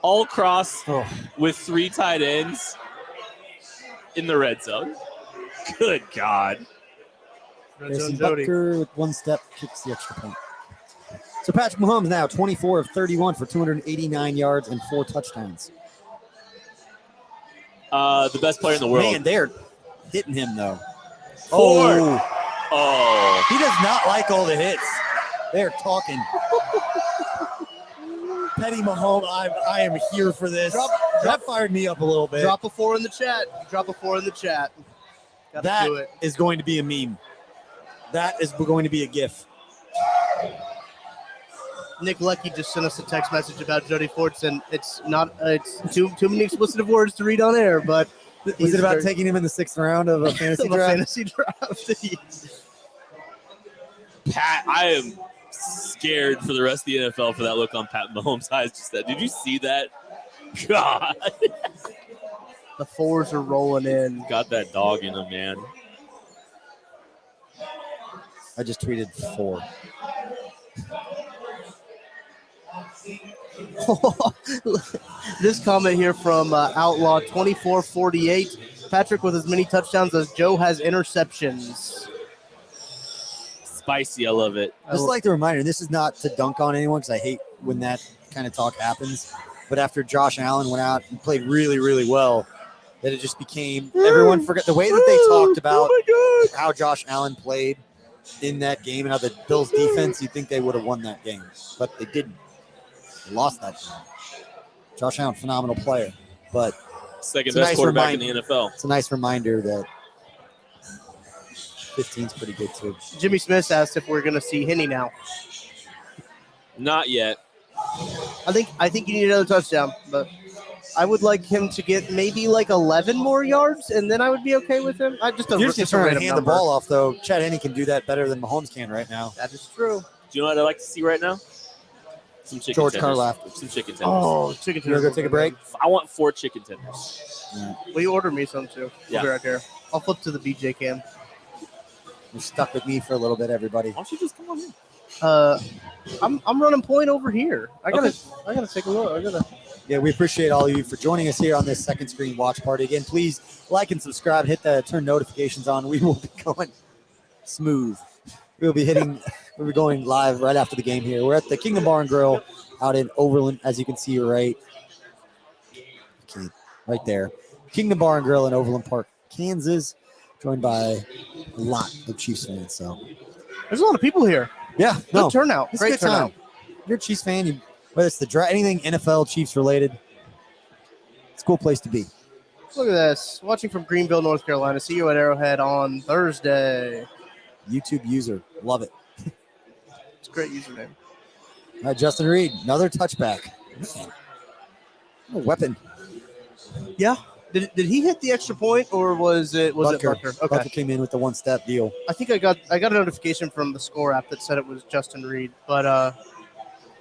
All cross with 3 tight ends in the red zone. Good God. Red zone Jason Jody. Butker with 1 step kicks the extra point. So Patrick Mahomes now 24 of 31 for 289 yards and 4 touchdowns. The best player in the world. Man, they're hitting him though. 4. Oh. He does not like all the hits. They're talking. Petty Mahomes, I am here for this. That fired me up a little bit. Drop a 4 in the chat. Drop a 4 in the chat. Gotta That do it. is going to be a meme. That is going to be a GIF. Nick Lecky just sent us a text message about Jody Fortson. It's not. It's too many explicit words to read on air, but Was it about taking him in the 6th round of a fantasy of a draft? fantasy draft? Pat, I am scared for the rest of the NFL for that look on Pat Mahomes' eyes. Just that. Did you see that? God. The 4s are rolling in. Got that dog in him, man. I just tweeted 4. This comment here from Outlaw 2448. Patrick with as many touchdowns as Joe has interceptions. Spicy. I love it. Just like the reminder, this is not to dunk on anyone because I hate when that kind of talk happens. But after Josh Allen went out and played really, really well, that it just became everyone forgot the way that they talked about how Josh Allen played in that game and how the Bills defense, you'd think they would have won that game, but they didn't. They lost that game. Josh Allen, phenomenal player, but Second it's a best nice quarterback in reminder. the NFL. It's a nice reminder that 15's pretty good too. Jimmy Smith asked if we're going to see Henne now. Not yet. I think you need another touchdown, but I would like him to get maybe like 11 more yards, and then I would be okay with him. You're just trying to hand the ball off, though. Chad Henne can do that better than Mahomes can right now. That is true. Do you know what I'd like to see right now? Some chicken George tenders. Karloff. Some chicken tenders. Oh, chicken You want to go take a break? I want 4 chicken tenders. Will you order me some too? Yeah. I'll be right here. I'll flip to the BJ cam. You're stuck with me for a little bit, everybody. Why don't you just come on in? I'm running point over here. I gotta take a look. Yeah, we appreciate all of you for joining us here on this second screen watch party. Again, please like and subscribe. Hit the turn notifications on. We will be going smooth. We'll be going live right after the game here. We're at the Kingdom Bar and Grill out in Overland, as you can see right there. Kingdom Bar and Grill in Overland Park, Kansas, joined by a lot of Chiefs fans. So There's a lot of people here. yeah, Good turnout. it's a Great good time. turnout. If you're a Chiefs fan, whether it's the draft, anything NFL Chiefs related, it's a cool place to be. Look at this. Watching from Greenville, North Carolina. See you at Arrowhead on Thursday. YouTube user, love it. It's a great username. All right, Justin Reid, another touchback. Man, what a weapon. Yeah. Did he hit the extra point, or was it Butker? Okay. Butker came in with the one-step deal. I think I got a notification from the score app that said it was Justin Reid, but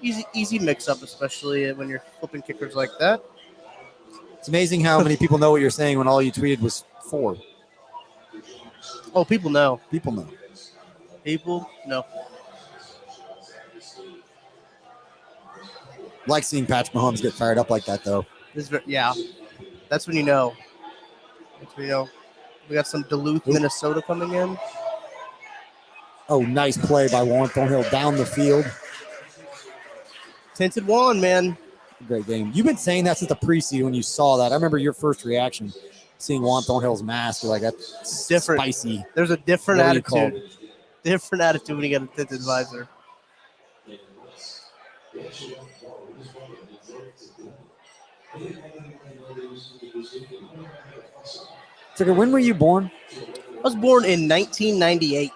easy mix-up, especially when you're flipping kickers like that. It's amazing how many people know what you're saying when all you tweeted was 4. Oh, people know. People know. People know. Like seeing Patrick Mahomes get fired up like that, though. Yeah, that's when you know. That's when you know. We got some Duluth, Minnesota coming in. Oh, nice play by Warren Thornhill down the field. Tinted wand, man. Great game. You've been saying that since the preseason when you saw that. I remember your first reaction seeing Juan Thornhill's mask. You're like, that's Different. Spicy. There's a different What do you call attitude. Different attitude when you get a tinted visor. So, when were you born? I was born in 1998.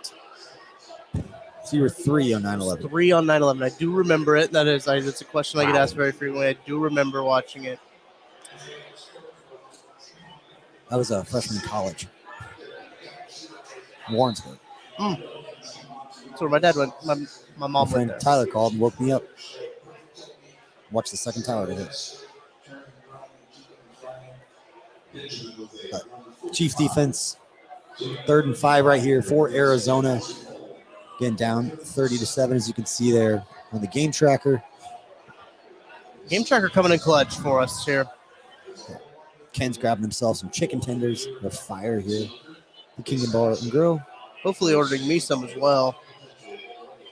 So you were 3 on 9/11. 3 on 9/11. I do remember it. It's a question I get asked very frequently. I do remember watching it. I was a freshman in college. Warrensburg. That's where my dad went. My mom My went friend there. Tyler called and woke me up. Watched the second tower to hit. Chiefs defense, 3rd and 5 right here for Arizona. Again, down 30-7, as you can see there on the game tracker. Game tracker coming in clutch for us here. Ken's grabbing himself some chicken tenders. The fire here. The Kingdom Bar and Grill. Hopefully ordering me some as well.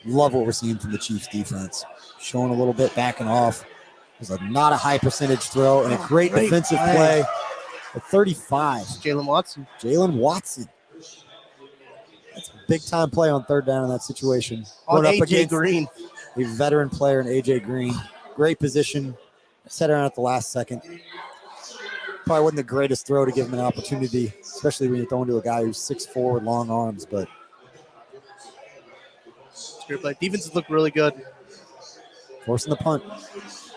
Love what we're seeing from the Chiefs defense. Showing a little bit, backing off. It was not a high percentage throw and a great defensive play. At 35. Jalen Watson. Jalen Watson. That's a big time play on 3rd down in that situation. On Going up A.J. against Green. a veteran player in A.J. Green. Great position. Set around at the last second. Probably wasn't the greatest throw to give him an opportunity, especially when you're throwing to a guy who's 6'4" with long arms, but Great play. Defenses look really good. forcing the punt.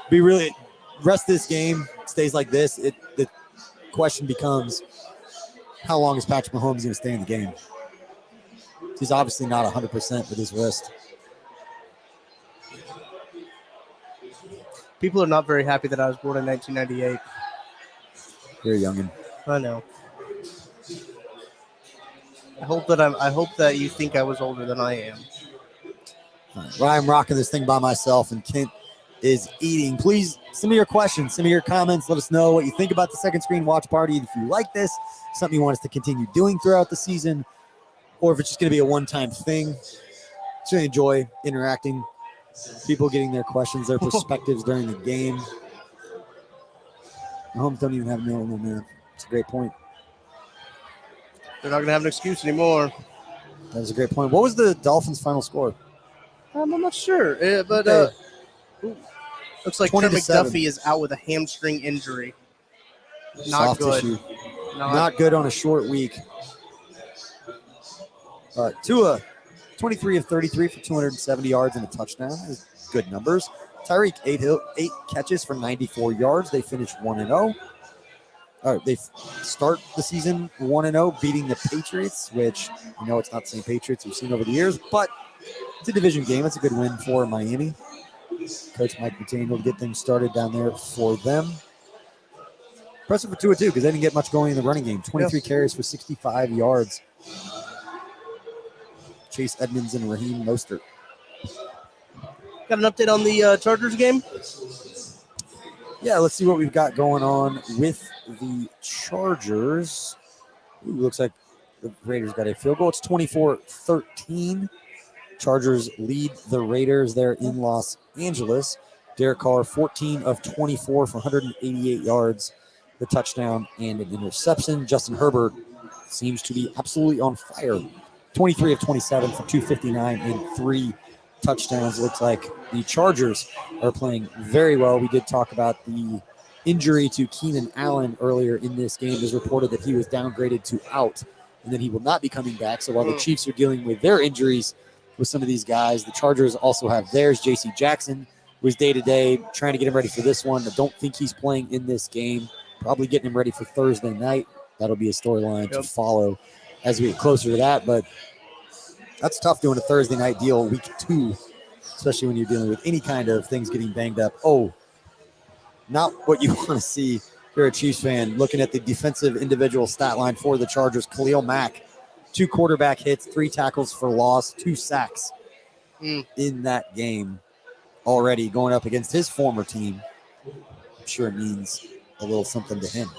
Be really rest of this game stays like this. The question becomes, how long is Patrick Mahomes going to stay in the game? He's obviously not 100% with his wrist. People are not very happy that I was born in 1998. You're a youngin'. I know. I hope that you think I was older than I am. All right. Well, I'm rocking this thing by myself, and Kent is eating. Please send me your questions, send me your comments. Let us know what you think about the second screen watch party. If you like this, something you want us to continue doing throughout the season, or if it's just going to be a one-time thing. Just really enjoy interacting, people getting their questions, their perspectives during the game. Mahomes don't even have no man. It's a great point. They're not going to have an excuse anymore. That was a great point. What was the Dolphins' final score? I'm not sure, but looks like Trent 20-7. McDuffie is out with a hamstring injury. Not Soft good. tissue. Not good on a short week. Tua, 23 of 33 for 270 yards and a touchdown. Is good numbers. Tyreek, 8 catches for 94 yards. They finished 1-0. All right, they start the season 1-0, beating the Patriots, which it's not the same Patriots we've seen over the years, but it's a division game. It's a good win for Miami. Coach Mike McDaniel to get things started down there for them. Impressive for Tua, too, because they didn't get much going in the running game. 23 carries for 65 yards. Chase Edmonds and Raheem Mostert. Got an update on the Chargers game? Yeah, let's see what we've got going on with the Chargers. Ooh, looks like the Raiders got a field goal. It's 24-13. Chargers lead the Raiders there in Los Angeles. Derek Carr, 14 of 24 for 188 yards, the touchdown and an interception. Justin Herbert seems to be absolutely on fire. 23 of 27 for 259 and 3 touchdowns. It looks like the Chargers are playing very well. We did talk about the injury to Keenan Allen earlier in this game. It was reported that he was downgraded to out and that he will not be coming back. So while the Chiefs are dealing with their injuries with some of these guys, the Chargers also have theirs. J.C. Jackson was day-to-day, trying to get him ready for this one. I don't think he's playing in this game. Probably getting him ready for Thursday night. That'll be a storyline to follow as we get closer to that. But that's tough doing a Thursday night deal week 2, especially when you're dealing with any kind of things getting banged up. Oh, not what you want to see if you're a Chiefs fan. Looking at the defensive individual stat line for the Chargers, Khalil Mack, 2 quarterback hits, 3 tackles for loss, 2 sacks in that game already, going up against his former team. I'm sure it means a little something to him.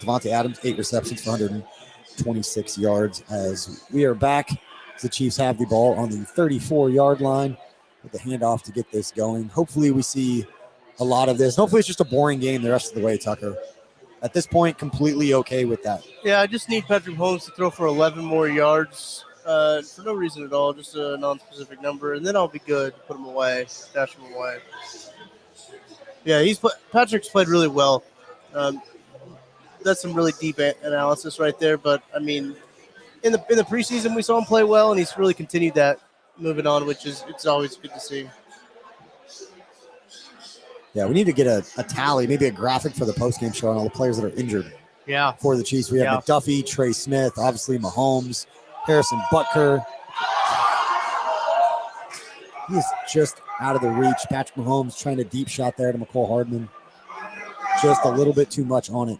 Devontae Adams, 8 receptions for 126 yards as we are back. The Chiefs have the ball on the 34-yard line. with the handoff to get this going. Hopefully we see a lot of this. Hopefully it's just a boring game the rest of the way, Tucker. At this point, completely okay with that. Yeah, I just need Patrick Mahomes to throw for 11 more yards for no reason at all, just a non-specific number, and then I'll be good. Put him away, stash him away. Yeah, Patrick's played really well. That's some really deep analysis right there. But I mean, in the preseason we saw him play well, and he's really continued that moving on, which is it's always good to see. Yeah, we need to get a tally, maybe a graphic for the postgame show on all the players that are injured. Yeah, for the Chiefs, we have McDuffie, Trey Smith, obviously Mahomes, Harrison Butker. He is just out of the reach. Patrick Mahomes trying to deep shot there to McCole Hardman. Just a little bit too much on it.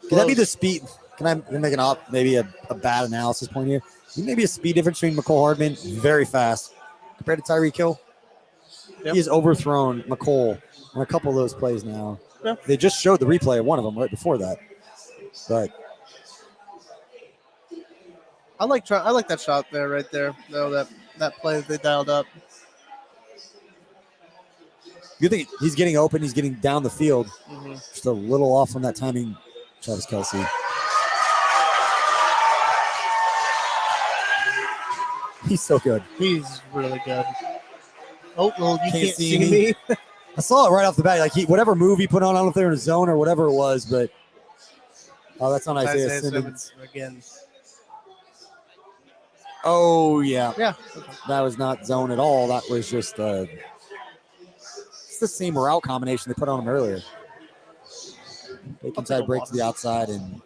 Could that be the speed? Can I make maybe a bad analysis point here? Maybe a speed difference between McCole Hardman, very fast, compared to Tyreek Hill. Yep. He has overthrown McCole on a couple of those plays now. Yep. They just showed the replay of one of them right before that. But I like that shot there, right there. No, that play that they dialed up. You think he's getting open? He's getting down the field. Mm-hmm. Just a little off on that timing, Travis Kelce. He's so good. He's really good. Oh, well, you can't see me. I saw it right off the bat. Like whatever move he put on, I don't know if they were in a zone or whatever it was, but that's on Isaiah Simmons again. Oh yeah, yeah. That was not zone at all. That was just it's the same route combination they put on him earlier. Fake inside break to the outside and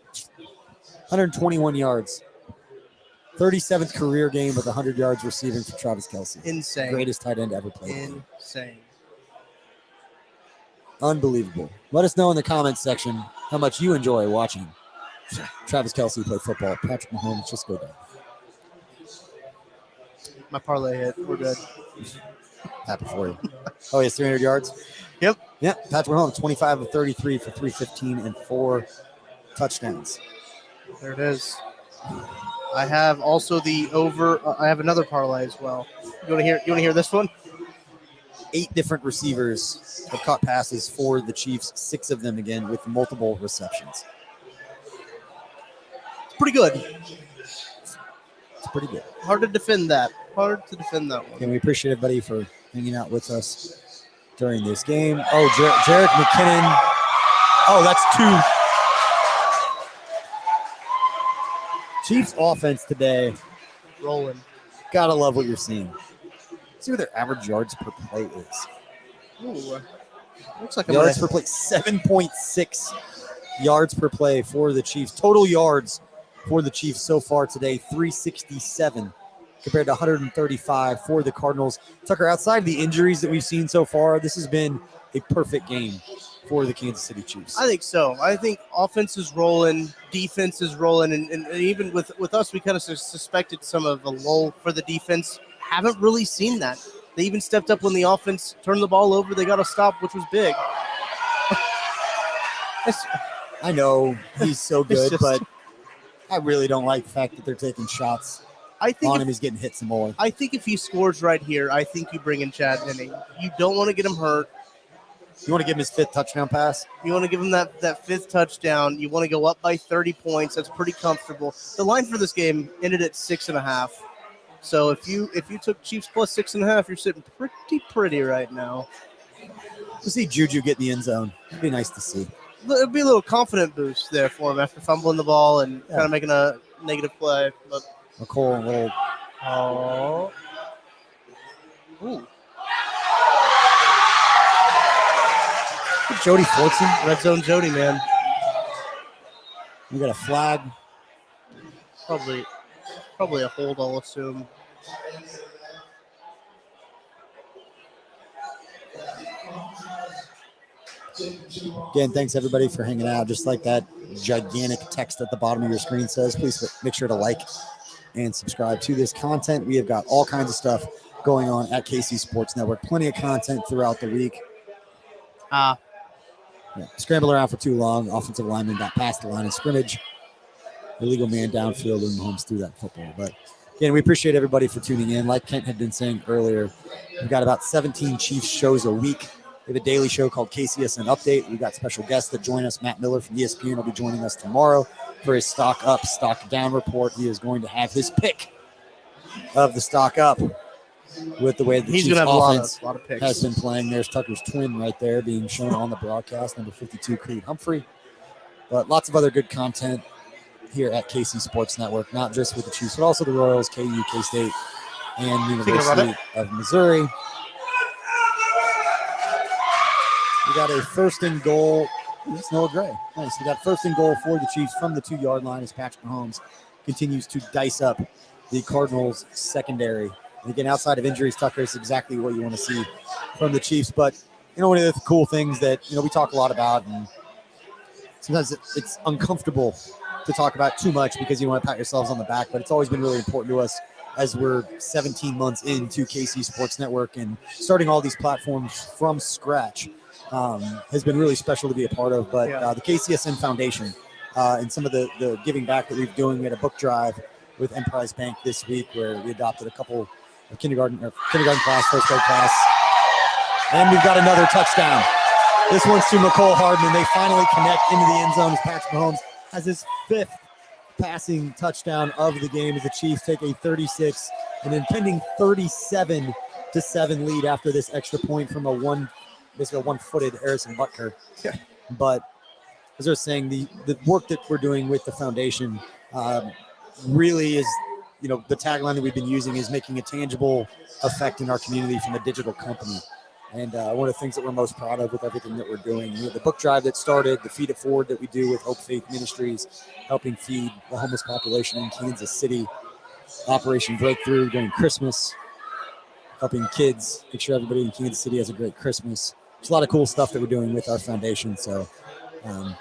121 yards. 37th career game with 100 yards receiving for Travis Kelce. Insane. Greatest tight end ever played. Insane. Unbelievable. Let us know in the comments section how much you enjoy watching Travis Kelce play football. Patrick Mahomes, just go down. My parlay hit. We're good. Happy for you. Oh, he has 300 yards? Yep. Yeah, Patrick Mahomes, 25 of 33 for 315 and 4 touchdowns. There it is. I have also the over. I have another parlay as well. You want to hear this one? 8 different receivers have caught passes for the Chiefs. 6 of them again with multiple receptions. It's pretty good. It's pretty good. Hard to defend that. Hard to defend that one. And we appreciate everybody for hanging out with us during this game. Oh, Jerick McKinnon. Oh, that's 2. Chiefs offense today. Rolling. Gotta love what you're seeing. See what their average yards per play is. Ooh. Looks like yards per play, 7.6 yards per play for the Chiefs. Total yards for the Chiefs so far today, 367 compared to 135 for the Cardinals. Tucker, outside of the injuries that we've seen so far, this has been a perfect game for the Kansas City Chiefs. I think so. I think offense is rolling, defense is rolling, and even with us, we kind of suspected some of a lull for the defense. Haven't really seen that. They even stepped up when the offense turned the ball over. They got a stop, which was big. I know he's so good, but I really don't like the fact that they're taking shots on him. He's getting hit some more. I think if he scores right here, I think you bring in Chad Henne. You don't want to get him hurt. You want to give him his 5th touchdown pass? You want to give him that 5th touchdown. You want to go up by 30 points. That's pretty comfortable. The line for this game ended at 6.5. So if you took Chiefs plus 6.5, you're sitting pretty right now. To see Juju get in the end zone, it'd be nice to see. It'd be a little confident boost there for him after fumbling the ball and kind of making a negative play. But McCole will. Oh. Ooh. Jody Fortson. Red zone Jody, man. We got a flag. Probably a hold, I'll assume. Again, thanks everybody for hanging out. Just like that gigantic text at the bottom of your screen says, please make sure to like and subscribe to this content. We have got all kinds of stuff going on at KC Sports Network. Plenty of content throughout the week. Scramble around for too long. Offensive lineman got past the line of scrimmage. Illegal man downfield and Mahomes threw that football. But Again, we appreciate everybody for tuning in. Like Kent had been saying earlier, we've got about 17 Chiefs shows a week. We have a daily show called KCSN Update. We've got special guests that join us. Matt Miller from ESPN will be joining us tomorrow for his stock up, stock down report. He is going to have his pick of the stock up with the way the Chiefs offense a lot of picks. has been playing. There's Tucker's twin right there being shown on the broadcast, number 52, Creed Humphrey. But lots of other good content here at KC Sports Network, not just with the Chiefs, but also the Royals, KU, K-State, and University of Missouri. We got a first and goal. It's Noah Gray. Nice. We got first and goal for the Chiefs from the 2-yard line as Patrick Mahomes continues to dice up the Cardinals secondary. And again, outside of injuries, Tucker, is exactly what you want to see from the Chiefs. But, one of the cool things that, we talk a lot about, and sometimes it's uncomfortable to talk about too much because you want to pat yourselves on the back, but it's always been really important to us as we're 17 months into KC Sports Network and starting all these platforms from scratch has been really special to be a part of. But the KCSN Foundation and some of the giving back that we've doing, we had a book drive with Emprise Bank this week where we adopted a couple of kindergarten class, first grade class, and we've got another touchdown. This one's to McCole Hardman. They finally connect into the end zone as Patrick Mahomes has his 5th passing touchdown of the game as the Chiefs take a 36 and impending 37-7 lead after this extra point from a one-footed Harrison Butker. Yeah. But as I was saying, the work that we're doing with the foundation really is, the tagline that we've been using is making a tangible effect in our community from a digital company. And one of the things that we're most proud of with everything that we're doing, the book drive that started, the Feed It Forward that we do with Hope Faith Ministries, helping feed the homeless population in Kansas City, Operation Breakthrough during Christmas, helping kids, make sure everybody in Kansas City has a great Christmas. There's a lot of cool stuff that we're doing with our foundation. So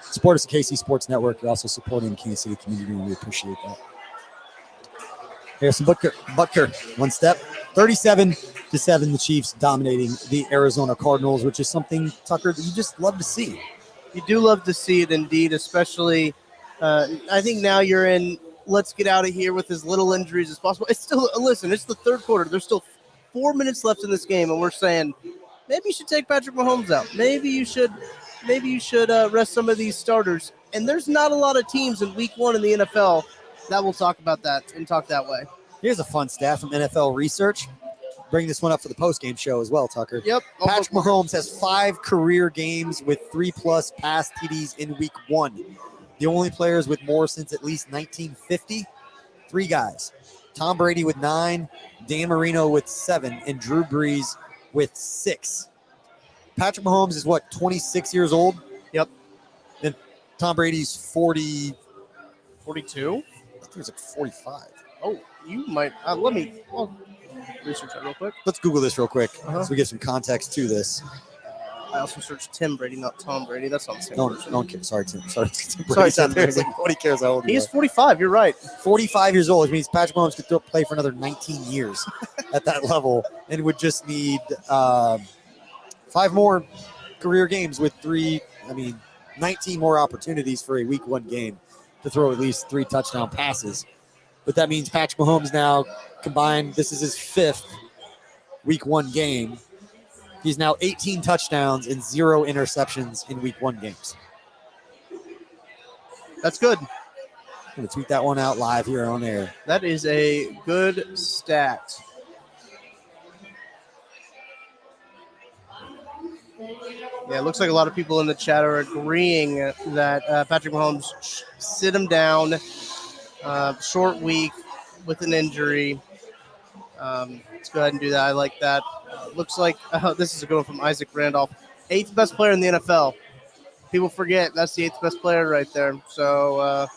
support us at KC Sports Network. You're also supporting the Kansas City community, and we appreciate that. Harrison Butker, one step, 37-7, the Chiefs dominating the Arizona Cardinals, which is something, Tucker, that you just love to see. You do love to see it, indeed, especially I think now you're in let's get out of here with as little injuries as possible. It's still, listen, it's the third quarter. There's still 4 minutes left in this game, and we're saying maybe you should take Patrick Mahomes out. Maybe you should rest some of these starters. And there's not a lot of teams in week 1 in the NFL that will talk about that and talk that way. Here's a fun stat from NFL Research. Bring this one up for the postgame show as well, Tucker. Yep. Patrick Mahomes has 5 career games with 3+ pass TDs in week 1. The only players with more since at least 1950, 3 guys. Tom Brady with 9, Dan Marino with 7, and Drew Brees with 6. Patrick Mahomes is 26 years old? Yep. And Tom Brady's 42? I think it's 45. Oh, you might. I'll research that real quick. Let's Google this real quick so we get some context to this. I also searched Tim Brady, not Tom Brady. That's not the same person. No one cares. Sorry, Tim. Sorry, Tim Sorry, Brady's Tim out there. Brady. Nobody cares how old He is 45. You're right. 45 years old, which means Patrick Mahomes could still play for another 19 years at that level and would just need 5 more career games with 19 more opportunities for a week 1 game to throw at least 3 touchdown passes. But that means Patrick Mahomes now combined, this is his 5th week 1 game. He's now 18 touchdowns and 0 interceptions in week 1 games. That's good. I'm going to tweet that one out live here on air. That is a good stat. Yeah, it looks like a lot of people in the chat are agreeing that Patrick Mahomes sit him down. Short week with an injury. Let's go ahead and do that. I like that. Looks like this is a good one from Isaac Randolph. 8th best player in the NFL. People forget that's the 8th best player right there. So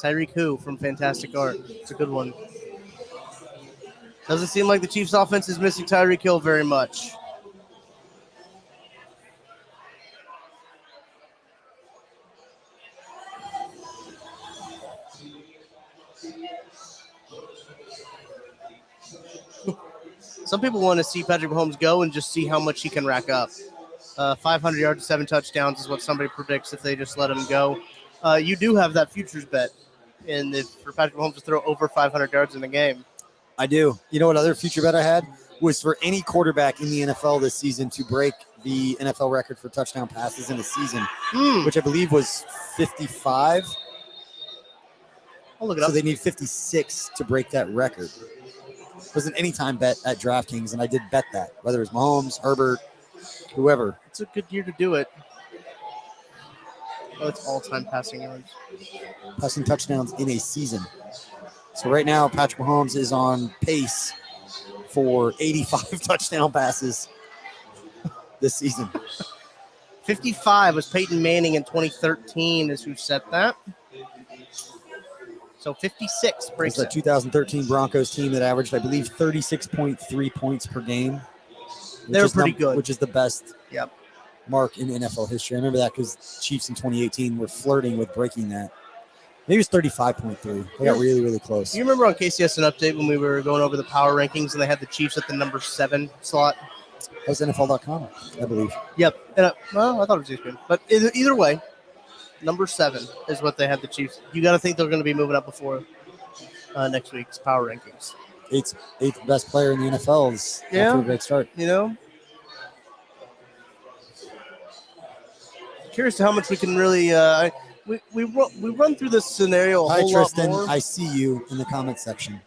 Tyreek Who from Fantastic Art. It's a good one. Doesn't seem like the Chiefs offense is missing Tyreek Hill very much. Some people want to see Patrick Mahomes go and just see how much he can rack up. 500 yards, 7 touchdowns is what somebody predicts if they just let him go. You do have that futures bet for Patrick Mahomes to throw over 500 yards in the game. I do. You know what other future bet I had was for any quarterback in the NFL this season to break the NFL record for touchdown passes in a season, which I believe was 55. I'll look it So up. they need 56 to break that record. It was an anytime bet at DraftKings, and I did bet that, whether it was Mahomes, Herbert, whoever. It's a good year to do it. Oh, it's all-time passing yards. Passing touchdowns in a season. So right now, Patrick Mahomes is on pace for 85 touchdown passes this season. 55 was Peyton Manning in 2013 is who set that. So 56 breaks It's the 2013 Broncos team that averaged, I believe, 36.3 points per game. They're pretty good. Which is the best Yep. mark in NFL history. I remember that because Chiefs in 2018 were flirting with breaking that. Maybe it was 35.3. They got really, really close. You remember on KCSN Update when we were going over the power rankings and they had the Chiefs at the number 7 slot? That was NFL.com, I believe. Yep. And, well, I thought it was ESPN. But either way, number 7 is what they had the Chiefs. You got to think they're going to be moving up before next week's power rankings. Eighth best player in the NFL is after a great start. You know? Curious to how much we can really we run through this scenario a Hi, whole Tristan. lot more. I see you in the comment section.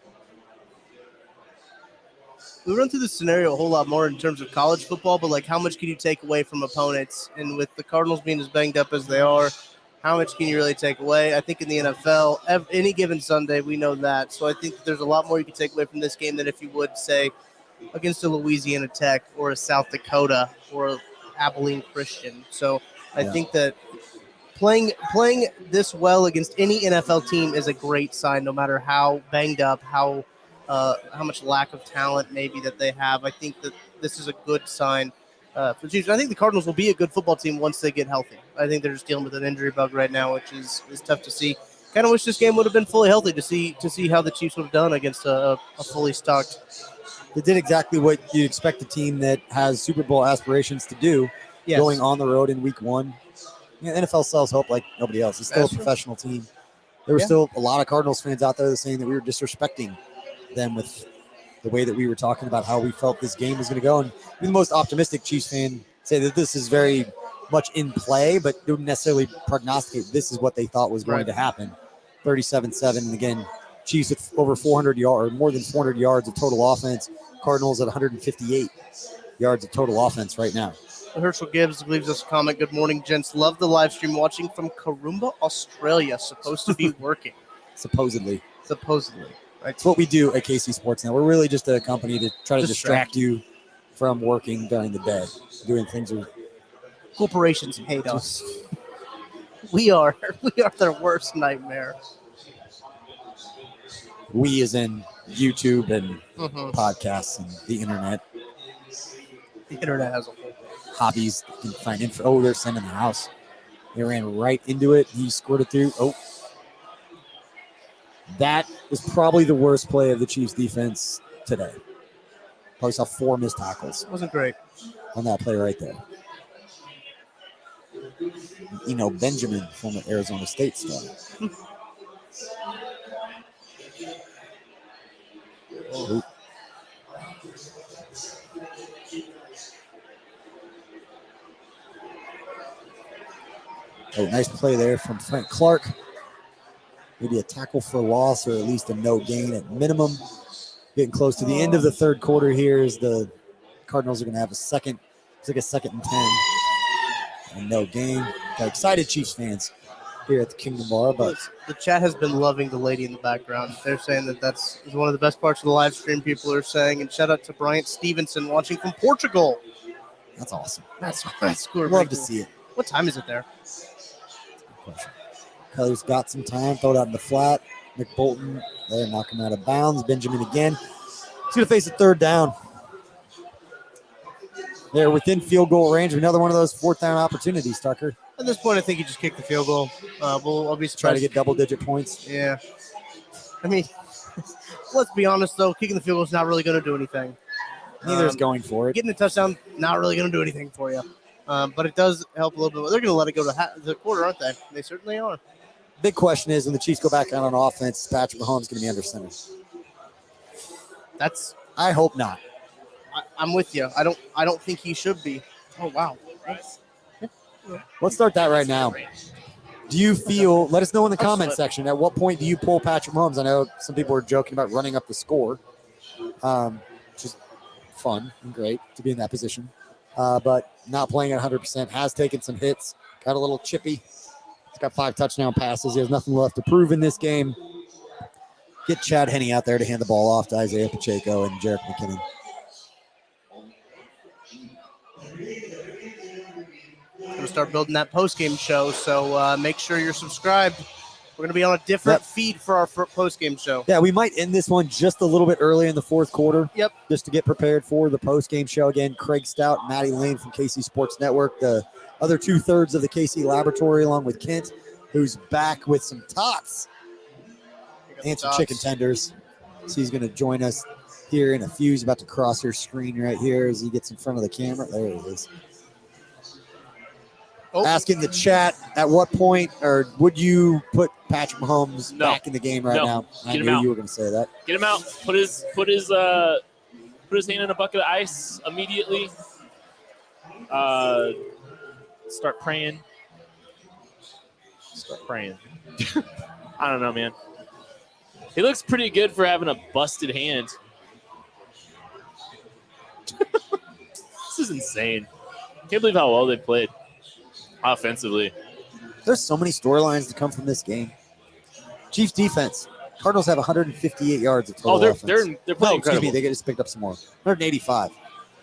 We run through this scenario a whole lot more in terms of college football, but like how much can you take away from opponents? And with the Cardinals being as banged up as they are, how much can you really take away? I think in the NFL, any given Sunday, we know that. So I think that there's a lot more you can take away from this game than if you would, say, against a Louisiana Tech or a South Dakota or a Abilene Christian. So I think that playing this well against any NFL team is a great sign, no matter how banged up, how much lack of talent maybe that they have. I think that this is a good sign for the Chiefs. I think the Cardinals will be a good football team once they get healthy. I think they're just dealing with an injury bug right now, which is tough to see. Kind of wish this game would have been fully healthy to see how the Chiefs would have done against a fully stocked. They did exactly what you expect a team that has Super Bowl aspirations to do, going on the road in week 1. Yeah, NFL sells hope like nobody else. It's still a professional team. There were still a lot of Cardinals fans out there saying that we were disrespecting them with the way that we were talking about how we felt this game was going to go. And the most optimistic Chiefs fan say that this is very much in play, but don't necessarily prognosticate this is what they thought was going to happen. 37-7. And again, Chiefs with over 400 yards, or more than 400 yards of total offense. Cardinals at 158 yards of total offense right now. Herschel Gibbs leaves us a comment. Good morning, gents. Love the live stream. Watching from Karumba, Australia. Supposed to be working. Supposedly. Right. It's what we do at KC Sports now. We're really just a company to try to distract you from working during the day, doing things. Corporations hate us. We are their worst nightmare. We as in YouTube and podcasts and the internet. The internet has a whole hobbies. You can find info. Oh, they're sending the house. They ran right into it. He squirted through. Oh. That was probably the worst play of the Chiefs defense today. Probably saw 4 missed tackles. Wasn't great on that play right there. Benjamin from the Arizona State star. Oh. Nice play there from Frank Clark. Maybe a tackle for loss or at least a no gain at minimum. Getting close to the end of the third quarter here as the Cardinals are going to have a second. It's like a 2nd and 10. And no gain. Got excited Chiefs fans here at the Kingdom Bar. But the chat has been loving the lady in the background. They're saying that's one of the best parts of the live stream, people are saying. And shout out to Bryant Stevenson watching from Portugal. That's awesome. That's cool. Love to see it. What time is it there? Kelly's got some time. Throw it out in the flat. McBolton there, knock him out of bounds. Benjamin again. He's going to face a 3rd down. They're within field goal range. Another one of those 4th down opportunities, Tucker. At this point, I think you just kick the field goal. I'll be surprised. Try to get double-digit points. Yeah. I mean, let's be honest, though. Kicking the field goal is not really going to do anything. Neither is going for it. Getting a touchdown, not really going to do anything for you. But it does help a little bit. They're going to let it go to the quarter, aren't they? They certainly are. Big question is when the Chiefs go back out on offense, is Patrick Mahomes going to be under center? I hope not. I'm with you. I don't think he should be. Oh wow. Let's start that right now. Do you feel? Let us know in the comment section. At what point do you pull Patrick Mahomes? I know some people were joking about running up the score, which is fun and great to be in that position, but not playing at 100%. Has taken some hits. Got a little chippy. He's got 5 touchdown passes. He has nothing left to prove in this game. Get Chad Henne out there to hand the ball off to Isaiah Pacheco and Jerick McKinnon. We're going to start building that post-game show, so make sure you're subscribed. We're going to be on a different feed for our post-game show. Yeah, we might end this one just a little bit early in the fourth quarter. Yep. Just to get prepared for the post-game show. Again, Craig Stout, Maddie Lane from KC Sports Network, the other 2/3 of the KC Laboratory, along with Kent, who's back with some tots and some chicken tenders. So he's going to join us here in a few. He's about to cross your screen right here as he gets in front of the camera. There he is. Asking the chat, at what point or would you put Patrick Mahomes back in the game right now? I knew you were going to say that. Get him out. Put his hand in a bucket of ice immediately. Start praying. I don't know, man. He looks pretty good for having a busted hand. This is insane. Can't believe how well they played offensively. There's so many storylines to come from this game. Chiefs defense. Cardinals have 158 yards of total offense. They're playing incredible. Excuse me, they just picked up some more. 185.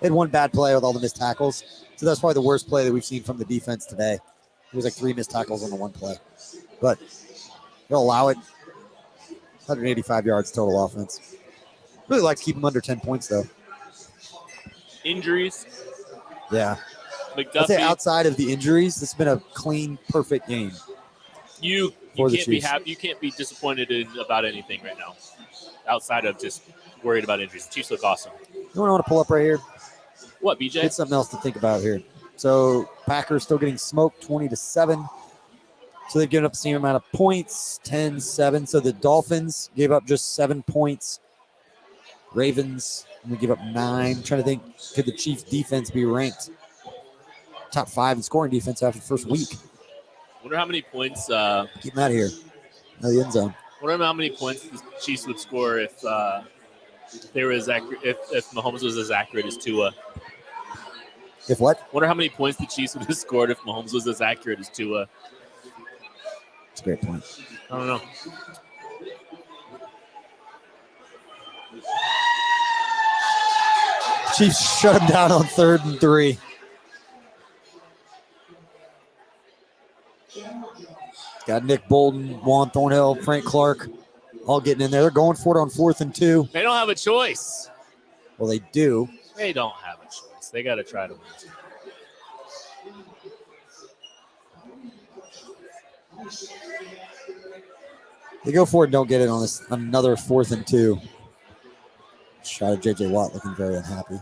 They had one bad play with all the missed tackles. So that's probably the worst play that we've seen from the defense today. It was like 3 missed tackles on the one play. But they'll allow it. 185 yards total offense. Really like to keep them under 10 points, though. Injuries. Yeah. McDuffie. I'd say outside of the injuries, this has been a clean, perfect game. You can't be happy. You can't be disappointed about anything right now, outside of just worried about injuries. The Chiefs look awesome. You know what I want to pull up right here? What, BJ? Get something else to think about here. So Packers still getting smoked 20-7. So they've given up the same amount of points, 10-7. So the Dolphins gave up just 7 points. Ravens we give up 9. I'm trying to think, could the Chiefs defense be ranked top 5 in scoring defense after the first week? Wonder how many points. Keep them out of here. Out of the end zone. Wonder how many points the Chiefs would score if they were as accurate. If Mahomes was as accurate as Tua. If what? Wonder how many points the Chiefs would have scored if Mahomes was as accurate as Tua. That's a great point. I don't know. Chiefs shut him down on 3rd and 3. Got Nick Bolton, Juan Thornhill, Frank Clark, all getting in there. They're going for it on 4th and 2. They don't have a choice. Well, they do. They don't have a choice. They got to try to win. They go for it and don't get it on this another 4th and 2. Shot of J.J. Watt looking very unhappy.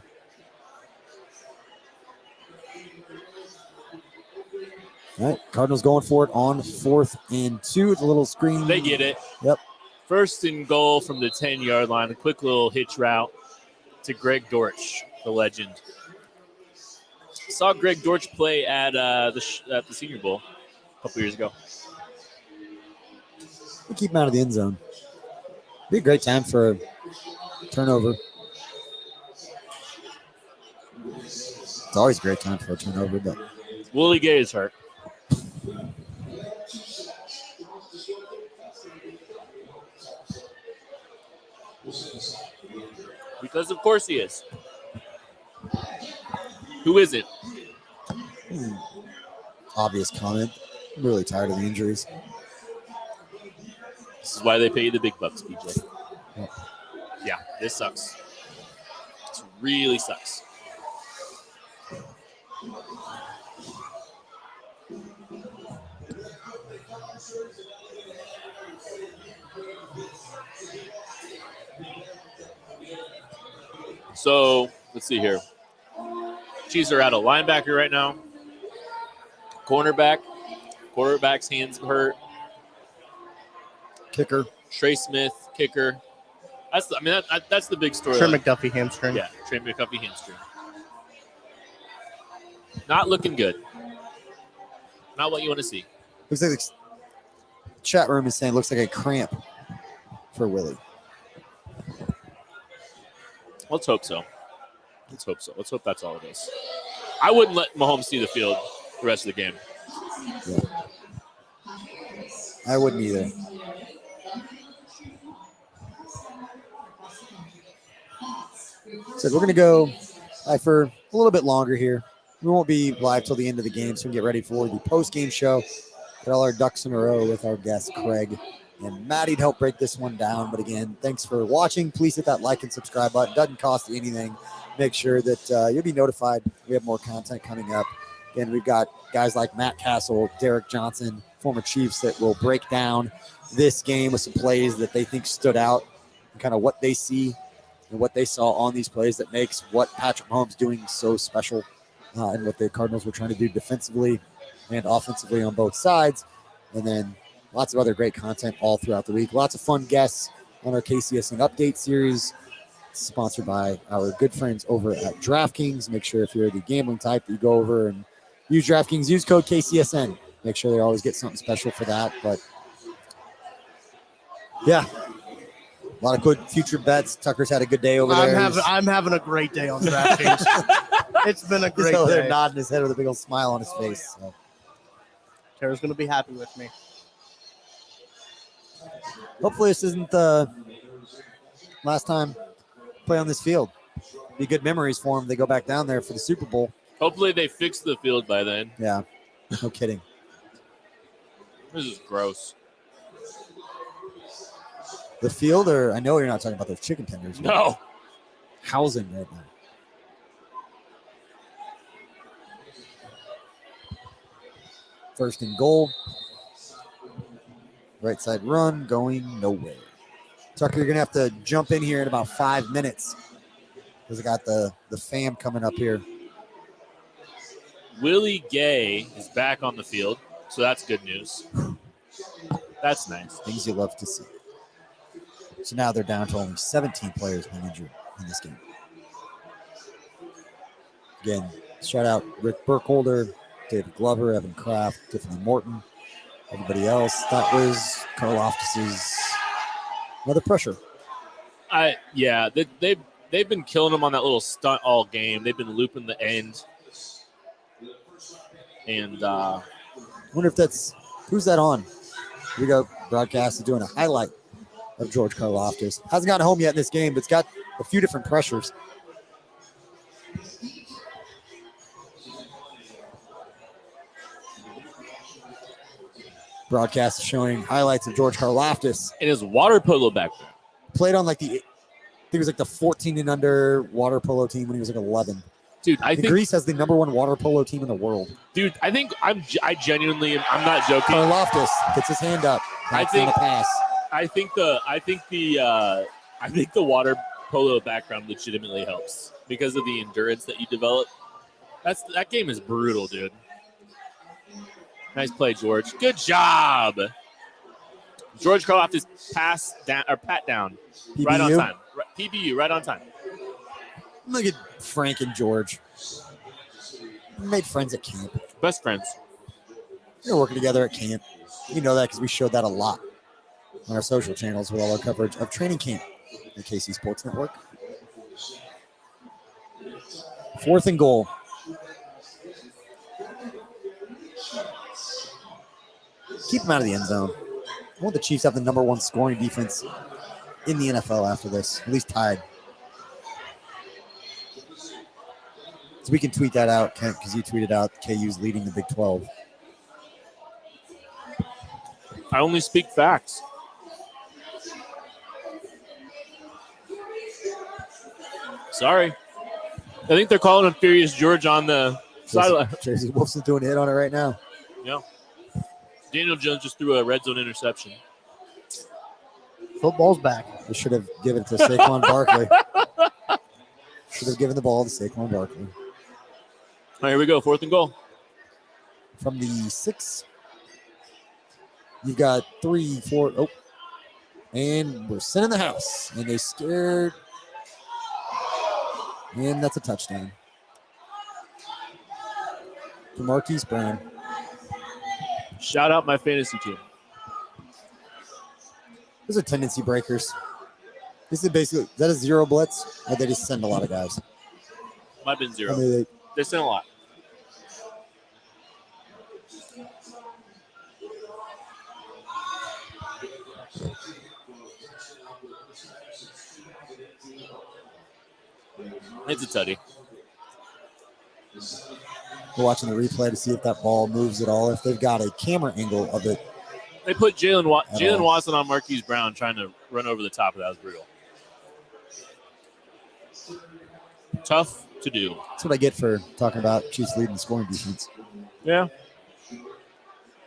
All right, Cardinals going for it on 4th and 2. It's a little screen. They get it. Yep. 1st and goal from the 10-yard line. A quick little hitch route to Greg Dortch, the legend. Saw Greg Dortch play at the Senior Bowl a couple years ago. We'll keep him out of the end zone. Be a great time for a turnover. It's always a great time for a turnover, but Willie Gay is hurt. Because of course he is. Who is it? Obvious comment. I'm really tired of the injuries. This is why they pay you the big bucks, BJ. Yeah, this sucks. This really sucks. So let's see here. Chiefs are out a linebacker right now. Quarterback's hands hurt. Kicker. Trey Smith, kicker. That's the big story. Trey McDuffie hamstring. Yeah, Trey McDuffie hamstring. Not looking good. Not what you want to see. Looks like the chat room is saying looks like a cramp for Willie. Let's hope so. Let's hope that's all it is. I wouldn't let Mahomes see the field the rest of the game. Yeah. I wouldn't either. So we're going to go for a little bit longer here. We won't be live till the end of the game, so we can get ready for the post-game show. Get all our ducks in a row with our guest, Craig and Maddie, to help break this one down. But again, thanks for watching. Please hit that like and subscribe button. Doesn't cost you anything. Make sure that you'll be notified. We have more content coming up. Again, we've got guys like Matt Castle, Derek Johnson, former Chiefs, that will break down this game with some plays that they think stood out and kind of what they see and what they saw on these plays that makes what Patrick Mahomes doing so special, and what the Cardinals were trying to do defensively and offensively on both sides. And then lots of other great content all throughout the week. Lots of fun guests on our KCSN update series, sponsored by our good friends over at DraftKings. Make sure if you're the gambling type that you go over and use DraftKings, use code KCSN. Make sure they always get something special for that. But yeah, a lot of good future bets. Tucker's had a good day over there. I'm having a great day on DraftKings. It's been a great day. They're nodding his head with a big old smile on his face. So. Tara's going to be happy with me. Hopefully this isn't the last time play on this field. Be good memories for them. They go back down there for the Super Bowl. Hopefully they fix the field by then. Yeah, no kidding. This is gross. The field, or I know you're not talking about those chicken tenders. No. Housing right now. First and goal. Right side run, going nowhere. Tucker, you're going to have to jump in here in about 5 minutes because I got the fam coming up here. Willie Gay is back on the field, so that's good news. That's nice. Things you love to see. So now they're down to only 17 players being injured in this game. Again, shout out Rick Burkholder, David Glover, Evan Kraft, Tiffany Morton, everybody else. That was Karlaftis's another pressure. They've been killing him on that little stunt all game. They've been looping the end. And I wonder if that's who's that on? We got broadcast is doing a highlight of George Karlaftis. Hasn't gotten home yet in this game, but it's got a few different pressures. Broadcast is showing highlights of George Karlaftis in his water polo background. Played on I think it was like the 14 and under water polo team when he was like 11. Dude, I think Greece has the #1 water polo team in the world. Dude, I think I'm genuinely, I'm not joking. Karlaftis gets his hand up. That's not a pass. I think the water polo background legitimately helps because of the endurance that you develop. That game is brutal, dude. Nice play, George. Good job. George Karlaftis pat down PBU? right on time. PBU right on time. Look at Frank and George. We made friends at camp. Best friends. They're working together at camp. You know that because we showed that a lot on our social channels with all our coverage of training camp at KC Sports Network. 4th and goal. Keep them out of the end zone. I want the Chiefs to have the #1 scoring defense in the NFL after this, at least tied. So we can tweet that out, Kent, because you tweeted out KU's leading the Big 12. I only speak facts. Sorry. I think they're calling him Furious George on the sideline. Jersey Wolves is doing a hit on it right now. Yeah. Daniel Jones just threw a red zone interception. Football's back. They should have given it to Saquon Barkley. Should have given the ball to Saquon Barkley. All right, here we go. 4th and goal. from the 6. You've got 3, 4. Oh, and we're sending the house. And they scared. And that's a touchdown. For Marquise Brown. Shout out my fantasy team. Those are tendency breakers. This is basically, is that a 0 blitz? Or they just send a lot of guys? Might have been 0. I mean, They sent a lot. It's a tutty. We're watching the replay to see if that ball moves at all. If they've got a camera angle of it. They put Jalen Watson on Marquise Brown trying to run over the top of that. Was brutal. Tough to do. That's what I get for talking about Chiefs leading scoring defense. Yeah.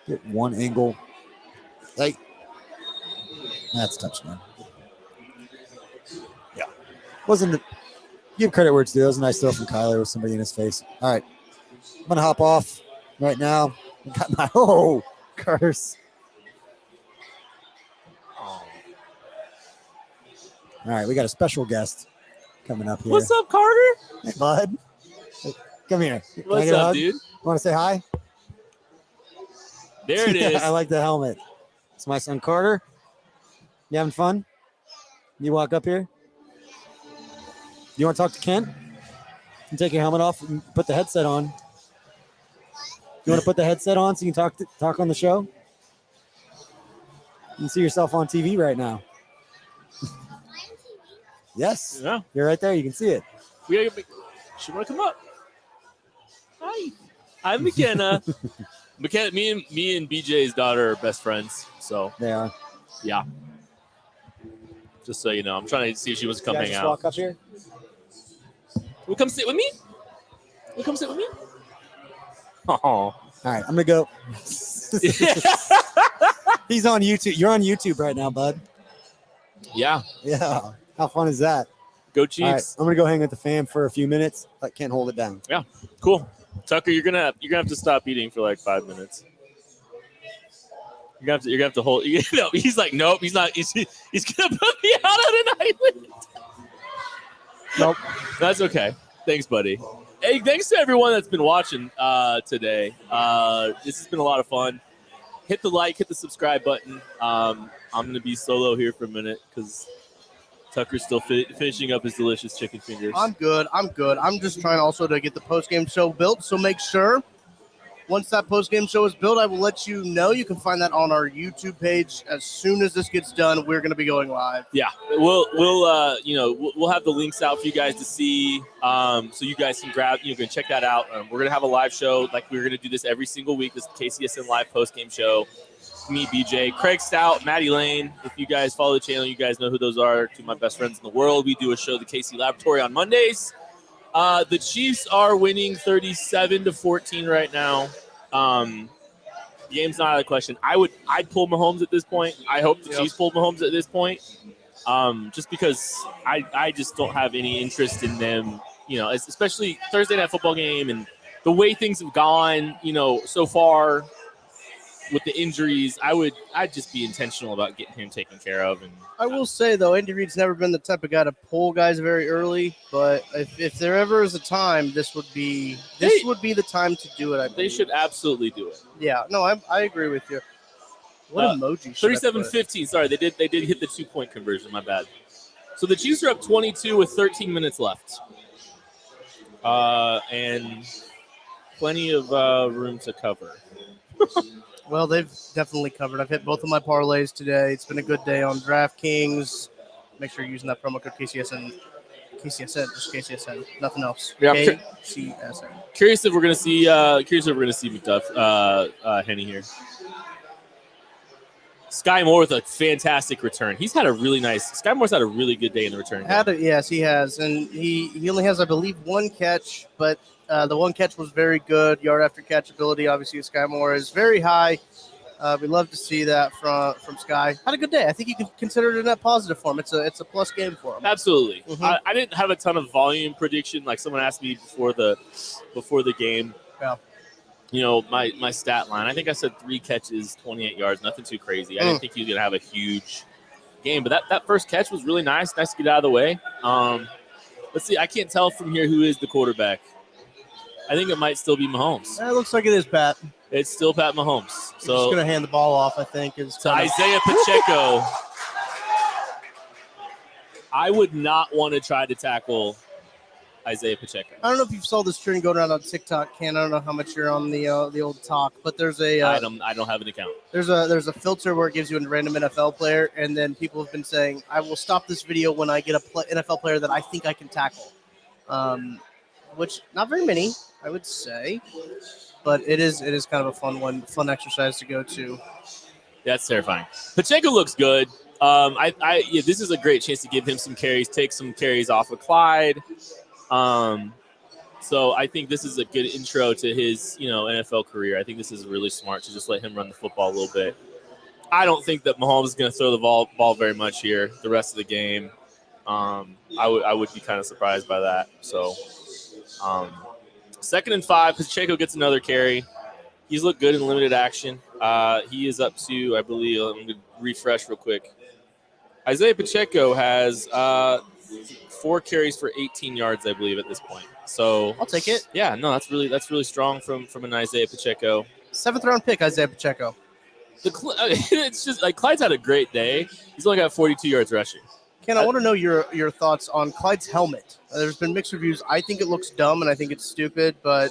Get one angle. Like, that's touchdown. Yeah. Wasn't it? Give credit where it's due. That was a nice throw from Kyler with somebody in his face. All right. I'm going to hop off right now. I got my, curse. All right. We got a special guest coming up here. What's up, Carter? Hey, bud. Hey, come here. Can I What's get a up, hug? dude? Want to say hi? There it is. I like the helmet. It's my son, Carter. You having fun? You walk up here? You want to talk to Kent? And take your helmet off and put the headset on. You want to put the headset on so you can talk on the show? You can see yourself on TV right now. Yes. Yeah. You're right there. You can see it. She want to come up. Hi. I'm McKenna. McKenna. Me and BJ's daughter are best friends. So They are. yeah. Just so you know, I'm trying to see if she wants to come hang out. Walk up here. Will come sit with me? Will come sit with me? Oh. All right. I'm going to go. He's on YouTube. You're on YouTube right now, bud. Yeah. Yeah. How fun is that? Go Chiefs. All right, I'm gonna go hang with the fam for a few minutes. I can't hold it down. Yeah. Cool. Tucker, you're gonna have to stop eating for like 5 minutes. You're gonna have to hold. No, he's like, nope, he's not. He's gonna put me out on an island. Nope. That's okay. Thanks, buddy. Hey, thanks to everyone that's been watching today. This has been a lot of fun. Hit the like, hit the subscribe button. I'm gonna be solo here for a minute because Tucker's still finishing up his delicious chicken fingers. I'm good. I'm just trying also to get the post-game show built, so make sure once that post-game show is built, I will let you know. You can find that on our YouTube page. As soon as this gets done, we're going to be going live. Yeah, we'll have the links out for you guys to see, so you guys can check that out. We're gonna have a live show, like we're gonna do this every single week. This KCSN live post-game show. Me, BJ, Craig Stout, Maddie Lane. If you guys follow the channel, you guys know who those are. Two of my best friends in the world. We do a show, the KC Laboratory, on Mondays. The Chiefs are winning 37-14 right now. The game's not out of the question. I'd pull Mahomes at this point. I hope the Chiefs pull Mahomes at this point. Just because I just don't have any interest in them, especially Thursday night football game and the way things have gone, so far. With the injuries, I'd just be intentional about getting him taken care of. And I will say though, Andy Reid's never been the type of guy to pull guys very early. But if there ever is a time, this would be the time to do it. They should absolutely do it. Yeah, no, I agree with you. What emoji? 37-15. Sorry, they did hit the 2-point conversion. My bad. So the Chiefs are up 22 with 13 minutes left, and plenty of room to cover. Well, they've definitely covered. I've hit both of my parlays today. It's been a good day on DraftKings. Make sure you're using that promo code KCSN. KCSN, just KCSN, nothing else. Yeah, KCSN. Curious if we're gonna see McDuff, Henny here. Sky Moore with a fantastic return. Sky Moore's had a really good day in the return. Yes, he has, and he only has, I believe, one catch, but the one catch was very good. Yard after catch ability, obviously, Sky Moore is very high. We love to see that from Sky. Had a good day. I think you can consider it a net positive for him. It's a plus game for him. Absolutely. Mm-hmm. I didn't have a ton of volume prediction, like someone asked me before the game. Yeah. my stat line. I think I said 3 catches, 28 yards, nothing too crazy. I didn't think he was going to have a huge game, but that first catch was really nice. Nice to get out of the way. Let's see. I can't tell from here who is the quarterback. I think it might still be Mahomes. It looks like it is Pat. It's still Pat Mahomes. So just going to hand the ball off, I think. To Isaiah Pacheco. I would not want to try to tackle Isaiah Pacheco. I don't know if you saw this trend going around on TikTok, Ken. I don't know how much you're on the old talk, but there's a I don't have an account. There's a filter where it gives you a random NFL player, and then people have been saying, I will stop this video when I get a NFL player that I think I can tackle. Which not very many, I would say, but it is kind of a fun exercise to go to. That's terrifying. Pacheco looks good. This is a great chance to give him some carries, take some carries off of Clyde. So I think this is a good intro to his, NFL career. I think this is really smart to just let him run the football a little bit. I don't think that Mahomes is going to throw the ball very much here the rest of the game. I would be kind of surprised by that. So, 2nd and 5, Pacheco gets another carry. He's looked good in limited action. He is up to, I believe, I'm going to refresh real quick. Isaiah Pacheco has 4 carries for 18 yards, I believe, at this point. So I'll take it. Yeah, no, that's really strong from an Isaiah Pacheco. 7th round pick, Isaiah Pacheco. It's just like Clyde's had a great day. He's only got 42 yards rushing. Ken, I want to know your thoughts on Clyde's helmet. There's been mixed reviews. I think it looks dumb and I think it's stupid, but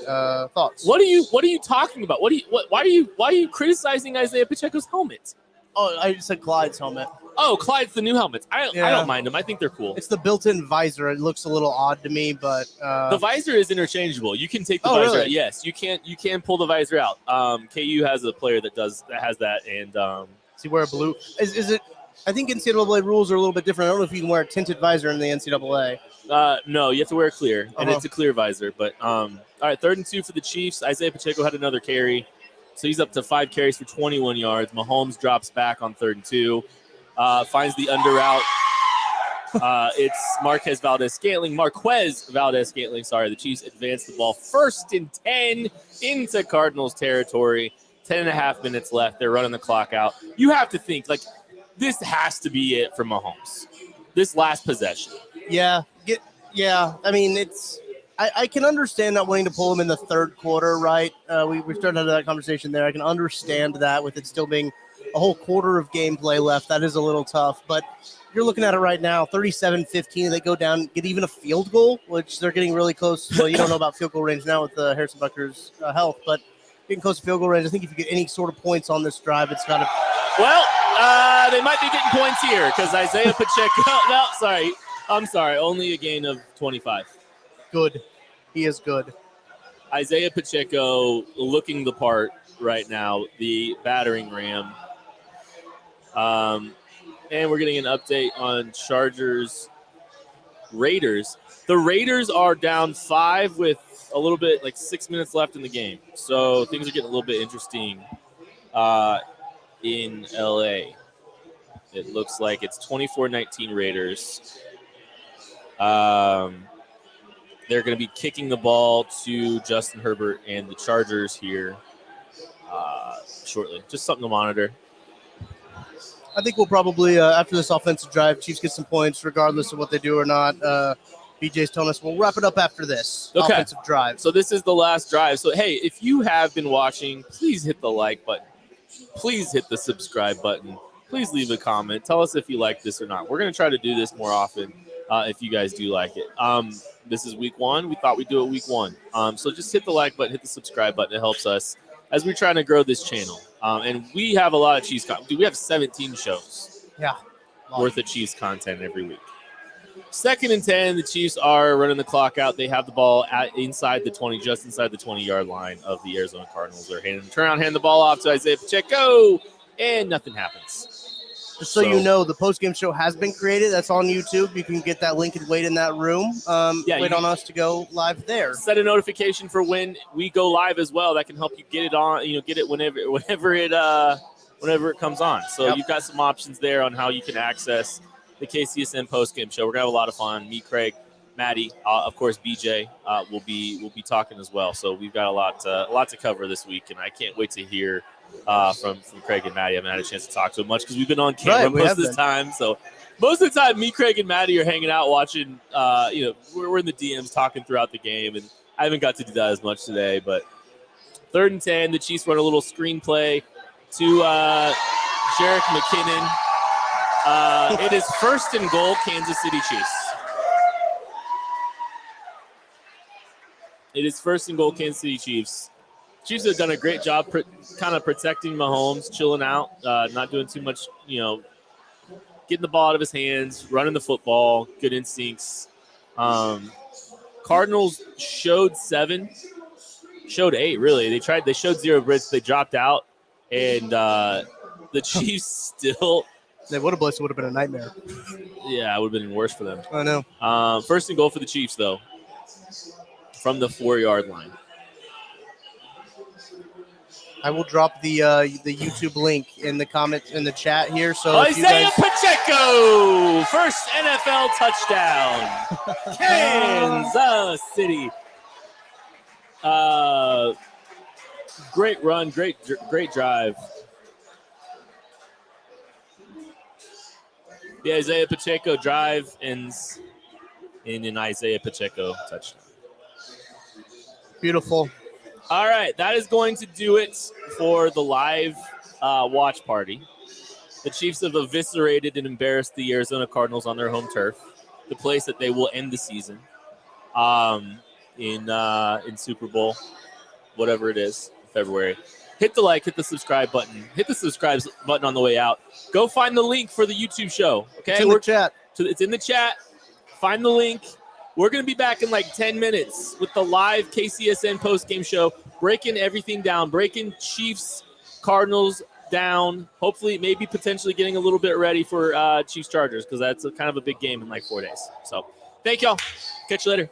thoughts? What are you talking about? Why are you criticizing Isaiah Pacheco's helmet? Oh, I said Clyde's helmet. Oh, Clyde's the new helmets. I don't mind them. I think they're cool. It's the built-in visor. It looks a little odd to me, but the visor is interchangeable. You can take the visor really? out. Yes, you can pull the visor out. KU has a player that has that, and does he wear a blue? Is it? I think NCAA rules are a little bit different. I don't know if you can wear a tinted visor in the NCAA. No, you have to wear a clear, and it's a clear visor. But all right, 3rd and 2 for the Chiefs. Isaiah Pacheco had another carry, so he's up to 5 carries for 21 yards. Mahomes drops back on 3rd and 2. Finds the under route. It's Marquez Valdez-Scantling. Sorry, the Chiefs advance the ball 1st and 10 into Cardinals territory. 10.5 minutes left. They're running the clock out. You have to think, this has to be it for Mahomes. This last possession. Yeah. I mean, I can understand not wanting to pull him in the 3rd quarter, right? We started having that conversation there. I can understand that with it still being a whole quarter of gameplay left. That is a little tough, but you're looking at it right now, 37-15. They go down, get even a field goal, which they're getting really close. Well, you don't know about field goal range now with Harrison Butker's health, but getting close to field goal range. I think if you get any sort of points on this drive, it's got to. Well, they might be getting points here because Isaiah Pacheco. No, sorry. I'm sorry. Only a gain of 25. Good. He is good. Isaiah Pacheco looking the part right now, the battering ram. And we're getting an update on Chargers Raiders. The Raiders are down 5 with a little bit, 6 minutes left in the game. So things are getting a little bit interesting in LA. It looks like it's 24-19 Raiders. They're going to be kicking the ball to Justin Herbert and the Chargers here shortly. Just something to monitor. I think we'll probably, after this offensive drive, Chiefs get some points regardless of what they do or not. BJ's telling us we'll wrap it up after this offensive drive. So this is the last drive. So, hey, if you have been watching, please hit the like button. Please hit the subscribe button. Please leave a comment. Tell us if you like this or not. We're going to try to do this more often if you guys do like it. This is week 1. We thought we'd do it week 1. So just hit the like button, hit the subscribe button. It helps us as we're trying to grow this channel. And we have a lot of Chiefs content. We have 17 shows worth of Chiefs content every week. 2nd and 10, the Chiefs are running the clock out. They have the ball inside the 20, just inside the 20-yard line of the Arizona Cardinals. They're hand the ball off to Isaiah Pacheco, and nothing happens. Just so you know, the post-game show has been created. That's on YouTube. You can get that link and wait in that room. Wait on us to go live there. Set a notification for when we go live as well. That can help you get it on. Get it whenever it comes on. So You've got some options there on how you can access the KCSN post-game show. We're going to have a lot of fun. Me, Craig, Maddie, of course, BJ will be talking as well. So we've got a lot to cover this week, and I can't wait to hear from Craig and Maddie. I haven't had a chance to talk to them much because we've been on camera most of the time. So most of the time, me, Craig, and Maddie are hanging out watching. We're in the DMs talking throughout the game, and I haven't got to do that as much today. But 3rd and 10, the Chiefs run a little screenplay to Jerick McKinnon. It is 1st and goal, Kansas City Chiefs. It is 1st and goal, Kansas City Chiefs. Chiefs have done a great job kind of protecting Mahomes, chilling out, not doing too much, getting the ball out of his hands, running the football, good instincts. Cardinals showed 8, really. They showed 0 blitz, they dropped out, and the Chiefs still. They would have blitzed, it would have been a nightmare. Yeah, it would have been worse for them. I know. 1st and goal for the Chiefs, though, from the 4-yard line. I will drop the YouTube link in the comments in the chat here. So Isaiah Pacheco, first NFL touchdown, Kansas City. Great run, great drive. The Isaiah Pacheco drive ends in an Isaiah Pacheco touchdown. Beautiful. All right, that is going to do it for the live watch party. The Chiefs have eviscerated and embarrassed the Arizona Cardinals on their home turf, the place that they will end the season in Super Bowl, whatever it is, February. Hit the like, hit the subscribe button. Hit the subscribe button on the way out. Go find the link for the YouTube show. Okay, it's in the chat. It's in the chat. Find the link. We're going to be back in like 10 minutes with the live KCSN post-game show, breaking everything down, breaking Chiefs, Cardinals down, hopefully maybe potentially getting a little bit ready for Chiefs-Chargers because that's kind of a big game in like 4 days. So thank y'all. Catch you later.